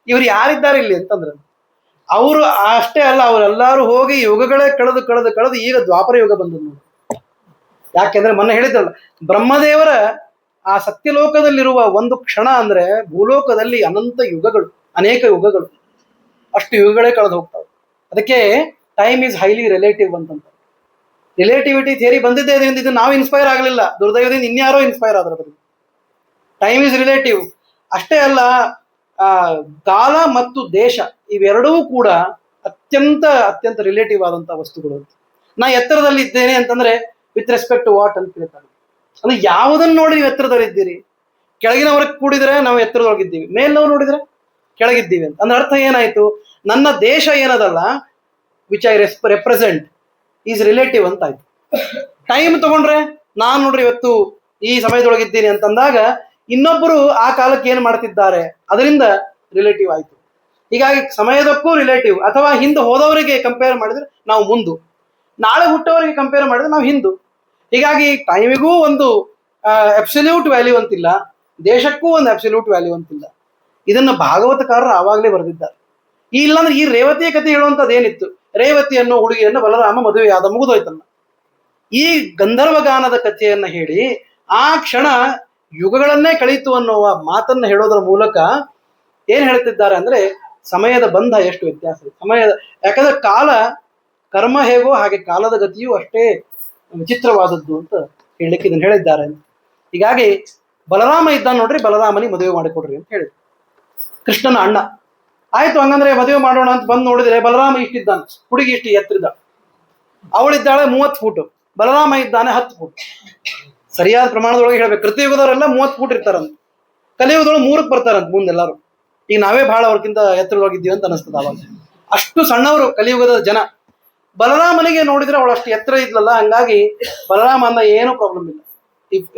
ಇವ್ರು ಯಾರಿದ್ದಾರೆ ಇಲ್ಲಿ ಅಂತಂದ್ರೆ, ಅವರು ಅಷ್ಟೇ ಅಲ್ಲ, ಅವರೆಲ್ಲರೂ ಹೋಗಿ ಯುಗಗಳೇ ಕಳೆದು ಕಳೆದು ಕಳೆದು ಈಗ ದ್ವಾಪರ ಯುಗ ಬಂದದ್ದು ನೋಡಿ. ಯಾಕೆಂದ್ರೆ ಮೊನ್ನೆ ಹೇಳಿದ್ರಲ್ಲ, ಬ್ರಹ್ಮದೇವರ ಆ ಸತ್ಯಲೋಕದಲ್ಲಿರುವ ಒಂದು ಕ್ಷಣ ಅಂದ್ರೆ ಭೂಲೋಕದಲ್ಲಿ ಅನಂತ ಯುಗಗಳು, ಅನೇಕ ಯುಗಗಳು, ಅಷ್ಟು ಯುಗಗಳೇ ಕಳೆದು ಹೋಗ್ತಾವೆ. ಅದಕ್ಕೆ ಟೈಮ್ ಈಸ್ ಹೈಲಿ ರಿಲೇಟಿವ್ ಅಂತಂತ. ರಿಲೇಟಿವಿಟಿ ಥಿಯರಿ ಬಂದಿದ್ದೇ ಇದರಿಂದ ಇದು ನಾವು ಇನ್ಸ್ಪೈರ್ ಆಗಲಿಲ್ಲ, ದುರ್ದೈವದಿಂದ ಇನ್ಯಾರೋ ಇನ್ಸ್ಪೈರ್ ಆದ್ರ. Time is relative. ಅಷ್ಟೇ ಅಲ್ಲ, ಕಾಲ ಮತ್ತು ದೇಶ ಇವೆರಡೂ ಕೂಡ ಅತ್ಯಂತ ಅತ್ಯಂತ ರಿಲೇಟಿವ್ ಆದಂತ ವಸ್ತುಗಳು. ನಾ ಎತ್ತರದಲ್ಲಿ ಇದ್ದೇನೆ ಅಂತಂದ್ರೆ ವಿತ್ ರೆಸ್ಪೆಕ್ಟ್ ಟು ವಾಟ್ ಅಂತ ಹೇಳ್ತಾರೆ. ಅಂದ್ರೆ ಯಾವುದನ್ನು ನೋಡಿ ನೀವು ಎತ್ತರದಲ್ಲಿದ್ದೀರಿ? ಕೆಳಗಿನವ್ರಿಗೆ ಕೂಡಿದ್ರೆ ನಾವು ಎತ್ತರದೊಳಗಿದ್ದೀವಿ, ಮೇಲ್ನವ್ರು ನೋಡಿದ್ರೆ ಕೆಳಗಿದ್ದೀವಿ ಅಂತ. ಅಂದ್ರೆ ಅರ್ಥ ಏನಾಯ್ತು? ನನ್ನ ದೇಶ ಏನದಲ್ಲ, which I represent is relative ಅಂತ ಆಯ್ತು. ಟೈಮ್ ತಗೊಂಡ್ರೆ ನಾನು ನೋಡ್ರಿ ಇವತ್ತು ಈ ಸಮಯದೊಳಗಿದ್ದೀನಿ ಅಂತಂದಾಗ ಇನ್ನೊಬ್ಬರು ಆ ಕಾಲಕ್ಕೆ ಏನು ಮಾಡ್ತಿದ್ದಾರೆ ಅದರಿಂದ ರಿಲೇಟಿವ್ ಆಯ್ತು. ಹೀಗಾಗಿ ಸಮಯದಕ್ಕೂ ರಿಲೇಟಿವ್. ಅಥವಾ ಹಿಂದೆ ಹೋದವರಿಗೆ ಕಂಪೇರ್ ಮಾಡಿದ್ರೆ ನಾವು ಮುಂದು, ನಾಳೆ ಹುಟ್ಟವರಿಗೆ ಕಂಪೇರ್ ಮಾಡಿದ್ರೆ ನಾವು ಹಿಂದು. ಹೀಗಾಗಿ ಟೈಮಿಗೂ ಒಂದು ಅಬ್ಸಲ್ಯೂಟ್ ವ್ಯಾಲ್ಯೂ ಅಂತಿಲ್ಲ, ದೇಶಕ್ಕೂ ಒಂದು ಅಬ್ಸಲ್ಯೂಟ್ ವ್ಯಾಲ್ಯೂ ಅಂತಿಲ್ಲ. ಇದನ್ನ ಭಾಗವತಕಾರರು ಆವಾಗಲೇ ಬರೆದಿದ್ದಾರೆ. ಇಲ್ಲಾಂದ್ರೆ ಈ ರೇವತಿಯ ಕಥೆ ಹೇಳುವಂಥದ್ದು ಏನಿತ್ತು? ರೇವತಿ ಅನ್ನೋ ಹುಡುಗಿಯನ್ನು ಬಲರಾಮ ಮದುವೆಯಾದ, ಮುಗಿದೋಯ್ತಲ್ಲ. ಈ ಗಂಧರ್ವಗಾನದ ಕಥೆಯನ್ನ ಹೇಳಿ ಆ ಕ್ಷಣ ಯುಗಗಳನ್ನೇ ಕಳೀತು ಅನ್ನುವ ಮಾತನ್ನ ಹೇಳೋದ್ರ ಮೂಲಕ ಏನ್ ಹೇಳ್ತಿದ್ದಾರೆ ಅಂದ್ರೆ ಸಮಯದ ಬಂಧ ಎಷ್ಟು ವ್ಯತ್ಯಾಸ. ಯಾಕಂದ್ರೆ ಕಾಲ ಕರ್ಮ ಹೇಗೋ ಹಾಗೆ ಕಾಲದ ಗತಿಯೂ ಅಷ್ಟೇ ವಿಚಿತ್ರವಾದದ್ದು ಅಂತ ಹೇಳಲಿಕ್ಕೆ ಇದನ್ನು ಹೇಳಿದ್ದಾರೆ. ಹೀಗಾಗಿ ಬಲರಾಮ ಇದ್ದಾನೆ ನೋಡ್ರಿ, ಬಲರಾಮನಿಗೆ ಮದುವೆ ಮಾಡಿಕೊಡ್ರಿ ಅಂತ ಹೇಳಿದ್ರು. ಕೃಷ್ಣನ ಅಣ್ಣ ಆಯ್ತು ಹಂಗಂದ್ರೆ ಮದುವೆ ಮಾಡೋಣ ಅಂತ ಬಂದು ನೋಡಿದ್ರೆ ಬಲರಾಮ ಇಷ್ಟಿದ್ದಾನೆ, ಹುಡುಗಿ ಇಷ್ಟು ಎತ್ತರಿದ, ಅವಳಿದ್ದಾಳೆ 30 ಫೂಟ್, ಬಲರಾಮ ಇದ್ದಾನೆ 10 ಫೂಟ್. ಸರಿಯಾದ ಪ್ರಮಾಣದೊಳಗೆ ಹೇಳ್ಬೇಕು. ಕೃತಯುಗದವರೆಲ್ಲ 30 ಫೂಟ್ ಇರ್ತಾರಂತ, ಕಲಿಯುಗದೊಳಗೆ 3ಕ್ಕೆ ಬರ್ತಾರಂತ ಮುಂದೆಲ್ಲರೂ. ಈಗ ನಾವೇ ಬಹಳ ಅವ್ರಿಗಿಂತ ಎತ್ತರವಾಗಿದ್ದೀವಿ ಅಂತ ಅನಿಸ್ತದ. ಅವಾಗ ಅಷ್ಟು ಸಣ್ಣವರು ಕಲಿಯುಗದ ಜನ. ಬಲರಾಮನಿಗೆ ನೋಡಿದ್ರೆ ಅವಳು ಅಷ್ಟು ಎತ್ತರ ಇದ್ಲಲ್ಲ, ಹಂಗಾಗಿ ಬಲರಾಮ ಅಂದ ಏನೂ ಪ್ರಾಬ್ಲಮ್ ಇಲ್ಲ.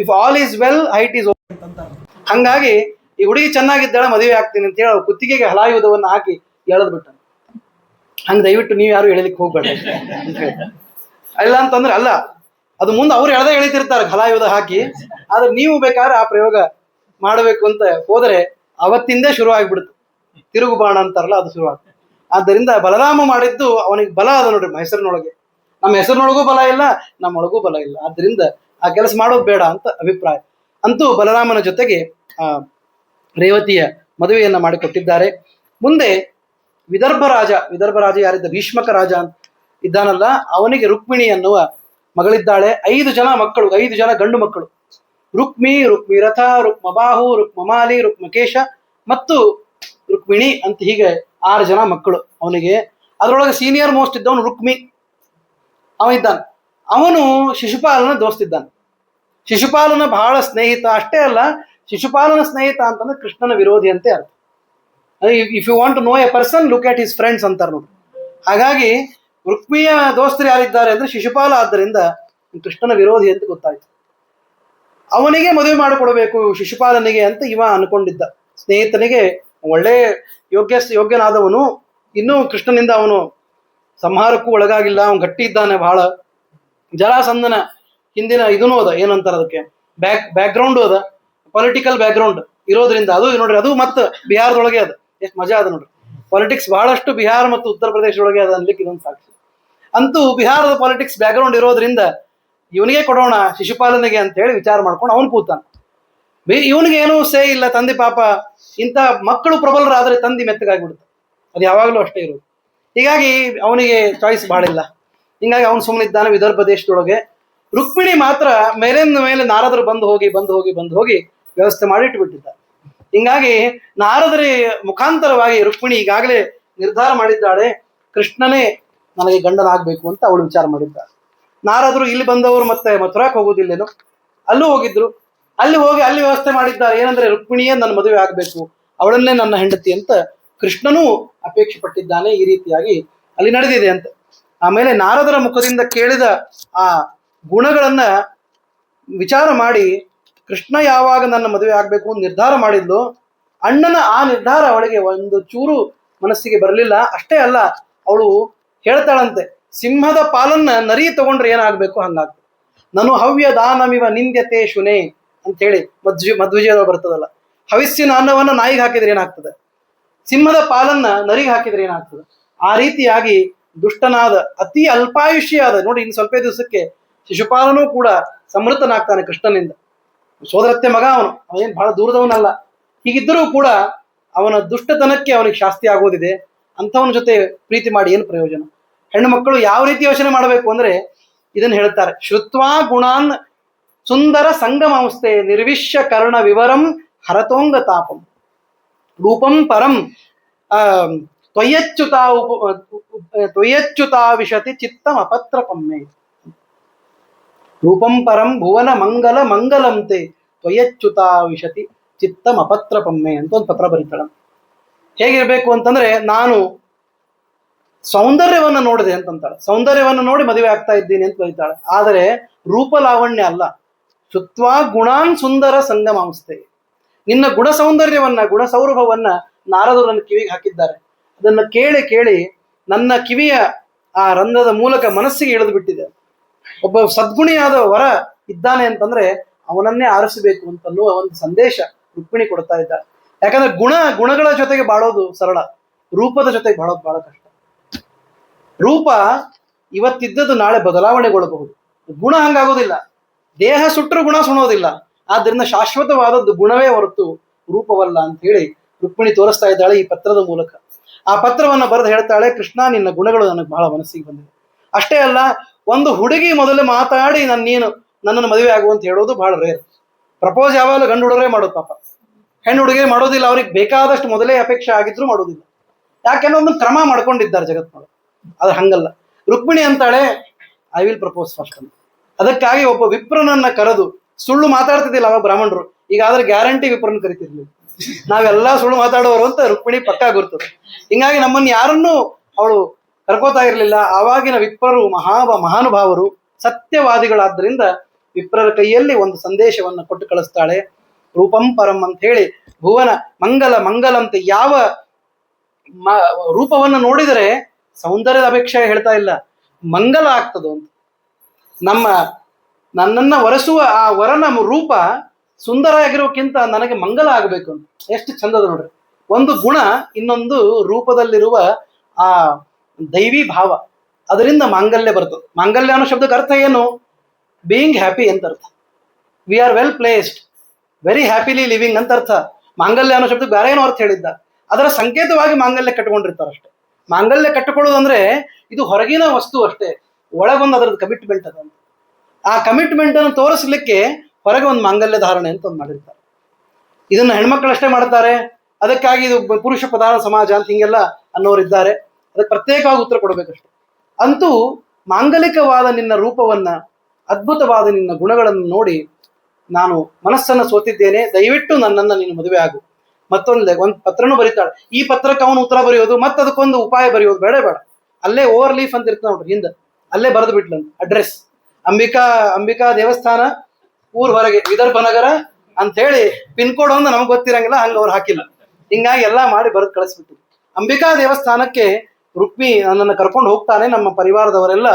If all is well height is okay ಅಂತ. ಹಂಗಾಗಿ ಈ ಹುಡುಗಿ ಚೆನ್ನಾಗಿದ್ದಾಳೆ ಮದುವೆ ಆಗ್ತೀನಿ ಅಂತ ಹೇಳಿ ಕುತ್ತಿಗೆಗೆ ಹಲಾಯುಧವನ್ನು ಹಾಕಿ ಎಳೆದ್ ಬಿಟ್ಟ. ಹಂಗೆ ದಯವಿಟ್ಟು ನೀವು ಯಾರು ಎಳಿಲಿಕ್ಕೆ ಹೋಗ್ಬೇಡ ಅಂತ ಹೇಳಿ. ಇಲ್ಲ ಅಂತಂದ್ರೆ ಅಲ್ಲ, ಅದು ಮುಂದೆ ಅವ್ರು ಎಳೆದ ಎಳಿತಿರ್ತಾರೆ ಹಲಾಯುಧ ಹಾಕಿ. ಆದ್ರೆ ನೀವು ಬೇಕಾದ್ರೆ ಆ ಪ್ರಯೋಗ ಮಾಡಬೇಕು ಅಂತ ಹೋದರೆ ಅವತ್ತಿಂದೇ ಶುರು ಆಗ್ಬಿಡುತ್ತೆ. ತಿರುಗು ಬಾಣ ಅಂತಾರಲ್ಲ, ಅದು ಶುರು ಆಗ್ತದೆ. ಆದ್ದರಿಂದ ಬಲರಾಮ ಮಾಡಿದ್ದು ಅವನಿಗೆ ಬಲ ಅದ ನೋಡ್ರಿ ಹೆಸರಿನೊಳಗೆ. ನಮ್ಮ ಹೆಸರಿನೊಳಗೂ ಬಲ ಇಲ್ಲ, ನಮ್ಮೊಳಗೂ ಬಲ ಇಲ್ಲ. ಆದ್ರಿಂದ ಆ ಕೆಲಸ ಮಾಡೋದು ಬೇಡ ಅಂತ ಅಭಿಪ್ರಾಯ. ಅಂತೂ ಬಲರಾಮನ ಜೊತೆಗೆ ರೇವತಿಯ ಮದುವೆಯನ್ನ ಮಾಡಿಕೊಟ್ಟಿದ್ದಾರೆ. ಮುಂದೆ ವಿದರ್ಭ ರಾಜ ಯಾರಿದ್ದ, ಭೀಷ್ಮಕ ರಾಜ ಅಂತ ಇದ್ದಾನಲ್ಲ, ಅವನಿಗೆ ರುಕ್ಮಿಣಿ ಅನ್ನುವ ಮಗಳಿದ್ದಾಳೆ. 5 ಜನ ಮಕ್ಕಳು, 5 ಜನ ಗಂಡು ಮಕ್ಕಳು. ರುಕ್ಮಿರಥ, ರುಕ್ಮಬಾಹು, ರುಕ್ಮಮಾಲಿ, ರುಕ್ಮಕೇಶ ಮತ್ತು ರುಕ್ಮಿಣಿ ಅಂತ ಹೀಗೆ 6 ಜನ ಮಕ್ಕಳು ಅವನಿಗೆ. ಅದರೊಳಗೆ ಸೀನಿಯರ್ ಮೋಸ್ಟ್ ಇದ್ದವನು ರುಕ್ಮಿ ಅವ ಇದ್ದಾನೆ. ಅವನು ಶಿಶುಪಾಲನ ದೋಸ್ತಿದ್ದಾನೆ. ಶಿಶುಪಾಲನ ಬಹಳ ಸ್ನೇಹಿತ. ಅಷ್ಟೇ ಅಲ್ಲ, ಶಿಶುಪಾಲನ ಸ್ನೇಹಿತ ಅಂತಂದ್ರೆ ಕೃಷ್ಣನ ವಿರೋಧಿ ಅಂತೆ ಅರ್ಥ. If you want to know a person, look at his friends ಅಂತಾರೆ ನೋಡಿ. ಹಾಗಾಗಿ ರುಕ್ಮಿಯ ದೋಸ್ತರು ಯಾರಿದ್ದಾರೆ ಅಂದ್ರೆ ಶಿಶುಪಾಲ. ಆದ್ದರಿಂದ ಕೃಷ್ಣನ ವಿರೋಧಿ ಅಂತ ಗೊತ್ತಾಯ್ತು. ಅವನಿಗೆ ಮದುವೆ ಮಾಡಿಕೊಡ್ಬೇಕು ಶಿಶುಪಾಲನಿಗೆ ಅಂತ ಇವ ಅನ್ಕೊಂಡಿದ್ದ. ಸ್ನೇಹಿತನಿಗೆ ಒಳ್ಳೆ ಯೋಗ್ಯನಾದವನು, ಇನ್ನೂ ಕೃಷ್ಣನಿಂದ ಅವನು ಸಂಹಾರಕ್ಕೂ ಒಳಗಾಗಿಲ್ಲ, ಅವನು ಗಟ್ಟಿ ಇದ್ದಾನೆ ಬಹಳ. ಜರಾಸಂಧನ ಹಿಂದಿನ ಇದನ್ನೂ ಅದ, ಏನಂತಾರ ಅದಕ್ಕೆ, ಬ್ಯಾಕ್ಗ್ರೌಂಡು ಅದ, ಪೊಲಿಟಿಕಲ್ ಬ್ಯಾಕ್ಗ್ರೌಂಡ್ ಇರೋದ್ರಿಂದ. ಅದು ನೋಡ್ರಿ, ಅದು ಮತ್ತೆ ಬಿಹಾರದೊಳಗೆ ಅದ. ಎಷ್ಟು ಮಜಾ ಅದ ನೋಡ್ರಿ. ಪಾಲಿಟಿಕ್ಸ್ ಬಹಳಷ್ಟು ಬಿಹಾರ ಮತ್ತು ಉತ್ತರ ಪ್ರದೇಶದೊಳಗೆ ಅದ ಅನ್ಲಿಕ್ಕೆ ಇದೊಂದು ಸಾಕ್ಷಿ. ಅಂತೂ ಬಿಹಾರದ ಪಾಲಿಟಿಕ್ಸ್ ಬ್ಯಾಕ್ಗ್ರೌಂಡ್ ಇರೋದ್ರಿಂದ ಇವನಿಗೆ ಕೊಡೋಣ ಶಿಶುಪಾಲನಿಗೆ ಅಂತ ಹೇಳಿ ವಿಚಾರ ಮಾಡ್ಕೊಂಡು ಅವನು ಕೂತಾನ. ಇವನಿಗೆ ಏನೂ ಸೇ ಇಲ್ಲ. ತಂದೆ ಪಾಪ, ಇಂಥ ಮಕ್ಕಳು ಪ್ರಬಲರಾದ್ರೆ ತಂದೆ ಮೆತ್ತಗಾಗ್ಬಿಡುತ್ತೆ. ಅದು ಯಾವಾಗಲೂ ಅಷ್ಟೇ ಇರೋದು. ಹೀಗಾಗಿ ಅವನಿಗೆ ಚಾಯ್ಸ್ ಬಾಳಿಲ್ಲ. ಹಿಂಗಾಗಿ ಅವನು ಸುಮ್ಮನಿದ್ದಾನೆ ವಿದರ್ಭ ದೇಶದೊಳಗೆ. ರುಕ್ಮಿಣಿ ಮಾತ್ರ ಮೇಲಿಂದ ಮೇಲೆ ನಾರದರು ಬಂದು ಹೋಗಿ ವ್ಯವಸ್ಥೆ ಮಾಡಿ ಇಟ್ಟುಬಿಟ್ಟಿದ್ದಾರೆ. ಹಿಂಗಾಗಿ ನಾರದರ ಮುಖಾಂತರವಾಗಿ ರುಕ್ಮಿಣಿ ಈಗಾಗಲೇ ನಿರ್ಧಾರ ಮಾಡಿದ್ದಾಳೆ, ಕೃಷ್ಣನೇ ನನಗೆ ಗಂಡನಾಗಬೇಕು ಅಂತ ಅವಳು ವಿಚಾರ ಮಾಡಿದ್ದಾಳೆ. ನಾರದರು ಇಲ್ಲಿ ಬಂದವರು ಮತ್ತೆ ಮಥುರಾಕ್ ಹೋಗೋದಿಲ್ಲೇನೋ, ಅಲ್ಲೂ ಹೋಗಿದ್ರು. ಅಲ್ಲಿ ಹೋಗಿ ಅಲ್ಲಿ ವ್ಯವಸ್ಥೆ ಮಾಡಿದ್ದಾರೆ. ಏನಂದ್ರೆ ರುಕ್ಮಿಣಿಯೇ ನನ್ನ ಮದುವೆ ಆಗಬೇಕು, ಅವಳನ್ನೇ ನನ್ನ ಹೆಂಡತಿ ಅಂತ ಕೃಷ್ಣನೂ ಅಪೇಕ್ಷೆ ಪಟ್ಟಿದ್ದಾನೆ. ಈ ರೀತಿಯಾಗಿ ಅಲ್ಲಿ ನಡೆದಿದೆ ಅಂತ. ಆಮೇಲೆ ನಾರದರ ಮುಖದಿಂದ ಕೇಳಿದ ಆ ಗುಣಗಳನ್ನ ವಿಚಾರ ಮಾಡಿ ಕೃಷ್ಣ ಯಾವಾಗ ನನ್ನ ಮದುವೆ ಆಗ್ಬೇಕು ಅಂತ ನಿರ್ಧಾರ ಮಾಡಿದ್ಲು, ಅಣ್ಣನ ಆ ನಿರ್ಧಾರ ಅವಳಿಗೆ ಒಂದು ಚೂರು ಮನಸ್ಸಿಗೆ ಬರಲಿಲ್ಲ. ಅಷ್ಟೇ ಅಲ್ಲ, ಅವಳು ಹೇಳ್ತಾಳಂತೆ, ಸಿಂಹದ ಪಾಲನ್ನ ನರಿ ತಗೊಂಡ್ರೆ ಏನಾಗ್ಬೇಕು ಹಂಗಾಗ್ತದೆ. ನಾನು ಹವ್ಯ ದಾನಮಿವ ನಿಂದ್ಯತೆ ಶುನೆ ಅಂತ ಹೇಳಿ ಮಧ್ವಿಜಯದಲ್ಲಿ ಬರ್ತದಲ್ಲ. ಹವಿಸ್ಸಿನ ಅನ್ನವನ್ನ ನಾಯಿಗೆ ಹಾಕಿದ್ರೆ ಏನಾಗ್ತದೆ, ಸಿಂಹದ ಪಾಲನ್ನ ನರಿಗೆ ಹಾಕಿದ್ರೆ ಏನಾಗ್ತದೆ. ಆ ರೀತಿಯಾಗಿ ದುಷ್ಟನಾದ ಅತಿ ಅಲ್ಪಾಯುಷ್ಯಾದ ನೋಡಿ, ಇನ್ನು ಸ್ವಲ್ಪ ದಿವಸಕ್ಕೆ ಶಿಶುಪಾಲನೂ ಕೂಡ ಸಮೃದ್ಧನಾಗ್ತಾನೆ ಕೃಷ್ಣನಿಂದ. ಸೋದರತ್ತೆ ಮಗ ಅವನೇನು ಬಹಳ ದೂರದವನಲ್ಲ. ಹೀಗಿದ್ದರೂ ಕೂಡ ಅವನ ದುಷ್ಟತನಕ್ಕೆ ಅವನಿಗೆ ಶಾಸ್ತಿ ಆಗೋದಿದೆ. ಅಂಥವನ ಜೊತೆ ಪ್ರೀತಿ ಮಾಡಿ ಏನು ಪ್ರಯೋಜನ? ಹೆಣ್ಣು ಮಕ್ಕಳು ಯಾವ ರೀತಿ ಯೋಚನೆ ಮಾಡಬೇಕು ಅಂದ್ರೆ ಇದನ್ನ ಹೇಳ್ತಾರೆ. ಶ್ರುತ್ವಾ ಗುಣಾನ್ ಸುಂದರ ಸಂಗಮಾಂಸ್ತೆ ನಿರ್ವಿಶ್ಯ ಕರ್ಣ ವಿವರಂ ಹರತೋಂಗ ತಾಪಂ ರೂಪಂ ಪರಂ ತ್ವಯಚ್ಯುತಾ ವಿಶತಿ ಚಿತ್ತಂ ಅಪತ್ರಪಮ್ಮೆ. ರೂಪಂ ಪರಂ ಭುವನ ಮಂಗಲ ಮಂಗಲಂತೆ ತ್ವಯಚ್ಯುತಾ ವಿಶತಿ ಚಿತ್ತಂ ಅಪತ್ರಪಮ್ಮೆ ಅಂತ ಒಂದು ಪತ್ರ ಬರೀತಾಳ. ಹೇಗಿರ್ಬೇಕು ಅಂತಂದ್ರೆ, ನಾನು ಸೌಂದರ್ಯವನ್ನು ನೋಡಿದೆ ಅಂತಂತಾಳೆ. ಸೌಂದರ್ಯವನ್ನು ನೋಡಿ ಮದುವೆ ಆಗ್ತಾ ಇದ್ದೀನಿ ಅಂತ ಬರೀತಾಳೆ. ಆದರೆ ರೂಪ ಲಾವಣ್ಯ ಅಲ್ಲ. ಶುತ್ವಾ ಗುಣಾನ್ ಸುಂದರ ಸಂಗಮಾಂಸ್ತೆ. ನಿನ್ನ ಗುಣ ಸೌಂದರ್ಯವನ್ನ, ಗುಣ ಸೌರಭವನ್ನ ನಾರದರು ನನ್ನ ಕಿವಿಗೆ ಹಾಕಿದ್ದಾರೆ. ಅದನ್ನು ಕೇಳಿ ಕೇಳಿ ನನ್ನ ಕಿವಿಯ ಆ ರಂಧ್ರದ ಮೂಲಕ ಮನಸ್ಸಿಗೆ ಇಳಿದು ಬಿಟ್ಟಿದೆ. ಒಬ್ಬ ಸದ್ಗುಣಿಯಾದ ವರ ಇದ್ದಾನೆ ಅಂತಂದ್ರೆ ಅವನನ್ನೇ ಆರಿಸಬೇಕು ಅಂತನ್ನುವ ಒಂದು ಸಂದೇಶ ರುಕ್ಮಿಣಿ ಕೊಡ್ತಾ ಇದ್ದಾಳೆ. ಯಾಕಂದ್ರೆ ಗುಣಗಳ ಜೊತೆಗೆ ಬಾಳೋದು ಸರಳ, ರೂಪದ ಜೊತೆಗೆ ಬಾಳೋದು ಬಹಳ ಕಷ್ಟ. ರೂಪ ಇವತ್ತಿದ್ದದ್ದು ನಾಳೆ ಬದಲಾವಣೆಗೊಳ್ಳಬಹುದು, ಗುಣ ಹಂಗಾಗೋದಿಲ್ಲ. ದೇಹ ಸುಟ್ಟರು ಗುಣ ಸುಣೋದಿಲ್ಲ. ಆದ್ದರಿಂದ ಶಾಶ್ವತವಾದದ್ದು ಗುಣವೇ ಹೊರತು ರೂಪವಲ್ಲ ಅಂತ ಹೇಳಿ ರುಕ್ಮಿಣಿ ತೋರಿಸ್ತಾ ಇದ್ದಾಳೆ ಈ ಪತ್ರದ ಮೂಲಕ. ಆ ಪತ್ರವನ್ನ ಬರೆದು ಹೇಳ್ತಾಳೆ, ಕೃಷ್ಣ ನಿನ್ನ ಗುಣಗಳು ನನಗೆ ಬಹಳ ಮನಸ್ಸಿಗೆ ಬಂದಿದೆ. ಅಷ್ಟೇ ಅಲ್ಲ, ಒಂದು ಹುಡುಗಿ ಮೊದಲು ಮಾತಾಡಿ ನೀನು ನನ್ನನ್ನು ಮದುವೆ ಆಗುವಂತ ಹೇಳೋದು ಬಹಳ ರೇರ್. ಪ್ರಪೋಸ್ ಯಾವಾಗಲೂ ಗಂಡು ಹುಡುಗರೇ ಮಾಡೋದು. ಪಾಪ ಹೆಣ್ಣು ಹುಡುಗರೇ ಮಾಡೋದಿಲ್ಲ. ಅವ್ರಿಗೆ ಬೇಕಾದಷ್ಟು ಮೊದಲೇ ಅಪೇಕ್ಷೆ ಆಗಿದ್ರು ಮಾಡೋದಿಲ್ಲ. ಯಾಕೆಂದ್ರೆ ಒಂದು ಕ್ರಮ ಮಾಡ್ಕೊಂಡಿದ್ದಾರೆ ಜಗತ್ನೊಳಗೆ. ಆದ್ರೆ ಹಂಗಲ್ಲ. ರುಕ್ಮಿಣಿ ಅಂತಾಳೆ, ಐ ವಿಲ್ ಪ್ರಪೋಸ್ ಫಸ್ಟ್ ಅಂತ. ಅದಕ್ಕಾಗಿ ಒಬ್ಬ ವಿಪ್ರನನ್ನ ಕರೆದು, ಸುಳ್ಳು ಮಾತಾಡ್ತಿದ್ದಿಲ್ಲ ಅವಾಗ ಬ್ರಾಹ್ಮಣರು, ಈಗ ಆದ್ರೆ ಗ್ಯಾರಂಟಿ ವಿಪ್ರನ್ ಕರಿತಿರ್ಲಿಲ್ಲ. ನಾವೆಲ್ಲ ಸುಳ್ಳು ಮಾತಾಡೋರು ಅಂತ ರುಕ್ಮಿಣಿ ಪಕ್ಕಾ ಗುರ್ತದೆ. ಹಿಂಗಾಗಿ ನಮ್ಮನ್ನು ಯಾರನ್ನೂ ಅವಳು ಕರ್ಕೋತಾ ಇರಲಿಲ್ಲ. ಆವಾಗಿನ ವಿಪ್ರರು ಮಹಾನುಭಾವರು, ಸತ್ಯವಾದಿಗಳಾದ್ರಿಂದ ವಿಪ್ರರ ಕೈಯಲ್ಲಿ ಒಂದು ಸಂದೇಶವನ್ನು ಕೊಟ್ಟು ಕಳಿಸ್ತಾಳೆ. ರೂಪಂ ಪರಂ ಅಂತ ಹೇಳಿ ಭುವನ ಮಂಗಲ ಮಂಗಲಂತೆ. ಯಾವ ರೂಪವನ್ನು ನೋಡಿದರೆ ಸೌಂದರ್ಯದ ಅಪೇಕ್ಷೆ ಹೇಳ್ತಾ ಇಲ್ಲ, ಮಂಗಲ ಆಗ್ತದೋ ಅಂತ. ನನ್ನನ್ನ ಒರೆಸುವ ಆ ವರನ ರೂಪ ಸುಂದರ ಆಗಿರೋಕ್ಕಿಂತ ನನಗೆ ಮಂಗಲ ಆಗಬೇಕು ಅಂತ. ಎಷ್ಟು ಚಂದದ ನೋಡ್ರಿ. ಒಂದು ಗುಣ ಇನ್ನೊಂದು ರೂಪದಲ್ಲಿರುವ ಆ ದೈವಿ ಭಾವ, ಅದರಿಂದ ಮಾಂಗಲ್ಯ ಬರ್ತದೆ. ಮಾಂಗಲ್ಯ ಅನ್ನೋ ಶಬ್ದಕ್ಕೆ ಅರ್ಥ ಏನು? ಬೀಯಿಂಗ್ ಹ್ಯಾಪಿ ಅಂತ ಅರ್ಥ. We are well placed, very happily living ಅಂತ ಅರ್ಥ. ಮಾಂಗಲ್ಯ ಅನ್ನೋ ಶಬ್ದಕ್ಕೆ ಬೇರೆ ಏನೋ ಅರ್ಥ ಹೇಳಿದ್ದ. ಅದರ ಸಂಕೇತವಾಗಿ ಮಾಂಗಲ್ಯ ಕಟ್ಟಿಕೊಂಡಿರ್ತಾರೆ ಅಷ್ಟೇ. ಮಾಂಗಲ್ಯ ಕಟ್ಟಿಕೊಳ್ಳೋದು ಅಂದ್ರೆ ಇದು ಹೊರಗಿನ ವಸ್ತು ಅಷ್ಟೇ, ಒಳಗೊಂದು ಅದರದ್ದು ಕಮಿಟ್ಮೆಂಟ್ ಅದ. ಆ ಕಮಿಟ್ಮೆಂಟ್ ಅನ್ನು ತೋರಿಸ್ಲಿಕ್ಕೆ ಹೊರಗೆ ಒಂದು ಮಾಂಗಲ್ಯ ಧಾರಣೆ ಅಂತ ಒಂದು ಮಾಡಿರ್ತಾರೆ. ಇದನ್ನ ಹೆಣ್ಮಕ್ಳಷ್ಟೇ ಮಾಡ್ತಾರೆ. ಅದಕ್ಕಾಗಿ ಇದು ಪುರುಷ ಪ್ರಧಾನ ಸಮಾಜ ಅಂತ ಹಿಂಗೆಲ್ಲ ಅನ್ನೋರಿದ್ದಾರೆ. ಅದಕ್ಕೆ ಪ್ರತ್ಯೇಕವಾಗಿ ಉತ್ತರ ಕೊಡಬೇಕಷ್ಟೆ. ಅಂತೂ ಮಾಂಗಲಿಕವಾದ ನಿನ್ನ ರೂಪವನ್ನ, ಅದ್ಭುತವಾದ ನಿನ್ನ ಗುಣಗಳನ್ನು ನೋಡಿ ನಾನು ಮನಸ್ಸನ್ನು ಸೋತಿದ್ದೇನೆ. ದಯವಿಟ್ಟು ನನ್ನನ್ನು ನೀನು ಮದುವೆ ಆಗು. ಒಂದು ಪತ್ರನೂ ಬರೀತಾಳೆ. ಈ ಪತ್ರಕ್ಕೆ ಅವನು ಉತ್ತರ ಬರೆಯೋದು, ಮತ್ತೆ ಅದಕ್ಕೊಂದು ಉಪಾಯ ಬರೆಯೋದು ಬೇಡ. ಅಲ್ಲೇ ಓವರ್ ಲೀಫ್ ಅಂತ ಇರ್ತಾನೆ ನೋಡ್ರಿ ಹಿಂದೆ, ಅಲ್ಲೇ ಬರೆದು ಬಿಟ್ಲಂತ ಅಡ್ರೆಸ್. ಅಂಬಿಕಾ ದೇವಸ್ಥಾನ, ಊರ್ ಹೊರಗೆ ವಿದರ್ಭ ನಗರ ಅಂತ ಹೇಳಿ ಪಿನ್ ಕೋಡ್ ಒಂದು ನಮ್ಗೆ ಗೊತ್ತಿರಂಗಿಲ್ಲ, ಹಂಗ ಅವ್ರು ಹಾಕಿಲ್ಲ. ಹಿಂಗಾಗಿ ಎಲ್ಲಾ ಮಾಡಿ ಬರೆದು ಕಳಿಸ್ಬಿಟ್ಟು ಅಂಬಿಕಾ ದೇವಸ್ಥಾನಕ್ಕೆ ರುಕ್ಮಿ ನನ್ನನ್ನು ಕರ್ಕೊಂಡು ಹೋಗ್ತಾನೆ. ನಮ್ಮ ಪರಿವಾರದವರೆಲ್ಲ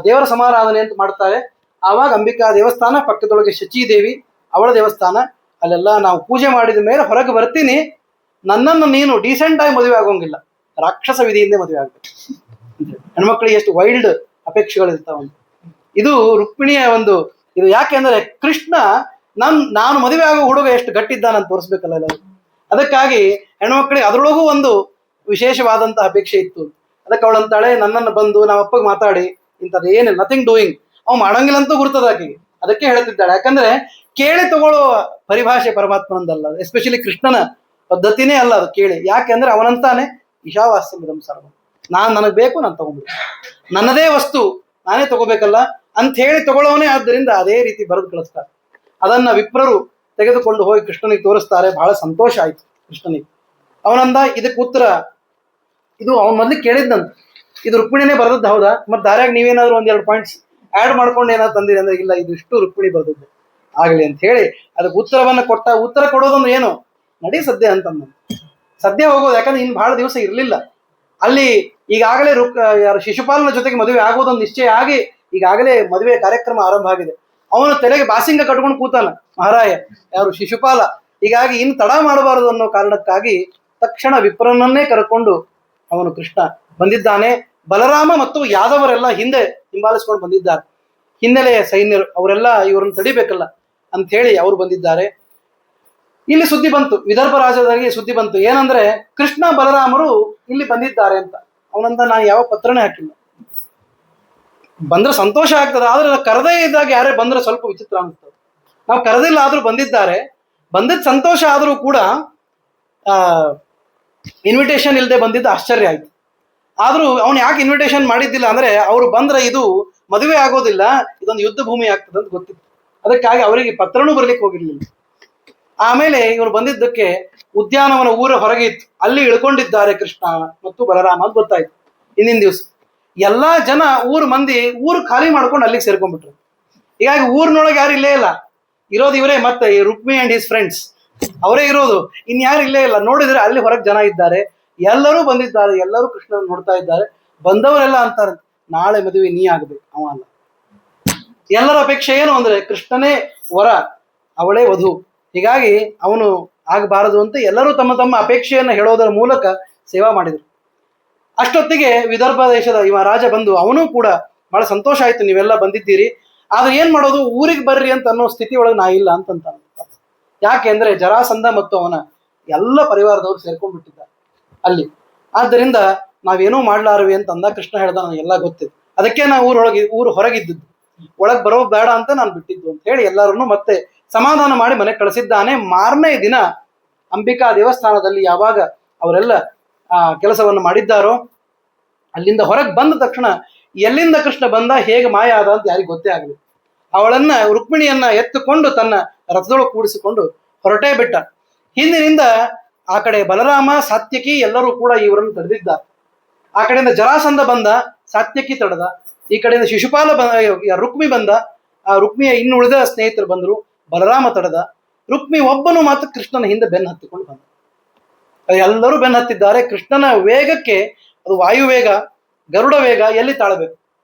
ದೇವರ ಸಮಾರಾಧನೆ ಅಂತ ಮಾಡ್ತಾರೆ. ಆವಾಗ ಅಂಬಿಕಾ ದೇವಸ್ಥಾನ ಪಕ್ಕದೊಳಗೆ ಶಚೀದೇವಿ ಅವಳ ದೇವಸ್ಥಾನ, ಅಲ್ಲೆಲ್ಲ ನಾವು ಪೂಜೆ ಮಾಡಿದ ಮೇಲೆ ಹೊರಗೆ ಬರ್ತೀನಿ. ನನ್ನನ್ನು ನೀನು ಡೀಸೆಂಟ್ ಆಗಿ ಮದುವೆ ಆಗೋಂಗಿಲ್ಲ, ರಾಕ್ಷಸ ವಿಧಿಯಿಂದ ಮದುವೆ ಆಗ್ಬೇಕು. ಹೆಣ್ಮಕ್ಳಿಗೆ ಎಷ್ಟು ವೈಲ್ಡ್ ಅಪೇಕ್ಷೆಗಳಿರ್ತಾವಂತ. ಇದು ರುಕ್ಮಿಣಿಯ ಒಂದು ಇದು. ಯಾಕೆಂದ್ರೆ ಕೃಷ್ಣ ನಾನು ಮದುವೆ ಆಗೋ ಹುಡುಗ ಎಷ್ಟು ಗಟ್ಟಿದ್ದಾನಂತ ತೋರಿಸ್ಬೇಕಲ್ಲ ಎಲ್ಲರೂ. ಅದಕ್ಕಾಗಿ ಹೆಣ್ಮಕ್ಳಿಗೆ ಅದರೊಳಗೂ ಒಂದು ವಿಶೇಷವಾದಂತಹ ಅಪೇಕ್ಷೆ ಇತ್ತು. ಅದಕ್ಕೆ ಅವಳಂತಾಳೆ, ನನ್ನನ್ನು ಬಂದು ನಾವು ಅಪ್ಪಗೆ ಮಾತಾಡಿ ಇಂಥದ್ದು ಏನು ನಥಿಂಗ್ ಡೂಯಿಂಗ್ ಅವ್ ಮಾಡಂಗಿಲ್ಲ ಅಂತೂ ಗುರ್ತದ ಆಕೆಗೆ. ಅದಕ್ಕೆ ಹೇಳ್ತಿದ್ದಾಳೆ. ಯಾಕಂದ್ರೆ ಕೇಳಿ ತಗೊಳ್ಳೋ ಪರಿಭಾಷೆ ಪರಮಾತ್ಮನದಲ್ಲ, ಎಸ್ಪೆಷಲಿ ಕೃಷ್ಣನ ಪದ್ಧತಿನೇ ಅಲ್ಲ ಅದು ಕೇಳಿ. ಯಾಕೆಂದ್ರೆ ಅವನಂತಾನೆ ಈಶಾವಾಸ್ಯಮಿದಂ ಸರ್ವಂ, ನನಗೆ ಬೇಕು, ನಾನು ತಗೊಂಡ್ಬಿಡು, ನನ್ನದೇ ವಸ್ತು ನಾನೇ ತಗೋಬೇಕಲ್ಲ ಅಂತ ಹೇಳಿ ತಗೊಳ್ಳೋವನೇ. ಆದ್ದರಿಂದ ಅದೇ ರೀತಿ ಬರೆದು ಕಳಿಸ್ತಾರೆ. ಅದನ್ನ ವಿಪ್ರರು ತೆಗೆದುಕೊಂಡು ಹೋಗಿ ಕೃಷ್ಣನಿಗೆ ತೋರಿಸ್ತಾರೆ. ಬಹಳ ಸಂತೋಷ ಆಯ್ತು ಕೃಷ್ಣನಿಗೆ. ಅವನಂದ ಇದಕ್ಕೆ ಉತ್ತರ, ಇದು ಅವನ ಮೊದ್ಲಿಗೆ ಕೇಳಿದ್ದಂತ, ಇದು ರುಕ್ಮಿಣಿನೇ ಬರೆದದ್ದು ಹೌದಾ? ಮತ್ತೆ ದಾರ್ಯಾಗ ನೀವೇನಾದ್ರು ಒಂದೆರಡು ಪಾಯಿಂಟ್ಸ್ ಆ್ಯಡ್ ಮಾಡ್ಕೊಂಡು ಏನಾದ್ರು ತಂದಿರಿ ಅಂದ್ರೆ, ಇಲ್ಲ ಇದು ಇಷ್ಟು ರುಕ್ಮಿಣಿ ಬರೆದದ್ದು ಆಗಲಿ ಅಂತ ಹೇಳಿ ಅದಕ್ಕೆ ಉತ್ತರವನ್ನ ಕೊಟ್ಟ. ಉತ್ತರ ಕೊಡೋದಂದ್ರೆ ಏನು? ನಡಿ ಸದ್ಯ ಅಂತಂದ. ಸದ್ಯ ಹೋಗೋದು, ಯಾಕಂದ್ರೆ ಇನ್ನು ಬಹಳ ದಿವಸ ಇರಲಿಲ್ಲ. ಅಲ್ಲಿ ಈಗಾಗಲೇ ಯಾರು ಶಿಶುಪಾಲನ ಜೊತೆಗೆ ಮದುವೆ ಆಗೋದೊಂದು ನಿಶ್ಚಯ ಆಗಿ ಈಗಾಗಲೇ ಮದುವೆ ಕಾರ್ಯಕ್ರಮ ಆರಂಭ ಆಗಿದೆ. ಅವನು ತಲೆಗೆ ಬಾಸಿಂಗ ಕಟ್ಕೊಂಡು ಕೂತಾನ ಮಹಾರಾಯ, ಯಾರು ಶಿಶುಪಾಲ. ಹೀಗಾಗಿ ಇನ್ನು ತಡ ಮಾಡಬಾರದು ಅನ್ನೋ ಕಾರಣಕ್ಕಾಗಿ ತಕ್ಷಣ ವಿಪ್ರನನ್ನೇ ಕರ್ಕೊಂಡು ಅವನು ಕೃಷ್ಣ ಬಂದಿದ್ದಾನೆ. ಬಲರಾಮ ಮತ್ತು ಯಾದವರೆಲ್ಲ ಹಿಂದೆ ಹಿಂಬಾಲಿಸ್ಕೊಂಡು ಬಂದಿದ್ದಾರೆ. ಹಿನ್ನೆಲೆಯ ಸೈನ್ಯರು ಅವರೆಲ್ಲ ಇವರನ್ನು ತಡಿಬೇಕಲ್ಲ ಅಂತ ಹೇಳಿ ಅವರು ಬಂದಿದ್ದಾರೆ. ಇಲ್ಲಿ ಸುದ್ದಿ ಬಂತು, ವಿದರ್ಭ ರಾಜ್ಯದಲ್ಲಿ ಸುದ್ದಿ ಬಂತು ಏನಂದ್ರೆ ಕೃಷ್ಣ ಬಲರಾಮರು ಇಲ್ಲಿ ಬಂದಿದ್ದಾರೆ ಅಂತ. ಅವನಂತ ನಾನು ಯಾವ ಪತ್ರನೇ ಹಾಕಿಲ್ಲ. ಬಂದ್ರೆ ಸಂತೋಷ ಆಗ್ತದೆ, ಆದ್ರೆ ಕರೆದೇ ಇದ್ದಾಗ ಯಾರೇ ಬಂದ್ರೆ ಸ್ವಲ್ಪ ವಿಚಿತ್ರ ಅನಿಸ್ತದೆ. ನಾವು ಕರೆದಿಲ್ಲ ಆದ್ರೂ ಬಂದಿದ್ದಾರೆ, ಬಂದಿದ್ದ ಸಂತೋಷ ಆದ್ರೂ ಕೂಡ ಇನ್ವಿಟೇಷನ್ ಇಲ್ಲದೆ ಬಂದಿದ್ದು ಆಶ್ಚರ್ಯ ಆಯ್ತು. ಆದ್ರೂ ಅವನು ಯಾಕೆ ಇನ್ವಿಟೇಷನ್ ಮಾಡಿದ್ದಿಲ್ಲ ಅಂದ್ರೆ ಅವರು ಬಂದ್ರೆ ಇದು ಮದುವೆ ಆಗೋದಿಲ್ಲ, ಇದೊಂದು ಯುದ್ಧ ಭೂಮಿ ಆಗ್ತದೆ ಅಂತ ಗೊತ್ತಿತ್ತು. ಅದಕ್ಕಾಗಿ ಅವರಿಗೆ ಪತ್ರನೂ ಬರ್ಲಿಕ್ಕೆ ಹೋಗಿರ್ಲಿಲ್ಲ. ಆಮೇಲೆ ಇವರು ಬಂದಿದ್ದಕ್ಕೆ ಉದ್ಯಾನವನ ಊರ ಹೊರಗೆ ಇತ್ತು, ಅಲ್ಲಿ ಇಳ್ಕೊಂಡಿದ್ದಾರೆ ಕೃಷ್ಣ ಮತ್ತು ಬಲರಾಮ ಅಂತ ಗೊತ್ತಾಯ್ತು. ಹಿಂದಿನ ದಿವಸ ಎಲ್ಲಾ ಜನ ಮಂದಿ ಊರು ಖಾಲಿ ಮಾಡ್ಕೊಂಡು ಅಲ್ಲಿಗೆ ಸೇರ್ಕೊಂಡ್ಬಿಟ್ರು. ಹೀಗಾಗಿ ಊರಿನೊಳಗೆ ಯಾರು ಇಲ್ಲೇ ಇಲ್ಲ, ಇರೋದು ಇವರೇ, ಮತ್ತೆ ರುಕ್ಮಿ ಅಂಡ್ ಹಿಸ್ ಫ್ರೆಂಡ್ಸ್ ಅವರೇ ಇರೋದು, ಇನ್ಯಾರು ಇಲ್ಲೇ ಇಲ್ಲ. ನೋಡಿದ್ರೆ ಅಲ್ಲಿ ಹೊರಗೆ ಜನ ಇದ್ದಾರೆ, ಎಲ್ಲರೂ ಬಂದಿದ್ದಾರೆ, ಎಲ್ಲರೂ ಕೃಷ್ಣನ ನೋಡ್ತಾ ಇದ್ದಾರೆ. ಬಂದವರೆಲ್ಲ ಅಂತಾರೆ ನಾಳೆ ಮದುವೆ ನೀ ಆಗ್ಬೇಕು, ಅವ ಅಲ್ಲ. ಎಲ್ಲರ ಅಪೇಕ್ಷೆ ಏನು ಅಂದ್ರೆ ಕೃಷ್ಣನೇ ವರ, ಅವಳೇ ವಧು. ಹೀಗಾಗಿ ಅವನು ಆಗಬಾರದು ಅಂತ ಎಲ್ಲರೂ ತಮ್ಮ ತಮ್ಮ ಅಪೇಕ್ಷೆಯನ್ನು ಹೇಳೋದರ ಮೂಲಕ ಸೇವಾ ಮಾಡಿದರು. ಅಷ್ಟೊತ್ತಿಗೆ ವಿದರ್ಭ ದೇಶದ ಇವ ರಾಜ ಬಂದು ಅವನು ಕೂಡ ಬಹಳ ಸಂತೋಷ ಆಯ್ತು, ನೀವೆಲ್ಲ ಬಂದಿದ್ದೀರಿ, ಆದ್ರೆ ಏನ್ ಮಾಡೋದು, ಊರಿಗೆ ಬರ್ರಿ ಅಂತ ಅನ್ನೋ ಸ್ಥಿತಿ ಒಳಗೆ ನಾ ಇಲ್ಲ ಅಂತಂತ. ಯಾಕೆ ಅಂದ್ರೆ ಜರಾಸಂಧ ಮತ್ತು ಅವನ ಎಲ್ಲ ಪರಿವಾರದವರು ಸೇರ್ಕೊಂಡ್ಬಿಟ್ಟಿದ್ದಾರೆ ಅಲ್ಲಿ. ಆದ್ದರಿಂದ ನಾವೇನೂ ಮಾಡ್ಲಾರವಿ ಅಂತ ಅಂದ. ಕೃಷ್ಣ ಹೇಳ್ದ ನನಗೆಲ್ಲ ಗೊತ್ತಿತ್ತು, ಅದಕ್ಕೆ ನಾ ಊರು ಹೊರಗಿದ್ದದ್ದು, ಒಳಗ್ ಬರೋ ಬೇಡ ಅಂತ ನಾನು ಬಿಟ್ಟಿದ್ದು ಅಂತ ಹೇಳಿ ಎಲ್ಲರನ್ನು ಮತ್ತೆ ಸಮಾಧಾನ ಮಾಡಿ ಮನೆಗೆ ಕಳಿಸಿದ್ದಾನೆ. ಮಾರನೇ ದಿನ ಅಂಬಿಕಾ ದೇವಸ್ಥಾನದಲ್ಲಿ ಯಾವಾಗ ಅವರೆಲ್ಲ ಕೆಲಸವನ್ನು ಮಾಡಿದ್ದಾರೋ ಅಲ್ಲಿಂದ ಹೊರಗೆ ಬಂದ ತಕ್ಷಣ ಎಲ್ಲಿಂದ ಕೃಷ್ಣ ಬಂದ, ಹೇಗೆ ಮಾಯ ಆದ ಅಂತ ಯಾರಿಗೆ ಗೊತ್ತೇ ಆಗಲಿ. ಅವಳನ್ನ ರುಕ್ಮಿಣಿಯನ್ನ ಎತ್ತುಕೊಂಡು ತನ್ನ ರಥದೊಳಗೆ ಕೂಡಿಸಿಕೊಂಡು ಹೊರಟೇ ಬಿಟ್ಟ. ಹಿಂದಿನಿಂದ ಆ ಕಡೆ ಬಲರಾಮ, ಸಾತ್ಯಕಿ ಎಲ್ಲರೂ ಕೂಡ ಇವರನ್ನು ತಡೆದಿದ್ದಾರೆ. ಆ ಕಡೆಯಿಂದ ಜರಾಸಂಧ ಬಂದ, ಸಾತ್ಯಕಿ ತಡೆದ. ಈ ಕಡೆಯಿಂದ ಶಿಶುಪಾಲ ರುಕ್ಮಿ ಬಂದ, ಆ ರುಕ್ಮಿಯ ಇನ್ನು ಉಳಿದ ಸ್ನೇಹಿತರು ಬಂದರು, ಬಲರಾಮ ತಡೆದ. ರುಕ್ಮಿ ಒಬ್ಬನು ಮಾತ್ರ ಕೃಷ್ಣನ ಹಿಂದೆ ಬೆನ್ನು ಹತ್ತಿಕೊಂಡು ಬಂದ. ಎಲ್ಲರೂ ಬೆನ್ನು ಹತ್ತಿದ್ದಾರೆ. ಕೃಷ್ಣನ ವೇಗಕ್ಕೆ ಅದು ವಾಯುವೇಗ, ಗರುಡ ವೇಗ ಎಲ್ಲಿ ತಾಳಬೇಕು,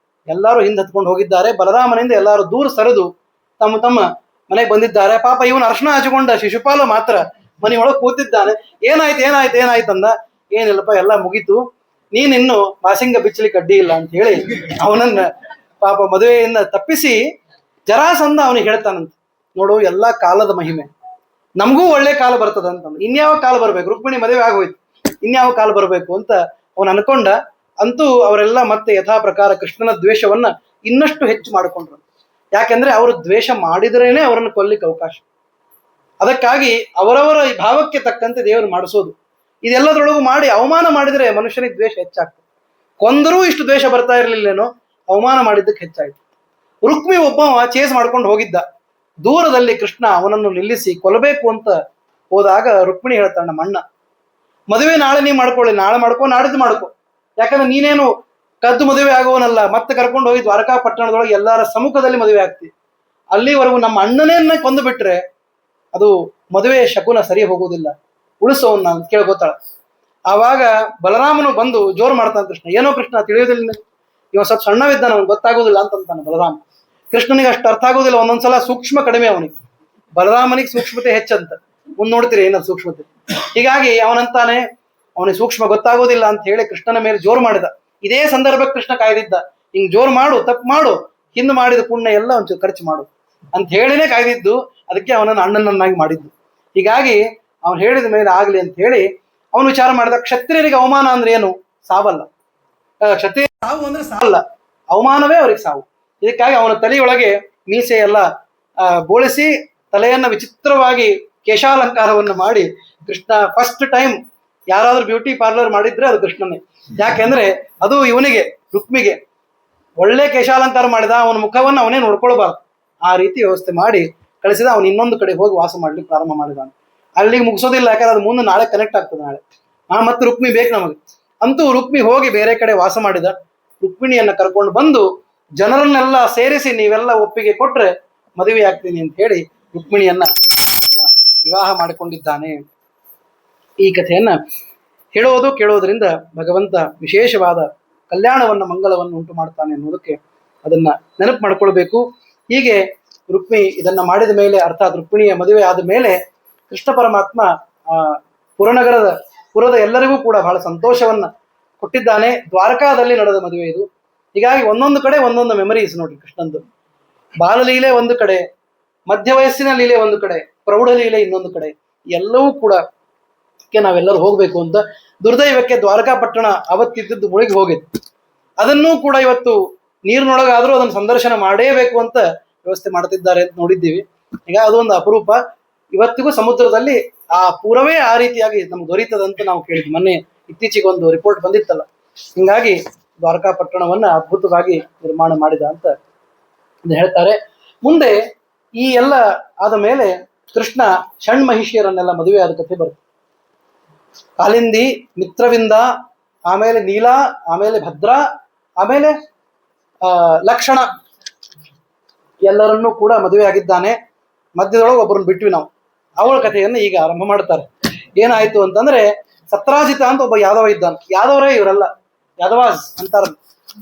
ಎಲ್ಲರೂ ಹಿಂದೆ ಹತ್ಕೊಂಡು ಹೋಗಿದ್ದಾರೆ. ಬಲರಾಮನಿಂದ ಎಲ್ಲರೂ ದೂರ ಸರಿದು ತಮ್ಮ ತಮ್ಮ ಮನೆಗೆ ಬಂದಿದ್ದಾರೆ. ಪಾಪ ಇವನು ಅರ್ಶನ ಹಚ್ಚಿಕೊಂಡ ಶಿಶುಪಾಲ ಮಾತ್ರ ಮನೆಯೊಳಗೆ ಕೂತಿದ್ದಾನೆ. ಏನಾಯ್ತು ಅಂದ. ಏನಿಲ್ಲಪ್ಪ, ಎಲ್ಲ ಮುಗೀತು, ನೀನಿನ್ನು ಬಾಸಿಂಗ ಬಿಚ್ಚಲಿಕ್ಕೆ ಅಡ್ಡಿ ಇಲ್ಲ ಅಂತ ಹೇಳಿ ಅವನನ್ನ ಪಾಪ ಮದುವೆಯಿಂದ ತಪ್ಪಿಸಿ ಜರಾಸಂಧ ಅವನಿಗೆ ಹೇಳ್ತಾನಂತ, ನೋಡು ಎಲ್ಲಾ ಕಾಲದ ಮಹಿಮೆ, ನಮಗೂ ಒಳ್ಳೆ ಕಾಲ ಬರ್ತದ ಅಂತಂದು. ಇನ್ಯಾವ ಕಾಲ ಬರ್ಬೇಕು, ರುಕ್ಮಿಣಿ ಮದುವೆ ಆಗೋಯ್ತು, ಇನ್ಯಾವ ಕಾಲ ಬರ್ಬೇಕು ಅಂತ ಅವನು ಅನ್ಕೊಂಡ. ಅಂತೂ ಅವರೆಲ್ಲ ಮತ್ತೆ ಯಥಾ ಪ್ರಕಾರ ಕೃಷ್ಣನ ದ್ವೇಷವನ್ನ ಇನ್ನಷ್ಟು ಹೆಚ್ಚು ಮಾಡಿಕೊಂಡ್ರು. ಯಾಕೆಂದ್ರೆ ಅವರು ದ್ವೇಷ ಮಾಡಿದ್ರೇನೆ ಅವರನ್ನು ಕೊಲ್ಲಿಕ್ಕೆ ಅವಕಾಶ. ಅದಕ್ಕಾಗಿ ಅವರವರ ಭಾವಕ್ಕೆ ತಕ್ಕಂತೆ ದೇವರು ಮಾಡಿಸೋದು. ಇದೆಲ್ಲದರೊಳಗೂ ಮಾಡಿ ಅವಮಾನ ಮಾಡಿದ್ರೆ ಮನುಷ್ಯನಿಗೆ ದ್ವೇಷ ಹೆಚ್ಚಾಗ್ತದೆ. ಕೊಂದರೂ ಇಷ್ಟು ದ್ವೇಷ ಬರ್ತಾ ಇರ್ಲಿಲ್ಲೇನೋ, ಅವಮಾನ ಮಾಡಿದ್ದಕ್ಕೆ ಹೆಚ್ಚಾಯ್ತು. ರುಕ್ಮಿ ಒಬ್ಬವ ಚೇಸ್ ಮಾಡ್ಕೊಂಡು ಹೋಗಿದ್ದ. ದೂರದಲ್ಲಿ ಕೃಷ್ಣ ಅವನನ್ನು ನಿಲ್ಲಿಸಿ ಕೊಲ್ಲಬೇಕು ಅಂತ ಹೋದಾಗ ರುಕ್ಮಿಣಿ ಹೇಳ್ತಾಳ, ನಮ್ಮ ಮದುವೆ ನಾಳೆ ನೀ ಮಾಡ್ಕೊಳ್ಳಿ, ನಾಳೆ ಮಾಡ್ಕೊ, ನಾಡಿದ್ದು ಮಾಡ್ಕೊ, ಯಾಕಂದ್ರೆ ನೀನೇನು ಕದ್ದು ಮದುವೆ ಆಗುವನಲ್ಲ, ಮತ್ತೆ ಕರ್ಕೊಂಡು ಹೋಗಿ ದ್ವಾರಕಾ ಪಟ್ಟಣದೊಳಗೆ ಎಲ್ಲರ ಸಮ್ಮುಖದಲ್ಲಿ ಮದುವೆ ಆಗ್ತಿ. ಅಲ್ಲಿವರೆಗೂ ನಮ್ಮ ಅಣ್ಣನೇ ಕೊಂದು ಬಿಟ್ರೆ ಅದು ಮದುವೆ ಶಕುನ ಸರಿ ಹೋಗುವುದಿಲ್ಲ, ಉಳಿಸೋನ್ನ ಅಂತ ಕೇಳ್ಕೊತಾಳ. ಆವಾಗ ಬಲರಾಮನು ಬಂದು ಜೋರು ಮಾಡ್ತಾನೆ ಕೃಷ್ಣ. ಏನೋ ಕೃಷ್ಣ ತಿಳಿಯೋದಿಲ್ಲ, ಇವ ಸ್ವಲ್ಪ ಸಣ್ಣವಿದ್ದಾನ, ಅವ್ನಿಗೆ ಗೊತ್ತಾಗೋದಿಲ್ಲ ಅಂತಂತಾನೆ ಬಲರಾಮ. ಕೃಷ್ಣನಿಗೆ ಅಷ್ಟು ಅರ್ಥ ಆಗೋದಿಲ್ಲ, ಒಂದೊಂದ್ಸಲ ಸೂಕ್ಷ್ಮ ಕಡಿಮೆ ಅವನಿಗೆ, ಬಲರಾಮನಿಗೆ ಸೂಕ್ಷ್ಮತೆ ಹೆಚ್ಚಂತ. ಮುಂದೆ ನೋಡ್ತೀರಿ ಏನದು ಸೂಕ್ಷ್ಮತೆ. ಹೀಗಾಗಿ ಅವನಂತಾನೆ ಅವನಿಗೆ ಸೂಕ್ಷ್ಮ ಗೊತ್ತಾಗೋದಿಲ್ಲ ಅಂತ ಹೇಳಿ ಕೃಷ್ಣನ ಮೇಲೆ ಜೋರು ಮಾಡಿದ. ಇದೇ ಸಂದರ್ಭಕ್ಕೆ ಕೃಷ್ಣ ಕಾಯ್ದಿದ್ದ, ಹಿಂಗ್ ಜೋರು ಮಾಡು, ತಪ್ಪು ಮಾಡು, ಹಿಂದೆ ಮಾಡಿದ ಪುಣ್ಯ ಎಲ್ಲ ಒಂಚೂರು ಖರ್ಚು ಮಾಡು ಅಂತ ಹೇಳಿನೇ ಕಾಯ್ದಿದ್ದು. ಅದಕ್ಕೆ ಅವನನ್ನು ಅಣ್ಣನನ್ನಾಗಿ ಮಾಡಿದ್ದು. ಹೀಗಾಗಿ ಅವನು ಹೇಳಿದ ಮೇಲೆ ಆಗ್ಲಿ ಅಂತ ಹೇಳಿ ಅವನು ವಿಚಾರ ಮಾಡಿದ. ಕ್ಷತ್ರಿಯರಿಗೆ ಅವಮಾನ ಅಂದ್ರೆ ಏನು? ಸಾವಲ್ಲ. ಕ್ಷತ್ರಿಯ ಸಾವು ಅಂದ್ರೆ ಸಾವಲ್ಲ, ಅವಮಾನವೇ ಅವ್ರಿಗೆ ಸಾವು. ಇದಕ್ಕಾಗಿ ಅವನ ತಲೆಯೊಳಗೆ ಮೀಸೆ ಎಲ್ಲ ಬೋಳಿಸಿ ತಲೆಯನ್ನ ವಿಚಿತ್ರವಾಗಿ ಕೇಶಾಲಂಕಾರವನ್ನು ಮಾಡಿ ಕೃಷ್ಣ ಫಸ್ಟ್ ಟೈಮ್ ಯಾರಾದ್ರೂ ಬ್ಯೂಟಿ ಪಾರ್ಲರ್ ಮಾಡಿದ್ರೆ ಅದು ಕೃಷ್ಣನೇ. ಯಾಕೆಂದ್ರೆ ಅದು ಇವನಿಗೆ ರುಕ್ಮಿಗೆ ಒಳ್ಳೆ ಕೇಶಾಲಂಕಾರ ಮಾಡಿದ. ಅವನ ಮುಖವನ್ನು ಅವನೇ ನೋಡ್ಕೊಳ್ಬಾರ್ದು, ಆ ರೀತಿ ವ್ಯವಸ್ಥೆ ಮಾಡಿ ಕಳಿಸಿದ. ಅವನು ಇನ್ನೊಂದು ಕಡೆ ಹೋಗಿ ವಾಸ ಮಾಡ್ಲಿಕ್ಕೆ ಪ್ರಾರಂಭ ಮಾಡಿದ. ಅಲ್ಲಿಗೆ ಮುಗಿಸೋದಿಲ್ಲ, ಯಾಕಂದ್ರೆ ಅದು ಮುಂದೆ ನಾಳೆ ಕನೆಕ್ಟ್ ಆಗ್ತದೆ. ನಾಳೆ ಮತ್ತೆ ರುಕ್ಮಿ ಬೇಕು ನಮಗೆ. ಅಂತೂ ರುಕ್ಮಿ ಹೋಗಿ ಬೇರೆ ಕಡೆ ವಾಸ ಮಾಡಿದ. ರುಕ್ಮಿಣಿಯನ್ನ ಕರ್ಕೊಂಡು ಬಂದು ಜನರನ್ನೆಲ್ಲ ಸೇರಿಸಿ ನೀವೆಲ್ಲ ಒಪ್ಪಿಗೆ ಕೊಟ್ರೆ ಮದುವೆ ಆಗ್ತೀನಿ ಅಂತ ಹೇಳಿ ರುಕ್ಮಿಣಿಯನ್ನ ವಿವಾಹ ಮಾಡಿಕೊಂಡಿದ್ದಾನೆ. ಈ ಕಥೆಯನ್ನ ಹೇಳೋದು ಕೇಳೋದ್ರಿಂದ ಭಗವಂತ ವಿಶೇಷವಾದ ಕಲ್ಯಾಣವನ್ನು ಮಂಗಲವನ್ನು ಉಂಟು ಮಾಡ್ತಾನೆ ಅನ್ನೋದಕ್ಕೆ ಅದನ್ನ ನೆನಪು ಮಾಡ್ಕೊಳ್ಬೇಕು. ಹೀಗೆ ರುಕ್ಮಿಣಿ ಇದನ್ನ ಮಾಡಿದ ಮೇಲೆ, ಅರ್ಥಾತ್ ರುಕ್ಮಿಣಿಯ ಮದುವೆ ಆದ ಮೇಲೆ ಕೃಷ್ಣ ಪರಮಾತ್ಮ ಪುರದ ಎಲ್ಲರಿಗೂ ಕೂಡ ಬಹಳ ಸಂತೋಷವನ್ನ ಕೊಟ್ಟಿದ್ದಾನೆ. ದ್ವಾರಕಾದಲ್ಲಿ ನಡೆದ ಮದುವೆ ಇದು. ಹೀಗಾಗಿ ಒಂದೊಂದು ಕಡೆ ಒಂದೊಂದು ಮೆಮರೀಸ್ ನೋಡ್ರಿ ಕೃಷ್ಣಂದು. ಬಾಲಲೀಲೆ ಒಂದು ಕಡೆ, ಮಧ್ಯ ವಯಸ್ಸಿನ ಲೀಲೆ ಒಂದು ಕಡೆ, ಪ್ರೌಢ ಲೀಲೆ ಇನ್ನೊಂದು ಕಡೆ, ಎಲ್ಲವೂ ಕೂಡ ನಾವೆಲ್ಲರೂ ಹೋಗ್ಬೇಕು ಅಂತ. ದುರ್ದೈವಕ್ಕೆ ದ್ವಾರಕಾ ಪಟ್ಟಣ ಅವತ್ತಿದ್ದದ್ದು ಮುಳುಗಿ ಹೋಗಿತ್ತು. ಅದನ್ನೂ ಕೂಡ ಇವತ್ತು ನೀರಿನೊಳಗಾದ್ರೂ ಅದನ್ನು ಸಂದರ್ಶನ ಮಾಡೇಬೇಕು ಅಂತ ವ್ಯವಸ್ಥೆ ಮಾಡ್ತಿದ್ದಾರೆ ಅಂತ ನೋಡಿದ್ದೀವಿ. ಈಗ ಅದು ಒಂದು ಅಪರೂಪ. ಇವತ್ತಿಗೂ ಸಮುದ್ರದಲ್ಲಿ ಆ ಪೂರವೇ ಆ ರೀತಿಯಾಗಿ ನಮ್ಗೆ ದೊರೀತದಂತ ನಾವು ಕೇಳಿದ್ವಿ. ಮೊನ್ನೆ ಇತ್ತೀಚೆಗೆ ಒಂದು ರಿಪೋರ್ಟ್ ಬಂದಿತ್ತಲ್ಲ. ಹಿಂಗಾಗಿ ದ್ವಾರಕಾ ಪಟ್ಟಣವನ್ನ ಅದ್ಭುತವಾಗಿ ನಿರ್ಮಾಣ ಮಾಡಿದ ಅಂತ ಹೇಳ್ತಾರೆ. ಮುಂದೆ ಈ ಎಲ್ಲ ಆದ ಮೇಲೆ ಕೃಷ್ಣ ಷಣ್ಮಹಿಷಿಯರನ್ನೆಲ್ಲ ಮದುವೆ ಆದ ಕಥೆ ಬರುತ್ತೆ. ಕಾಲಿಂದಿ, ಮಿತ್ರವಿಂದ, ಆಮೇಲೆ ನೀಲಾ, ಆಮೇಲೆ ಭದ್ರಾ, ಆಮೇಲೆ ಲಕ್ಷಣ ಎಲ್ಲರನ್ನೂ ಕೂಡ ಮದುವೆ ಆಗಿದ್ದಾನೆ. ಮಧ್ಯದೊಳಗೆ ಒಬ್ಬರನ್ನು ಬಿಟ್ವಿ ನಾವು. ಅವಳ ಕಥೆಯನ್ನು ಈಗ ಆರಂಭ ಮಾಡ್ತಾರೆ. ಏನಾಯ್ತು ಅಂತಂದ್ರೆ, ಸತ್ರಾಜಿತ ಅಂತ ಒಬ್ಬ ಯಾದವ ಇದ್ದಾನೆ. ಯಾದವರೇ ಇವರೆಲ್ಲ ಯಾದವಾಸ್ ಅಂತಾರ.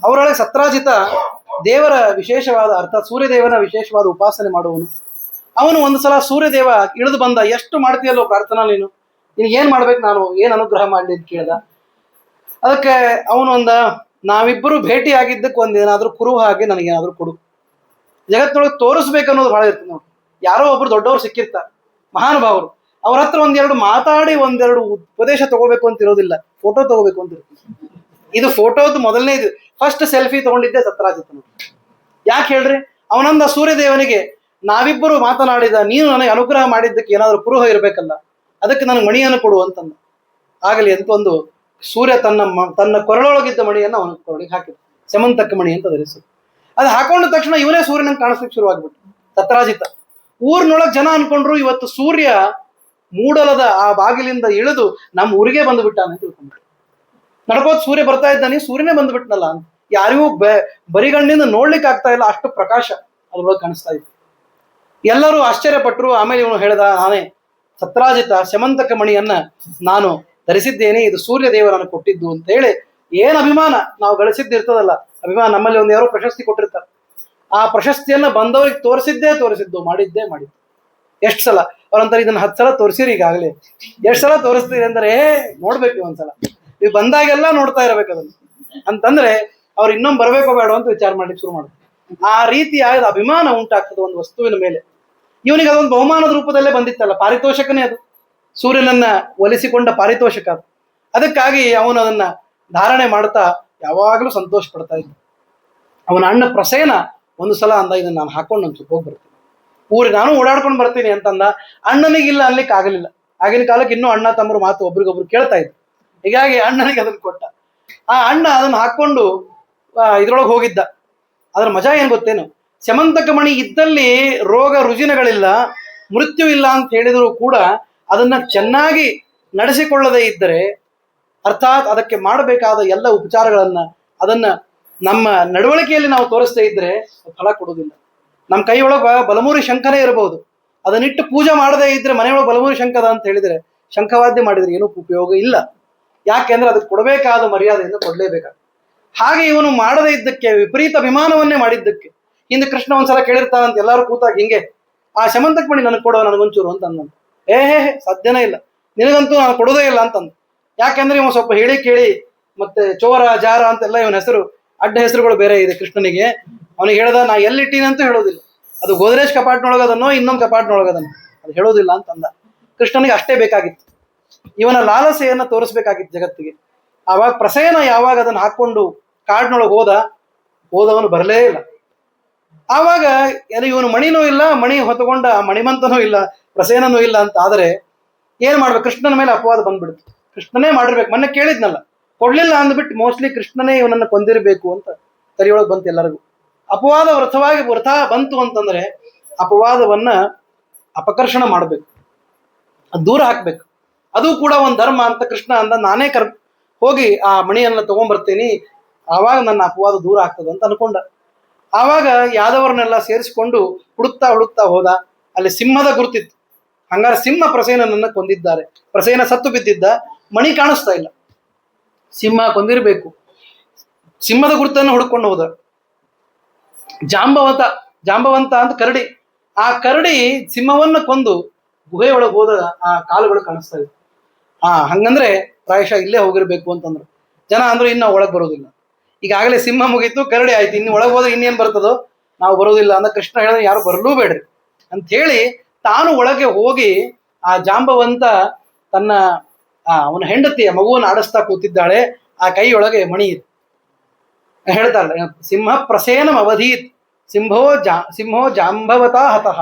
ಅವರೊಳಗೆ ಸತ್ರಾಜಿತ ದೇವರ ವಿಶೇಷವಾದ, ಅರ್ಥಾತ್ ಸೂರ್ಯದೇವನ ವಿಶೇಷವಾದ ಉಪಾಸನೆ ಮಾಡುವನು. ಅವನು ಒಂದು ಸಲ ಸೂರ್ಯದೇವ ಇಳಿದು ಬಂದ. ಎಷ್ಟು ಮಾಡ್ತೀಯಲ್ಲೋ ಪ್ರಾರ್ಥನಾ ನೀನು ಏನ್ ಮಾಡ್ಬೇಕು, ನಾನು ಏನ್ ಅನುಗ್ರಹ ಮಾಡ್ಲಿ ಅಂತ ಕೇಳ್ದ. ಅದಕ್ಕೆ ಅವನು ನಾವಿಬ್ಬರು ಭೇಟಿ ಆಗಿದ್ದಕ್ಕೆ ಒಂದೇನಾದ್ರೂ ಕುರುಹ ಆಗಿ ನನಗೇನಾದ್ರೂ ಕೊಡು. ಜಗತ್ತೊಳಗೆ ತೋರಿಸ್ಬೇಕನ್ನೋದು ಬಹಳ ಇರ್ತದೆ ನೋಡಿ. ಯಾರೋ ಒಬ್ರು ದೊಡ್ಡವರು ಸಿಕ್ಕಿರ್ತಾರೆ, ಮಹಾನುಭಾವರು. ಅವ್ರ ಹತ್ರ ಒಂದೆರಡು ಮಾತಾಡಿ ಒಂದೆರಡು ಉಪದೇಶ ತಗೋಬೇಕು ಅಂತ ಇರೋದಿಲ್ಲ, ಫೋಟೋ ತಗೋಬೇಕು ಅಂತ ಇರ್ತದೆ. ಇದು ಫೋಟೋದು ಮೊದಲನೇ ಇದು. ಫಸ್ಟ್ ಸೆಲ್ಫಿ ತಗೊಂಡಿದ್ದೆ ಸತ್ರಾಜಿತನು. ಯಾಕೆ ಹೇಳ್ರಿ, ಅವನಂದ ಸೂರ್ಯದೇವನಿಗೆ, ನಾವಿಬ್ಬರು ಮಾತನಾಡಿದ ನೀನು ನನಗೆ ಅನುಗ್ರಹ ಮಾಡಿದ್ದಕ್ಕೆ ಏನಾದರೂ ಕುರುಹ ಇರಬೇಕಲ್ಲ, ಅದಕ್ಕೆ ನನಗೆ ಮಣಿಯನ್ನು ಕೊಡು ಅಂತಂದ. ಆಗಲಿ ಅಂತ ಒಂದು ಸೂರ್ಯ ತನ್ನ ಕೊರಳೊಳಗಿದ್ದ ಮಣಿಯನ್ನು ಅವನ ಕೊರಳಿಗೆ ಹಾಕಿದ. ಸೆಮಂತಕ್ಕ ಮಣಿ ಅಂತ ಧರಿಸಿದ. ಅದು ಹಾಕೊಂಡ ತಕ್ಷಣ ಇವನೇ ಸೂರ್ಯನಂಗೆ ಕಾಣಿಸ್ಲಿಕ್ಕೆ ಶುರುವಾಗ್ಬಿಟ್ಟು ಸತ್ರಾಜಿತ. ಊರಿನೊಳಗೆ ಜನ ಅನ್ಕೊಂಡ್ರು ಇವತ್ತು ಸೂರ್ಯ ಮೂಡಲದ ಆ ಬಾಗಿಲಿಂದ ಇಳಿದು ನಮ್ಮ ಊರಿಗೆ ಬಂದುಬಿಟ್ಟಾನೆ ಅಂತ ತಿಳ್ಕೊಂಡ್ಬಿಟ್ಟು. ನಡ್ಕೋತ್ ಸೂರ್ಯ ಬರ್ತಾ ಇದ್ದಾನೆ, ಸೂರ್ಯನೇ ಬಂದ್ಬಿಟ್ನಲ್ಲ ಅಂತ. ಯಾರಿಗೂ ಬರಿಗಣ್ಣಿಂದ ನೋಡ್ಲಿಕ್ಕೆ ಆಗ್ತಾ ಇಲ್ಲ, ಅಷ್ಟು ಪ್ರಕಾಶ ಅದ್ರೊಳಗೆ ಕಾಣಿಸ್ತಾ ಇತ್ತು. ಎಲ್ಲರೂ ಆಶ್ಚರ್ಯಪಟ್ಟರು. ಆಮೇಲೆ ಇವನು ಹೇಳ್ದ, ನಾನೇ ಸತ್ರಾಜಿತ, ಸೆಮಂತಕ ಮಣಿಯನ್ನ ನಾನು ಧರಿಸಿದ್ದೇನೆ, ಇದು ಸೂರ್ಯ ದೇವ ನನಗೆ ಕೊಟ್ಟಿದ್ದು ಅಂತ ಹೇಳಿ. ಏನ್ ಅಭಿಮಾನ ನಾವು ಗಳಿಸಿದ್ದಿರ್ತದಲ್ಲ ಅಭಿಮಾನ. ನಮ್ಮಲ್ಲಿ ಒಂದು ಯಾರೋ ಪ್ರಶಸ್ತಿ ಕೊಟ್ಟಿರ್ತಾರೆ, ಆ ಪ್ರಶಸ್ತಿಯನ್ನ ಬಂದವ್ರಿಗೆ ತೋರಿಸಿದ್ದು, ಮಾಡಿದ್ದು. ಎಷ್ಟು ಸಲ ಅವ್ರಂತಾರೆ, ಇದನ್ನ 10 ಸಲ ತೋರಿಸಿರಿ ಈಗಾಗಲೇ, ಎಷ್ಟು ಸಲ ತೋರಿಸ್ತೀರಿ ಅಂದರೆ, ನೋಡ್ಬೇಕು ಒಂದ್ಸಲ, ನೀವು ಬಂದಾಗೆಲ್ಲ ನೋಡ್ತಾ ಇರ್ಬೇಕು ಅದನ್ನು ಅಂತಂದ್ರೆ ಅವ್ರು ಇನ್ನೊಮ್ಮೆ ಬರ್ಬೇಕೋ ಬೇಡ ಅಂತ ವಿಚಾರ ಮಾಡ್ಲಿಕ್ಕೆ ಶುರು ಮಾಡ್ತಾರೆ. ಆ ರೀತಿಯಾದ ಅಭಿಮಾನ ಉಂಟಾಗ್ತದೆ ಒಂದು ವಸ್ತುವಿನ ಮೇಲೆ. ಇವನಿಗೆ ಅದೊಂದು ಬಹುಮಾನದ ರೂಪದಲ್ಲೇ ಬಂದಿತ್ತಲ್ಲ, ಪಾರಿತೋಷಕನೇ ಅದು, ಸೂರ್ಯನನ್ನ ಒಲಿಸಿಕೊಂಡ ಪಾರಿತೋಷಕ ಅದು. ಅದಕ್ಕಾಗಿ ಅವನು ಅದನ್ನ ಧಾರಣೆ ಮಾಡ್ತಾ ಯಾವಾಗಲೂ ಸಂತೋಷ ಪಡ್ತಾ ಇದ್ದ. ಅವನ ಅಣ್ಣ ಪ್ರಸೇನ ಒಂದು ಸಲ ಅಂದ, ಇದನ್ನ ನಾನು ಹಾಕೊಂಡು ಒಂದು ಹೋಗಿ ಬರ್ತೀನಿ, ಊರಿಗೆ ನಾನು ಓಡಾಡ್ಕೊಂಡು ಬರ್ತೀನಿ ಅಂತಂದ. ಅಣ್ಣನಿಗಿಲ್ಲ ಅನ್ಲಿಕ್ಕೆ ಆಗಲಿಲ್ಲ. ಆಗಿನ ಕಾಲಕ್ಕೆ ಇನ್ನೂ ಅಣ್ಣ ತಮ್ಮರು ಮಾತು ಒಬ್ರಿಗೊಬ್ರು ಕೇಳ್ತಾ ಇದ್ರು. ಹೀಗಾಗಿ ಅಣ್ಣನಿಗೆ ಅದನ್ನು ಕೊಟ್ಟ. ಆ ಅಣ್ಣ ಅದನ್ನು ಹಾಕೊಂಡು ಇದ್ರೊಳಗೆ ಹೋಗಿದ್ದ. ಅದರ ಮಜಾ ಏನ್ ಗೊತ್ತೇನು, ಸೆಮಂತಕ ಮಣಿ ಇದ್ದಲ್ಲಿ ರೋಗ ರುಜಿನಗಳಿಲ್ಲ, ಮೃತ್ಯು ಇಲ್ಲ ಅಂತ ಹೇಳಿದರೂ ಕೂಡ ಅದನ್ನ ಚೆನ್ನಾಗಿ ನಡೆಸಿಕೊಳ್ಳದೇ ಇದ್ದರೆ, ಅರ್ಥಾತ್ ಅದಕ್ಕೆ ಮಾಡಬೇಕಾದ ಎಲ್ಲ ಉಪಚಾರಗಳನ್ನ ಅದನ್ನ ನಮ್ಮ ನಡವಳಿಕೆಯಲ್ಲಿ ನಾವು ತೋರಿಸದೇ ಇದ್ರೆ ಫಲ ಕೊಡುವುದಿಲ್ಲ. ನಮ್ಮ ಕೈಯೊಳಗ ಬಲಮೂರಿ ಶಂಖನೇ ಇರಬಹುದು, ಅದನ್ನಿಟ್ಟು ಪೂಜೆ ಮಾಡದೇ ಇದ್ರೆ ಮನೆಯೊಳಗೆ ಬಲಮೂರಿ ಶಂಖದ ಅಂತ ಹೇಳಿದ್ರೆ ಶಂಖವಾದ್ಯ ಮಾಡಿದ್ರೆ ಏನೂ ಉಪಯೋಗ ಇಲ್ಲ. ಯಾಕೆಂದ್ರೆ ಅದಕ್ಕೆ ಕೊಡಬೇಕಾದ ಮರ್ಯಾದೆಯನ್ನು ಕೊಡ್ಲೇಬೇಕಾಗ. ಹಾಗೆ ಇವನು ಮಾಡದೇ ಇದ್ದಕ್ಕೆ, ವಿಪರೀತ ಅಭಿಮಾನವನ್ನೇ ಮಾಡಿದ್ದಕ್ಕೆ, ಹಿಂದೆ ಕೃಷ್ಣ ಒಂದ್ಸಲ ಕೇಳಿರ್ತಾನಂತ ಎಲ್ಲರೂ ಕೂತಾಗ ಹಿಂಗೆ, ಆ ಸೆಮಂತಕ ಮಣಿ ನನಗೆ ಕೊಡೋ, ನನಗೊಂಚೂರು ಅಂತ ಅಂದ. ಸಾಧ್ಯನೇ ಇಲ್ಲ, ನಿನಗಂತೂ ನಾನು ಕೊಡೋದೇ ಇಲ್ಲ ಅಂತಂದ. ಯಾಕೆಂದ್ರೆ ಇವ ಸ್ವಲ್ಪ ಹೇಳಿ ಕೇಳಿ ಮತ್ತೆ ಚೋರ ಜಾರ ಅಂತೆಲ್ಲ ಇವನ ಹೆಸರು, ಅಡ್ಡ ಹೆಸರುಗಳು ಬೇರೆ ಇದೆ ಕೃಷ್ಣನಿಗೆ. ಅವನಿಗೆ ಹೇಳ್ದ, ನಾ ಎಲ್ಲಿಟ್ಟೀನಂತೂ ಹೇಳೋದಿಲ್ಲ, ಅದು ಗೋದ್ರೇಜ್ ಕಪಾಟ್ನೊಳಗದನ್ನೋ ಇನ್ನೊಂದು ಕಪಾಟ್ನೊಳಗದನ್ನೋ ಅದು ಹೇಳೋದಿಲ್ಲ ಅಂತಂದ. ಕೃಷ್ಣನಿಗೆ ಅಷ್ಟೇ ಬೇಕಾಗಿತ್ತು, ಇವನ ಲಾಲಸೆಯನ್ನ ತೋರಿಸ್ಬೇಕಾಗಿತ್ತು ಜಗತ್ತಿಗೆ. ಆವಾಗ ಪ್ರಸೇನ ಯಾವಾಗ ಅದನ್ನು ಹಾಕೊಂಡು ಕಾಡಿನೊಳಗೆ ಹೋದವನು ಬರಲೇ ಇಲ್ಲ. ಆವಾಗ ಇವನು ಮಣಿನೂ ಇಲ್ಲ, ಮಣಿ ಹೊತ್ತುಕೊಂಡ ಮಣಿಮಂತನೂ ಇಲ್ಲ, ಪ್ರಸೇನನೂ ಇಲ್ಲ ಅಂತ ಆದರೆ ಏನ್ ಮಾಡ್ಬೇಕು, ಕೃಷ್ಣನ ಮೇಲೆ ಅಪವಾದ ಬಂದ್ಬಿಡ್ತು. ಕೃಷ್ಣನೇ ಮಾಡಿರ್ಬೇಕು. ಮೊನ್ನೆ ಕೇಳಿದ್ನಲ್ಲ, ಕೊಡ್ಲಿಲ್ಲ ಅಂದ್ಬಿಟ್ಟು ಮೋಸ್ಟ್ಲಿ ಕೃಷ್ಣನೇ ಇವನನ್ನ ಕೊಂದಿರಬೇಕು ಅಂತ ತಲೆಯೊಳಗೆ ಬಂತು ಎಲ್ಲರಿಗೂ. ಅಪವಾದ ವೃಥ ಬಂತು ಅಂತಂದ್ರೆ ಅಪವಾದವನ್ನ ಅಪಕರ್ಷಣ ಮಾಡ್ಬೇಕು, ದೂರ ಹಾಕ್ಬೇಕು. ಅದು ಕೂಡ ಒಂದು ಧರ್ಮ ಅಂತ ಕೃಷ್ಣ ಅಂದ. ನಾನೇ ಹೋಗಿ ಆ ಮಣಿಯನ್ನ ತಗೊಂಡ್ಬರ್ತೀನಿ, ಆವಾಗ ನನ್ನ ಅಪವಾದ ದೂರ ಆಗ್ತದೆ ಅಂತ ಅನ್ಕೊಂಡ. ಆವಾಗ ಯಾದವರನ್ನೆಲ್ಲ ಸೇರಿಸಿಕೊಂಡು ಹುಡುಕ್ತಾ ಹೋದ. ಅಲ್ಲಿ ಸಿಂಹದ ಗುರುತಿತ್ತು. ಹಂಗಾರೆ ಸಿಂಹ ಪ್ರಸೇನನನ್ನ ಕೊಂದಿದ್ದಾರೆ. ಪ್ರಸೇನ ಸತ್ತು ಬಿದ್ದಿದ್ದ, ಮಣಿ ಕಾಣಿಸ್ತಾ ಇಲ್ಲ. ಸಿಂಹ ಕೊಂದಿರಬೇಕು. ಸಿಂಹದ ಗುರುತನ್ನು ಹುಡ್ಕೊಂಡು ಹೋದ. ಜಾಂಬವಂತ ಜಾಂಬವಂತ ಅಂತ ಕರಡಿ. ಆ ಕರಡಿ ಸಿಂಹವನ್ನ ಕೊಂದು ಗುಹೆಯೊಳಗೆ ಹೋದ ಆ ಕಾಲುಗಳು ಕಾಣಿಸ್ತಾ ಇದ್ವು. ಹಂಗಂದ್ರೆ ಪ್ರಾಯಶಃ ಇಲ್ಲೇ ಹೋಗಿರ್ಬೇಕು ಅಂತಂದ್ರು. ಜನ ಅಂದ್ರು ಇನ್ನು ಒಳಗೆ ಬರೋದಿಲ್ಲ. ಈಗಾಗಲೇ ಸಿಂಹ ಮುಗೀತು, ಕರಡಿ ಆಯ್ತು, ಇನ್ನು ಒಳಗೆ ಹೋದ್ರೆ ಇನ್ನೇನ್ ಬರ್ತದೋ, ನಾವು ಬರೋದಿಲ್ಲ ಅಂತ ಕೃಷ್ಣ ಹೇಳಿದ್ರೆ ಯಾರು ಬರಲೂ ಬೇಡ್ರಿ ಅಂತ ಹೇಳಿ ತಾನು ಒಳಗೆ ಹೋಗಿ ಆ ಜಾಂಬವಂತ ತನ್ನ ಅವನ ಹೆಂಡತಿಯ ಮಗುವನ್ನು ಆಡಿಸ್ತಾ ಕೂತಿದ್ದಾಳೆ. ಆ ಕೈಯೊಳಗೆ ಮಣಿ ಇದೆ. ಹೇಳ್ತಾಳೆ, ಸಿಂಹ ಪ್ರಸೇನಂ ಅವಧೀತ್ ಸಿಂಹೋ ಜಾಂಬವತಾ ಹತಃ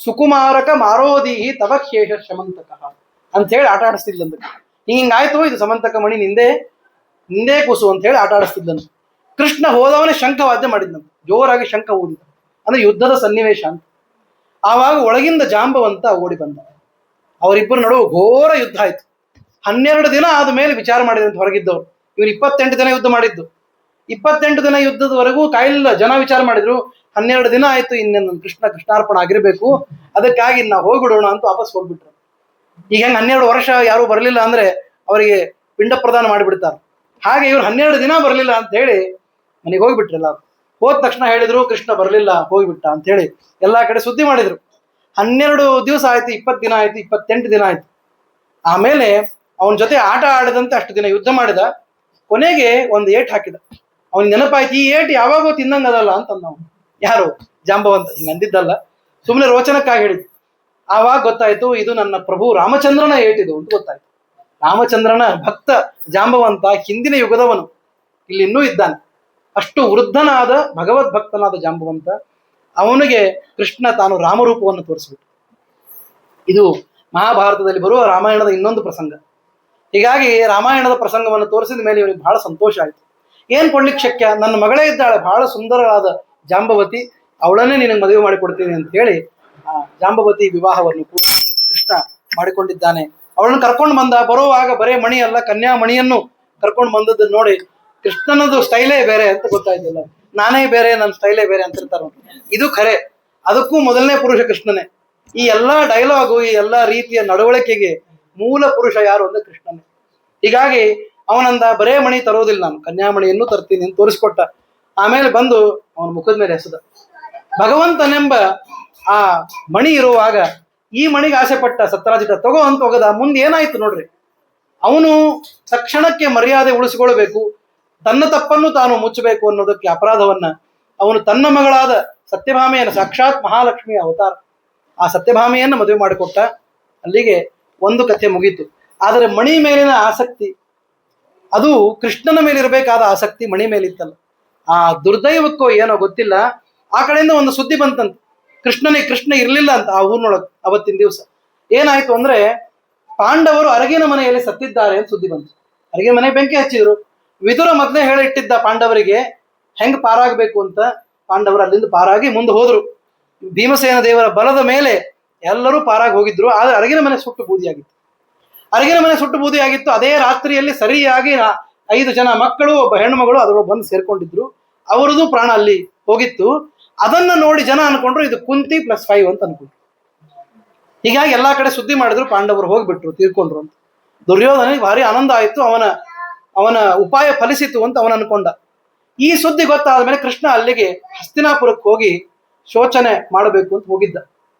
ಸುಕುಮಾರಕ ಮಾರೋದೀಹಿ ತವ ಶೇಷ ಶಮಂತಕ ಅಂತ ಹೇಳಿ ಆಟ ಆಡಿಸ್ತಿದ್ಲಂತ. ಹಿಂಗಾಯ್ತು, ಇದು ಸಮಂತಕ ಮಣಿ ನಿಂದೇ ಕೂಸು ಅಂತ ಹೇಳಿ ಆಟ ಆಡಿಸ್ತಿದ್ಲಂತ. ಕೃಷ್ಣ ಹೋದವನೇ ಶಂಖವಾದ್ಯ ಮಾಡಿದ್ನಂತ, ಜೋರಾಗಿ ಶಂಖ ಊದಿದ, ಅಂದ್ರೆ ಯುದ್ಧದ ಸನ್ನಿವೇಶ ಅಂತ. ಆವಾಗ ಒಳಗಿಂದ ಜಾಂಬವಂತ ಓಡಿ ಬಂದ. ಅವರಿಬ್ಬರು ನಡುವೆ ಘೋರ ಯುದ್ಧ ಆಯ್ತು. 12 ದಿನ ಆದ ಮೇಲೆ ವಿಚಾರ ಮಾಡಿದಂತ ಹೊರಗಿದ್ದವ್ರು. ಇವ್ರು 28 ದಿನ ಯುದ್ಧ ಮಾಡಿದ್ದು. 28 ದಿನ ಯುದ್ಧದವರೆಗೂ ಕಾಯಿಲ್ಲ. ಜನ ವಿಚಾರ ಮಾಡಿದ್ರು, 12 ದಿನ ಆಯ್ತು, ಇನ್ನೇನು ಕೃಷ್ಣಾರ್ಪಣ ಆಗಿರ್ಬೇಕು, ಅದಕ್ಕಾಗಿ ನಾವು ಹೋಗ್ಬಿಡೋಣ ಅಂತ ವಾಪಸ್ ಹೋಗ್ಬಿಟ್ರು. ಈಗ ಹೆಂಗ್ 12 ವರ್ಷ ಯಾರು ಬರಲಿಲ್ಲ ಅಂದ್ರೆ ಅವರಿಗೆ ಪಿಂಡ ಪ್ರದಾನ ಮಾಡಿಬಿಡ್ತಾರೆ. ಹಾಗೆ ಇವ್ರು 12 ದಿನ ಬರಲಿಲ್ಲ ಅಂತ ಹೇಳಿ ಮನೆಗೆ ಹೋಗ್ಬಿಟ್ರಲ್ಲ. ಹೋದ ತಕ್ಷಣ ಹೇಳಿದ್ರು ಕೃಷ್ಣ ಬರಲಿಲ್ಲ, ಹೋಗ್ಬಿಟ್ಟ ಅಂತ ಹೇಳಿ ಎಲ್ಲಾ ಕಡೆ ಸುದ್ದಿ ಮಾಡಿದ್ರು. 12 ದಿವಸ ಆಯ್ತು, 20 ದಿನ ಆಯ್ತು, 28 ದಿನ ಆಯ್ತು. ಆಮೇಲೆ ಅವನ ಜೊತೆ ಆಟ ಆಡದಂತೆ ಅಷ್ಟು ದಿನ ಯುದ್ಧ ಮಾಡಿದ. ಕೊನೆಗೆ ಒಂದು ಏಟ್ ಹಾಕಿದ. ಅವನಿಗೆ ನೆನಪಾಯ್ತು, ಈ ಏಟ್ ಯಾವಾಗೋ ತಿನ್ನಂಗದಲ್ಲ ಅಂತಂದ ಅವನು. ಯಾರು? ಜಾಂಬವಂತ. ಹಿಂಗ ಅಂದಿದ್ದಲ್ಲ, ಸುಮ್ಮನೆ ರೋಚನಕ್ಕಾಗಿ ಹೇಳಿದ್ದು. ಆವಾಗ ಗೊತ್ತಾಯ್ತು, ಇದು ನನ್ನ ಪ್ರಭು ರಾಮಚಂದ್ರನ ಏಟಿದು ಅಂತ ಗೊತ್ತಾಯ್ತು. ರಾಮಚಂದ್ರನ ಭಕ್ತ ಜಾಂಬವಂತ, ಹಿಂದಿನ ಯುಗದವನು, ಇಲ್ಲಿ ಇನ್ನೂ ಇದ್ದಾನೆ. ಅಷ್ಟು ವೃದ್ಧನಾದ ಭಗವದ್ಭಕ್ತನಾದ ಜಾಂಬವಂತ. ಅವನಿಗೆ ಕೃಷ್ಣ ತಾನು ರಾಮರೂಪವನ್ನು ತೋರಿಸ್ಬಿಟ್ಟು. ಇದು ಮಹಾಭಾರತದಲ್ಲಿ ಬರುವ ರಾಮಾಯಣದ ಇನ್ನೊಂದು ಪ್ರಸಂಗ. ಹೀಗಾಗಿ ರಾಮಾಯಣದ ಪ್ರಸಂಗವನ್ನು ತೋರಿಸಿದ ಮೇಲೆ ಇವನಿಗೆ ಬಹಳ ಸಂತೋಷ ಆಯ್ತು. ಏನ್ ಕೊಡ್ಲಿಕ್ಕೆ ಶಕ್ಯ, ನನ್ನ ಮಗಳೇ ಇದ್ದಾಳೆ ಬಹಳ ಸುಂದರವಾದ ಜಾಂಬವತಿ, ಅವಳನ್ನೇ ನಿನಗೆ ಮದುವೆ ಮಾಡಿಕೊಡ್ತೀನಿ ಅಂತ ಹೇಳಿ ಆ ಜಾಂಬವತಿ ವಿವಾಹವನ್ನು ಕೂಡ ಕೃಷ್ಣ ಮಾಡಿಕೊಂಡಿದ್ದಾನೆ. ಅವಳನ್ನು ಕರ್ಕೊಂಡು ಬಂದ. ಬರುವಾಗ ಬರೇ ಮಣಿ ಅಲ್ಲ, ಕನ್ಯಾಮಣಿಯನ್ನು ಕರ್ಕೊಂಡು ಬಂದದ್ದು ನೋಡಿ ಕೃಷ್ಣನದು ಸ್ಟೈಲೇ ಬೇರೆ ಅಂತ ಗೊತ್ತಾಯ್ತಿಲ್ಲ. ನಾನೇ ಬೇರೆ, ನನ್ನ ಸ್ಟೈಲೇ ಬೇರೆ ಅಂತಿರ್ತಾರ. ಇದು ಖರೆ. ಅದಕ್ಕೂ ಮೊದಲನೇ ಪುರುಷ ಕೃಷ್ಣನೇ. ಈ ಎಲ್ಲಾ ಡೈಲಾಗು, ಈ ಎಲ್ಲಾ ರೀತಿಯ ನಡವಳಿಕೆಗೆ ಮೂಲ ಪುರುಷ ಯಾರು ಅಂದ್ರೆ ಕೃಷ್ಣನೇ. ಹೀಗಾಗಿ ಅವನಂದ ಬರೇ ಮಣಿ ತರೋದಿಲ್ಲ, ನಾನು ಕನ್ಯಾಮಣಿಯನ್ನು ತರ್ತೀನಿ ಅಂತ ತೋರಿಸ್ಕೊಟ್ಟ. ಆಮೇಲೆ ಬಂದು ಅವನ ಮುಖದ ಮೇಲೆ ಎಸೆದ. ಭಗವಂತನೆಂಬ ಆ ಮಣಿ ಇರುವಾಗ ಈ ಮಣಿಗೆ ಆಸೆ ಪಟ್ಟ ಸತ್ರಾಜಿತ ತಗೋ ಅಂತ ಹೋಗದ. ಮುಂದೆ ಏನಾಯ್ತು ನೋಡ್ರಿ. ಅವನು ತಕ್ಷಣಕ್ಕೆ ಮರ್ಯಾದೆ ಉಳಿಸಿಕೊಳ್ಬೇಕು, ತನ್ನ ತಪ್ಪನ್ನು ತಾನು ಮುಚ್ಚಬೇಕು ಅನ್ನೋದಕ್ಕೆ ಅಪರಾಧವನ್ನ ಅವನು ತನ್ನ ಮಗಳಾದ ಸತ್ಯಭಾಮೆಯನ್ನು, ಸಾಕ್ಷಾತ್ ಮಹಾಲಕ್ಷ್ಮಿಯ ಅವತಾರ, ಆ ಸತ್ಯಭಾಮೆಯನ್ನು ಮದುವೆ ಮಾಡಿಕೊಟ್ಟ. ಅಲ್ಲಿಗೆ ಒಂದು ಕಥೆ ಮುಗೀತು. ಆದರೆ ಮಣಿ ಮೇಲಿನ ಆಸಕ್ತಿ, ಅದು ಕೃಷ್ಣನ ಮೇಲಿರಬೇಕಾದ ಆಸಕ್ತಿ ಮಣಿ ಮೇಲಿತ್ತಲ್ಲ. ಆ ದುರ್ದೈವಕ್ಕೋ ಏನೋ ಗೊತ್ತಿಲ್ಲ, ಆ ಕಡೆಯಿಂದ ಒಂದು ಸುದ್ದಿ ಬಂತಂತ, ಕೃಷ್ಣ ಇರ್ಲಿಲ್ಲ ಅಂತ ಆ ಊರಿನೊಳಗೆ ಅವತ್ತಿನ ದಿವಸ. ಏನಾಯ್ತು ಅಂದ್ರೆ, ಪಾಂಡವರು ಅರಗಿನ ಮನೆಯಲ್ಲಿ ಸತ್ತಿದ್ದಾರೆ ಅಂತ ಸುದ್ದಿ ಬಂತು. ಅರಗಿನ ಮನೆ ಬೆಂಕಿ ಹಚ್ಚಿದ್ರು. ವಿದುರ ಮೊದಲೇ ಹೇಳಿಟ್ಟಿದ್ದ ಪಾಂಡವರಿಗೆ ಹೆಂಗ್ ಪಾರಾಗಬೇಕು ಅಂತ. ಪಾಂಡವರು ಅಲ್ಲಿಂದ ಪಾರಾಗಿ ಮುಂದೆ ಹೋದ್ರು. ಭೀಮಸೇನ ದೇವರ ಬಲದ ಮೇಲೆ ಎಲ್ಲರೂ ಪಾರಾಗಿ ಹೋಗಿದ್ರು. ಆದ್ರೆ ಅರಗಿನ ಮನೆ ಸುಟ್ಟು ಬೂದಿಯಾಗಿತ್ತು. ಅದೇ ರಾತ್ರಿಯಲ್ಲಿ ಸರಿಯಾಗಿ 5 ಜನ ಮಕ್ಕಳು, ಒಬ್ಬ ಹೆಣ್ಣು ಮಗಳು ಅದರೊಳಗೆ ಬಂದು ಸೇರ್ಕೊಂಡಿದ್ರು. ಅವರದು ಪ್ರಾಣ ಅಲ್ಲಿ ಹೋಗಿತ್ತು. ಅದನ್ನ ನೋಡಿ ಜನ ಅನ್ಕೊಂಡ್ರು ಇದು ಕುಂತಿ +5 ಅಂತ ಅನ್ಕೊಂಡ್ರು. ಹೀಗಾಗಿ ಎಲ್ಲಾ ಕಡೆ ಸುದ್ದಿ ಮಾಡಿದ್ರು, ಪಾಂಡವರು ಹೋಗ್ಬಿಟ್ರು, ತೀರ್ಕೊಂಡ್ರು ಅಂತ. ದುರ್ಯೋಧನಿಗೆ ಭಾರಿ ಆನಂದ ಆಯ್ತು. ಅವನ ಉಪಾಯ ಫಲಿಸಿತು ಅಂತ ಅವನ ಅನ್ಕೊಂಡ. ಈ ಸುದ್ದಿ ಗೊತ್ತಾದ ಮೇಲೆ ಕೃಷ್ಣ ಅಲ್ಲಿಗೆ ಹಸ್ತಿನಾಪುರಕ್ಕೆ ಹೋಗಿ ಶೋಚನೆ ಮಾಡಬೇಕು ಅಂತ ಹೋಗಿದ್ದ.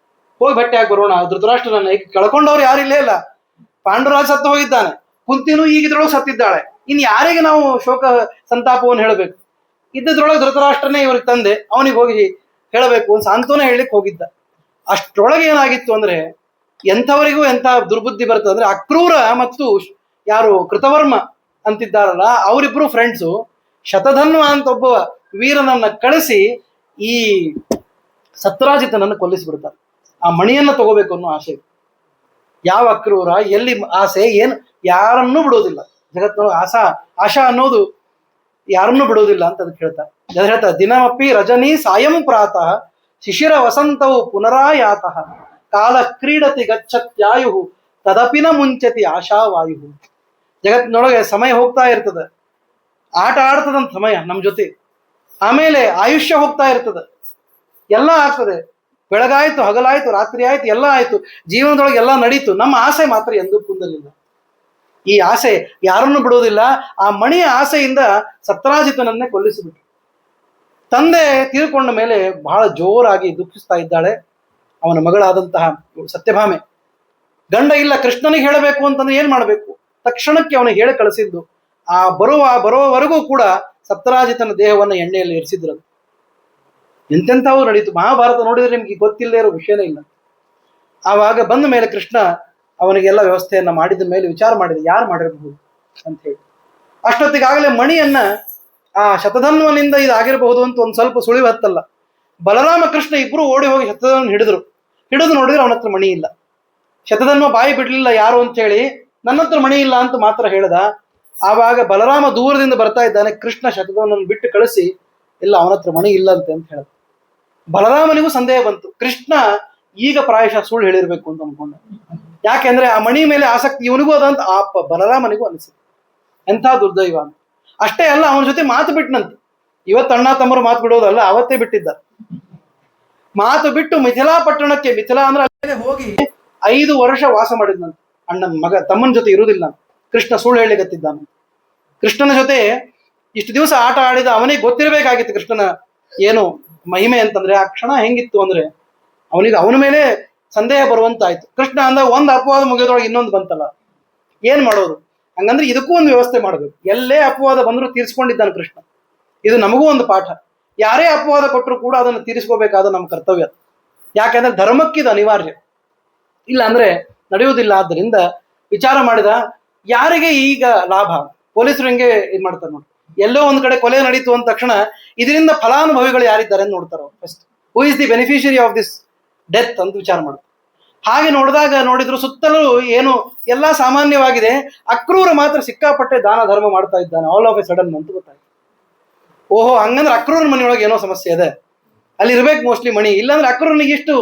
ಹೋಗಿ ಭೇಟಿಯಾಗಿ ಬರೋಣ, ಧೃತರಾಷ್ಟ್ರನನ್ನ ಈಗ ಕಳ್ಕೊಂಡವ್ರು ಯಾರಿಲ್ಲೇ ಇಲ್ಲ. ಪಾಂಡುರಾಜ್ ಸತ್ತು ಹೋಗಿದ್ದಾನೆ, ಕುಂತಿನೂ ಈಗಿದ್ರೊಳಗೆ ಸತ್ತಿದ್ದಾಳೆ. ಇನ್ ಯಾರಿಗೆ ನಾವು ಶೋಕ ಸಂತಾಪವನ್ನು ಹೇಳಬೇಕು? ಇದ್ದದ್ರೊಳಗೆ ಧೃತರಾಷ್ಟ್ರನೇ ಇವ್ರಿಗೆ ತಂದೆ, ಅವನಿಗೆ ಹೋಗಿ ಹೇಳಬೇಕು ಅಂತ ಸಾಂತ್ವನ ಹೇಳಲಿಕ್ಕೆ ಹೋಗಿದ್ದ. ಅಷ್ಟರೊಳಗೆ ಏನಾಗಿತ್ತು ಅಂದ್ರೆ, ಎಂಥವರಿಗೂ ಎಂಥ ದುರ್ಬುದ್ಧಿ ಬರ್ತದೆ ಅಂದ್ರೆ, ಅಕ್ರೂರ ಮತ್ತು ಯಾರು ಕೃತವರ್ಮ ಅಂತಿದ್ದಾರಲ್ಲ, ಅವರಿಬ್ರು ಫ್ರೆಂಡ್ಸು ಶತಧನ್ವ ಅಂತ ಒಬ್ಬ ವೀರನನ್ನ ಕಳಿಸಿ ಈ ಸತ್ರಾಜಿತನನ್ನು ಕೊಲ್ಲಿಸಿಬಿಡ್ತಾರೆ. ಆ ಮಣಿಯನ್ನ ತಗೋಬೇಕು ಅನ್ನೋ ಆಸೆ. ಯಾವ ಅಕ್ರೂರ, ಎಲ್ಲಿ ಆಸೆ, ಏನು, ಯಾರನ್ನೂ ಬಿಡೋದಿಲ್ಲ ಜಗತ್ತಿನೊಳಗೆ. ಆಶಾ ಅನ್ನೋದು ಯಾರನ್ನೂ ಬಿಡೋದಿಲ್ಲ ಅಂತ ಅದಕ್ಕೆ ಹೇಳ್ತಾರೆ. ದಿನಮಪ್ಪಿ ರಜನಿ ಸಾಯಂ ಪ್ರಾತಃ ಶಿಶಿರ ವಸಂತವು ಪುನರಾಯಾತಃ ಕಾಲ ಕ್ರೀಡತಿ ಗಚ್ಚತ್ಯಾಯು ತದಪಿನ ಮುಂಚತಿ ಆಶಾವಾಯು. ಜಗತ್ತಿನೊಳಗೆ ಸಮಯ ಹೋಗ್ತಾ ಇರ್ತದೆ, ಆಟ ಆಡ್ತದಂತ ಸಮಯ ನಮ್ಮ ಜೊತೆ. ಆಮೇಲೆ ಆಯುಷ್ಯ ಹೋಗ್ತಾ ಇರ್ತದೆ, ಎಲ್ಲ ಆಗ್ತದೆ. ಬೆಳಗಾಯ್ತು, ಹಗಲಾಯ್ತು, ರಾತ್ರಿ ಆಯ್ತು, ಎಲ್ಲ ಆಯ್ತು, ಜೀವನದೊಳಗೆ ಎಲ್ಲ ನಡೀತು. ನಮ್ಮ ಆಸೆ ಮಾತ್ರ ಎಂದೂ ಕುಂದಲಿಲ್ಲ. ಈ ಆಸೆ ಯಾರನ್ನು ಬಿಡುವುದಿಲ್ಲ. ಆ ಮಣಿಯ ಆಸೆಯಿಂದ ಸತ್ರಾಜಿತನನ್ನೇ ಕೊಲ್ಲಿಸಿಬಿಟ್ರು. ತಂದೆ ತೀರ್ಕೊಂಡ ಮೇಲೆ ಬಹಳ ಜೋರಾಗಿ ದುಃಖಿಸ್ತಾ ಇದ್ದಾಳೆ ಅವನ ಮಗಳಾದಂತಹ ಸತ್ಯಭಾಮೆ. ಗಂಡ ಇಲ್ಲ, ಕೃಷ್ಣನಿಗೆ ಹೇಳಬೇಕು ಅಂತಂದ್ರೆ ಏನ್ ಮಾಡಬೇಕು? ತಕ್ಷಣಕ್ಕೆ ಅವನಿಗೆ ಹೇಳಿ ಕಳಿಸಿದ್ದು. ಬರುವವರೆಗೂ ಕೂಡ ಸತ್ರಾಜಿತನ ದೇಹವನ್ನು ಎಣ್ಣೆಯಲ್ಲಿ ಇರಿಸಿದ್ರು. ಎಂತೆಂಥವು ನಡೀತು. ಮಹಾಭಾರತ ನೋಡಿದ್ರೆ ನಿಮ್ಗೆ ಗೊತ್ತಿಲ್ಲದೆ ಇರೋ ವಿಷಯನೇ ಇಲ್ಲ. ಆವಾಗ ಬಂದ ಮೇಲೆ ಕೃಷ್ಣ ಅವನಿಗೆಲ್ಲ ವ್ಯವಸ್ಥೆಯನ್ನ ಮಾಡಿದ ಮೇಲೆ ವಿಚಾರ ಮಾಡಿದ, ಯಾರು ಮಾಡಿರಬಹುದು ಅಂತ ಹೇಳಿ. ಅಷ್ಟೊತ್ತಿಗಾಗಲೇ ಮಣಿಯನ್ನ ಆ ಶತಧನ್ವನಿಂದ ಇದಾಗಿರಬಹುದು ಅಂತ ಒಂದು ಸ್ವಲ್ಪ ಸುಳಿವು ಹತ್ತಲ್ಲ. ಬಲರಾಮ ಕೃಷ್ಣ ಇಬ್ರು ಓಡಿ ಹೋಗಿ ಶತಧನ್ವನ ಹಿಡಿದು ನೋಡಿದ್ರೆ ಅವನ ಹತ್ರ ಮಣಿ ಇಲ್ಲ. ಶತಧನ್ವ ಬಾಯಿ ಬಿಡ್ಲಿಲ್ಲ ಯಾರು ಅಂತ ಹೇಳಿ, ನನ್ನ ಹತ್ರ ಮಣಿ ಇಲ್ಲ ಅಂತ ಮಾತ್ರ ಹೇಳ್ದ. ಆವಾಗ ಬಲರಾಮ ದೂರದಿಂದ ಬರ್ತಾ ಇದ್ದಾನೆ. ಕೃಷ್ಣ ಶತಧನ್ವನ ಬಿಟ್ಟು ಕಳಿಸಿ, ಇಲ್ಲ ಅವನ ಹತ್ರ ಮಣಿ ಇಲ್ಲ ಅಂತ ಹೇಳ್ದ. ಬಲರಾಮನಿಗೂ ಸಂದೇಹ ಬಂತು, ಕೃಷ್ಣ ಈಗ ಪ್ರಾಯಶಃ ಸುಳ್ಳು ಹೇಳಿರ್ಬೇಕು ಅಂತ ಅನ್ಕೊಂಡ. ಯಾಕೆಂದ್ರೆ ಆ ಮಣಿ ಮೇಲೆ ಆಸಕ್ತಿ ಇವನಿಗೂ ಅದಂತ ಆ ಬಲರಾಮನಿಗೂ ಅನಿಸಿತು. ಎಂಥ ದುರ್ದೈವ ಅಂತ. ಅಷ್ಟೇ ಅಲ್ಲ, ಅವನ ಜೊತೆ ಮಾತು ಬಿಟ್ಟನಂತೆ. ಇವತ್ತು ಅಣ್ಣ ತಮ್ಮರು ಮಾತು ಬಿಡೋದಲ್ಲ, ಅವತ್ತೇ ಬಿಟ್ಟಿದ್ದ. ಮಾತು ಬಿಟ್ಟು ಮಿಥಿಲಾ ಪಟ್ಟಣಕ್ಕೆ, ಮಿಥಿಲಾ ಅಂದ್ರೆ ಅಲ್ಲೇ ಹೋಗಿ 5 ವರ್ಷ ವಾಸ ಮಾಡಿದ್ನಂತೆ. ಅಣ್ಣ ತಮ್ಮನ ಜೊತೆ ಇರುವುದಿಲ್ಲ. ಕೃಷ್ಣ ಸುಳ್ಳು ಹೇಳಿಗತ್ತಿದ್ದಾನೆ. ಕೃಷ್ಣನ ಜೊತೆ ಇಷ್ಟು ದಿವಸ ಆಟ ಆಡಿದ ಅವನಿಗೆ ಗೊತ್ತಿರಬೇಕಾಗಿತ್ತು ಕೃಷ್ಣನ ಏನು ಮಹಿಮೆ ಅಂತಂದ್ರೆ. ಆ ಕ್ಷಣ ಹೆಂಗಿತ್ತು ಅಂದ್ರೆ ಅವನಿಗೆ ಅವನ ಮೇಲೆ ಸಂದೇಹ ಬರುವಂತಾಯ್ತು. ಕೃಷ್ಣ ಅಂದ ಒಂದು ಅಪವಾದ ಮುಗಿಯೋದ್ರೊಳಗೆ ಇನ್ನೊಂದು ಬಂತಲ್ಲ, ಏನ್ ಮಾಡೋದು? ಹಂಗಂದ್ರೆ ಇದಕ್ಕೂ ಒಂದು ವ್ಯವಸ್ಥೆ ಮಾಡಬೇಕು. ಎಲ್ಲೇ ಅಪವಾದ ಬಂದರೂ ತೀರಿಸ್ಕೊಂಡಿದ್ದಾನೆ ಕೃಷ್ಣ. ಇದು ನಮಗೂ ಒಂದು ಪಾಠ. ಯಾರೇ ಅಪವಾದ ಕೊಟ್ಟರು ಕೂಡ ಅದನ್ನು ತೀರಿಸ್ಕೋಬೇಕಾದ ನಮ್ಮ ಕರ್ತವ್ಯ. ಯಾಕೆಂದ್ರೆ ಧರ್ಮಕ್ಕಿದು ಅನಿವಾರ್ಯ, ಇಲ್ಲ ಅಂದ್ರೆ ನಡೆಯುವುದಿಲ್ಲ. ಆದ್ದರಿಂದ ವಿಚಾರ ಮಾಡಿದ, ಯಾರಿಗೆ ಈಗ ಲಾಭ? ಪೊಲೀಸರು ಹೆಂಗೆ ಇದು ಮಾಡ್ತಾರೆ ನೋಡಿ, ಎಲ್ಲೋ ಒಂದ್ ಕಡೆ ಕೊಲೆ ನಡೀತು ಅಂದ ತಕ್ಷಣ ಇದರಿಂದ ಫಲಾನುಭವಿಗಳು ಯಾರಿದ್ದಾರೆ ಅಂತ ನೋಡ್ತಾರ. First who is the beneficiary of this death ಅಂತ ವಿಚಾರ ಮಾಡುದು. ಹಾಗೆ ನೋಡಿದ್ರು ಸುತ್ತಲೂ ಏನು ಎಲ್ಲ ಸಾಮಾನ್ಯವಾಗಿದೆ. ಅಕ್ರೂರ ಮಾತ್ರ ಸಿಕ್ಕಾಪಟ್ಟೆ ದಾನ ಧರ್ಮ ಮಾಡ್ತಾ ಇದ್ದಾನೆ ಆಲ್ ಆಫ್ ಎ ಸಡನ್ ಅಂತ ಗೊತ್ತಾಯ್ತು. ಓಹೋ, ಹಂಗಂದ್ರೆ ಅಕ್ರೂರನ ಮನೆಯೊಳಗೆ ಏನೋ ಸಮಸ್ಯೆ ಇದೆ, ಅಲ್ಲಿ ಇರ್ಬೇಕು ಮೋಸ್ಟ್ಲಿ ಮಣಿ. ಇಲ್ಲಾಂದ್ರೆ ಅಕ್ರೂರನಿಗೆ ಇಷ್ಟು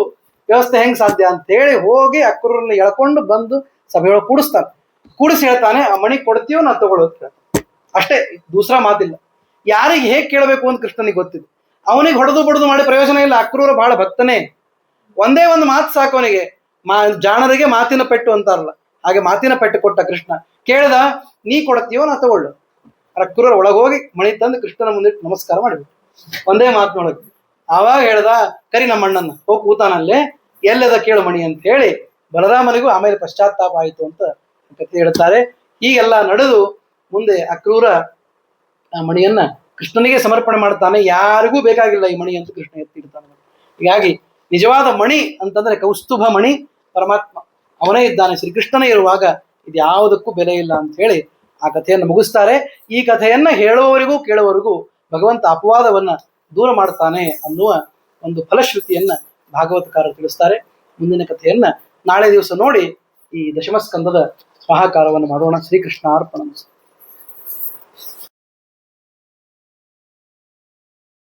ವ್ಯವಸ್ಥೆ ಹೆಂಗ್ ಸಾಧ್ಯ ಅಂತ ಹೇಳಿ ಹೋಗಿ ಅಕ್ರೂರನ್ನ ಎಳ್ಕೊಂಡು ಬಂದು ಸಭೆಯೊಳಗೆ ಕೂಡಿಸ್ತಾನೆ. ಕೂಡಿಸಿ ಹೇಳ್ತಾನೆ, ಆ ಮಣಿ ಕೊಡ್ತೀವೋ ನಾ ತಗೊಳ್ಳೋದು. ಅಷ್ಟೇ, ದೂಸರಾ ಮಾತಿಲ್ಲ. ಯಾರಿಗೆ ಹೇಗೆ ಕೇಳಬೇಕು ಅಂತ ಕೃಷ್ಣನಿಗೆ ಗೊತ್ತಿದೆ. ಅವನಿಗೆ ಹೊಡೆದು ಬಡದು ಮಾಡಿ ಪ್ರಯೋಜನ ಇಲ್ಲ. ಅಕ್ರೂರ ಬಹಳ ಭಕ್ತನೇ. ಒಂದೇ ಒಂದು ಮಾತು ಸಾಕು ಅವನಿಗೆ. ಜಾಣರಿಗೆ ಮಾತಿನ ಪೆಟ್ಟು ಅಂತಾರಲ್ಲ, ಹಾಗೆ ಮಾತಿನ ಪೆಟ್ಟು ಕೊಟ್ಟ ಕೃಷ್ಣ. ಕೇಳ್ದ, ನೀ ಕೊಡ್ತೀವೋ ನಾ ತಗೊಳ್ಳು. ಅಕ್ರೂರ ಒಳಗೋಗಿ ಮಣಿ ತಂದು ಕೃಷ್ಣನ ಮುಂದೆ ನಮಸ್ಕಾರ ಮಾಡಿಬಿಟ್ಟು ಒಂದೇ ಮಾತಿನೊಳಗೆ. ಆವಾಗ ಹೇಳ್ದ, ಕರಿ ನಮ್ಮ ಅಣ್ಣನ, ಹೋಗಿ ಕೂತಾನಲ್ಲೇ, ಎಲ್ಲದ ಕೇಳು ಮಣಿ ಅಂತ ಹೇಳಿ ಬಲರಾಮನಿಗೂ ಆಮೇಲೆ ಪಶ್ಚಾತ್ತಾಪ ಆಯಿತು ಅಂತ ಕಥೆ ಹೇಳ್ತಾರೆ. ಹೀಗೆಲ್ಲ ನಡೆದು ಮುಂದೆ ಅಕ್ರೂರ ಆ ಮಣಿಯನ್ನ ಕೃಷ್ಣನಿಗೆ ಸಮರ್ಪಣೆ ಮಾಡ್ತಾನೆ. ಯಾರಿಗೂ ಬೇಕಾಗಿಲ್ಲ ಈ ಮಣಿ ಅಂತ ಕೃಷ್ಣ ಎತ್ತಿಡ್ತಾನೆ. ಹೀಗಾಗಿ ನಿಜವಾದ ಮಣಿ ಅಂತಂದ್ರೆ ಕೌಸ್ತುಭ ಮಣಿ ಪರಮಾತ್ಮ ಅವನೇ ಇದ್ದಾನೆ. ಶ್ರೀಕೃಷ್ಣನೇ ಇರುವಾಗ ಇದು ಯಾವುದಕ್ಕೂ ಬೆಲೆ ಇಲ್ಲ ಅಂತ ಹೇಳಿ ಆ ಕಥೆಯನ್ನು ಮುಗಿಸ್ತಾರೆ. ಈ ಕಥೆಯನ್ನ ಹೇಳುವವರಿಗೂ ಕೇಳುವವರಿಗೂ ಭಗವಂತ ಅಪವಾದವನ್ನ ದೂರ ಮಾಡ್ತಾನೆ ಅನ್ನುವ ಒಂದು ಫಲಶ್ರುತಿಯನ್ನ ಭಾಗವತಕಾರರು ತಿಳಿಸ್ತಾರೆ. ಮುಂದಿನ ಕಥೆಯನ್ನ ನಾಳೆ ದಿವಸ ನೋಡಿ ಈ ದಶಮಸ್ಕಂದದ ಸ್ವಾಹಾಕಾರವನ್ನು ಮಾಡೋಣ. ಶ್ರೀಕೃಷ್ಣ ಅರ್ಪಣ.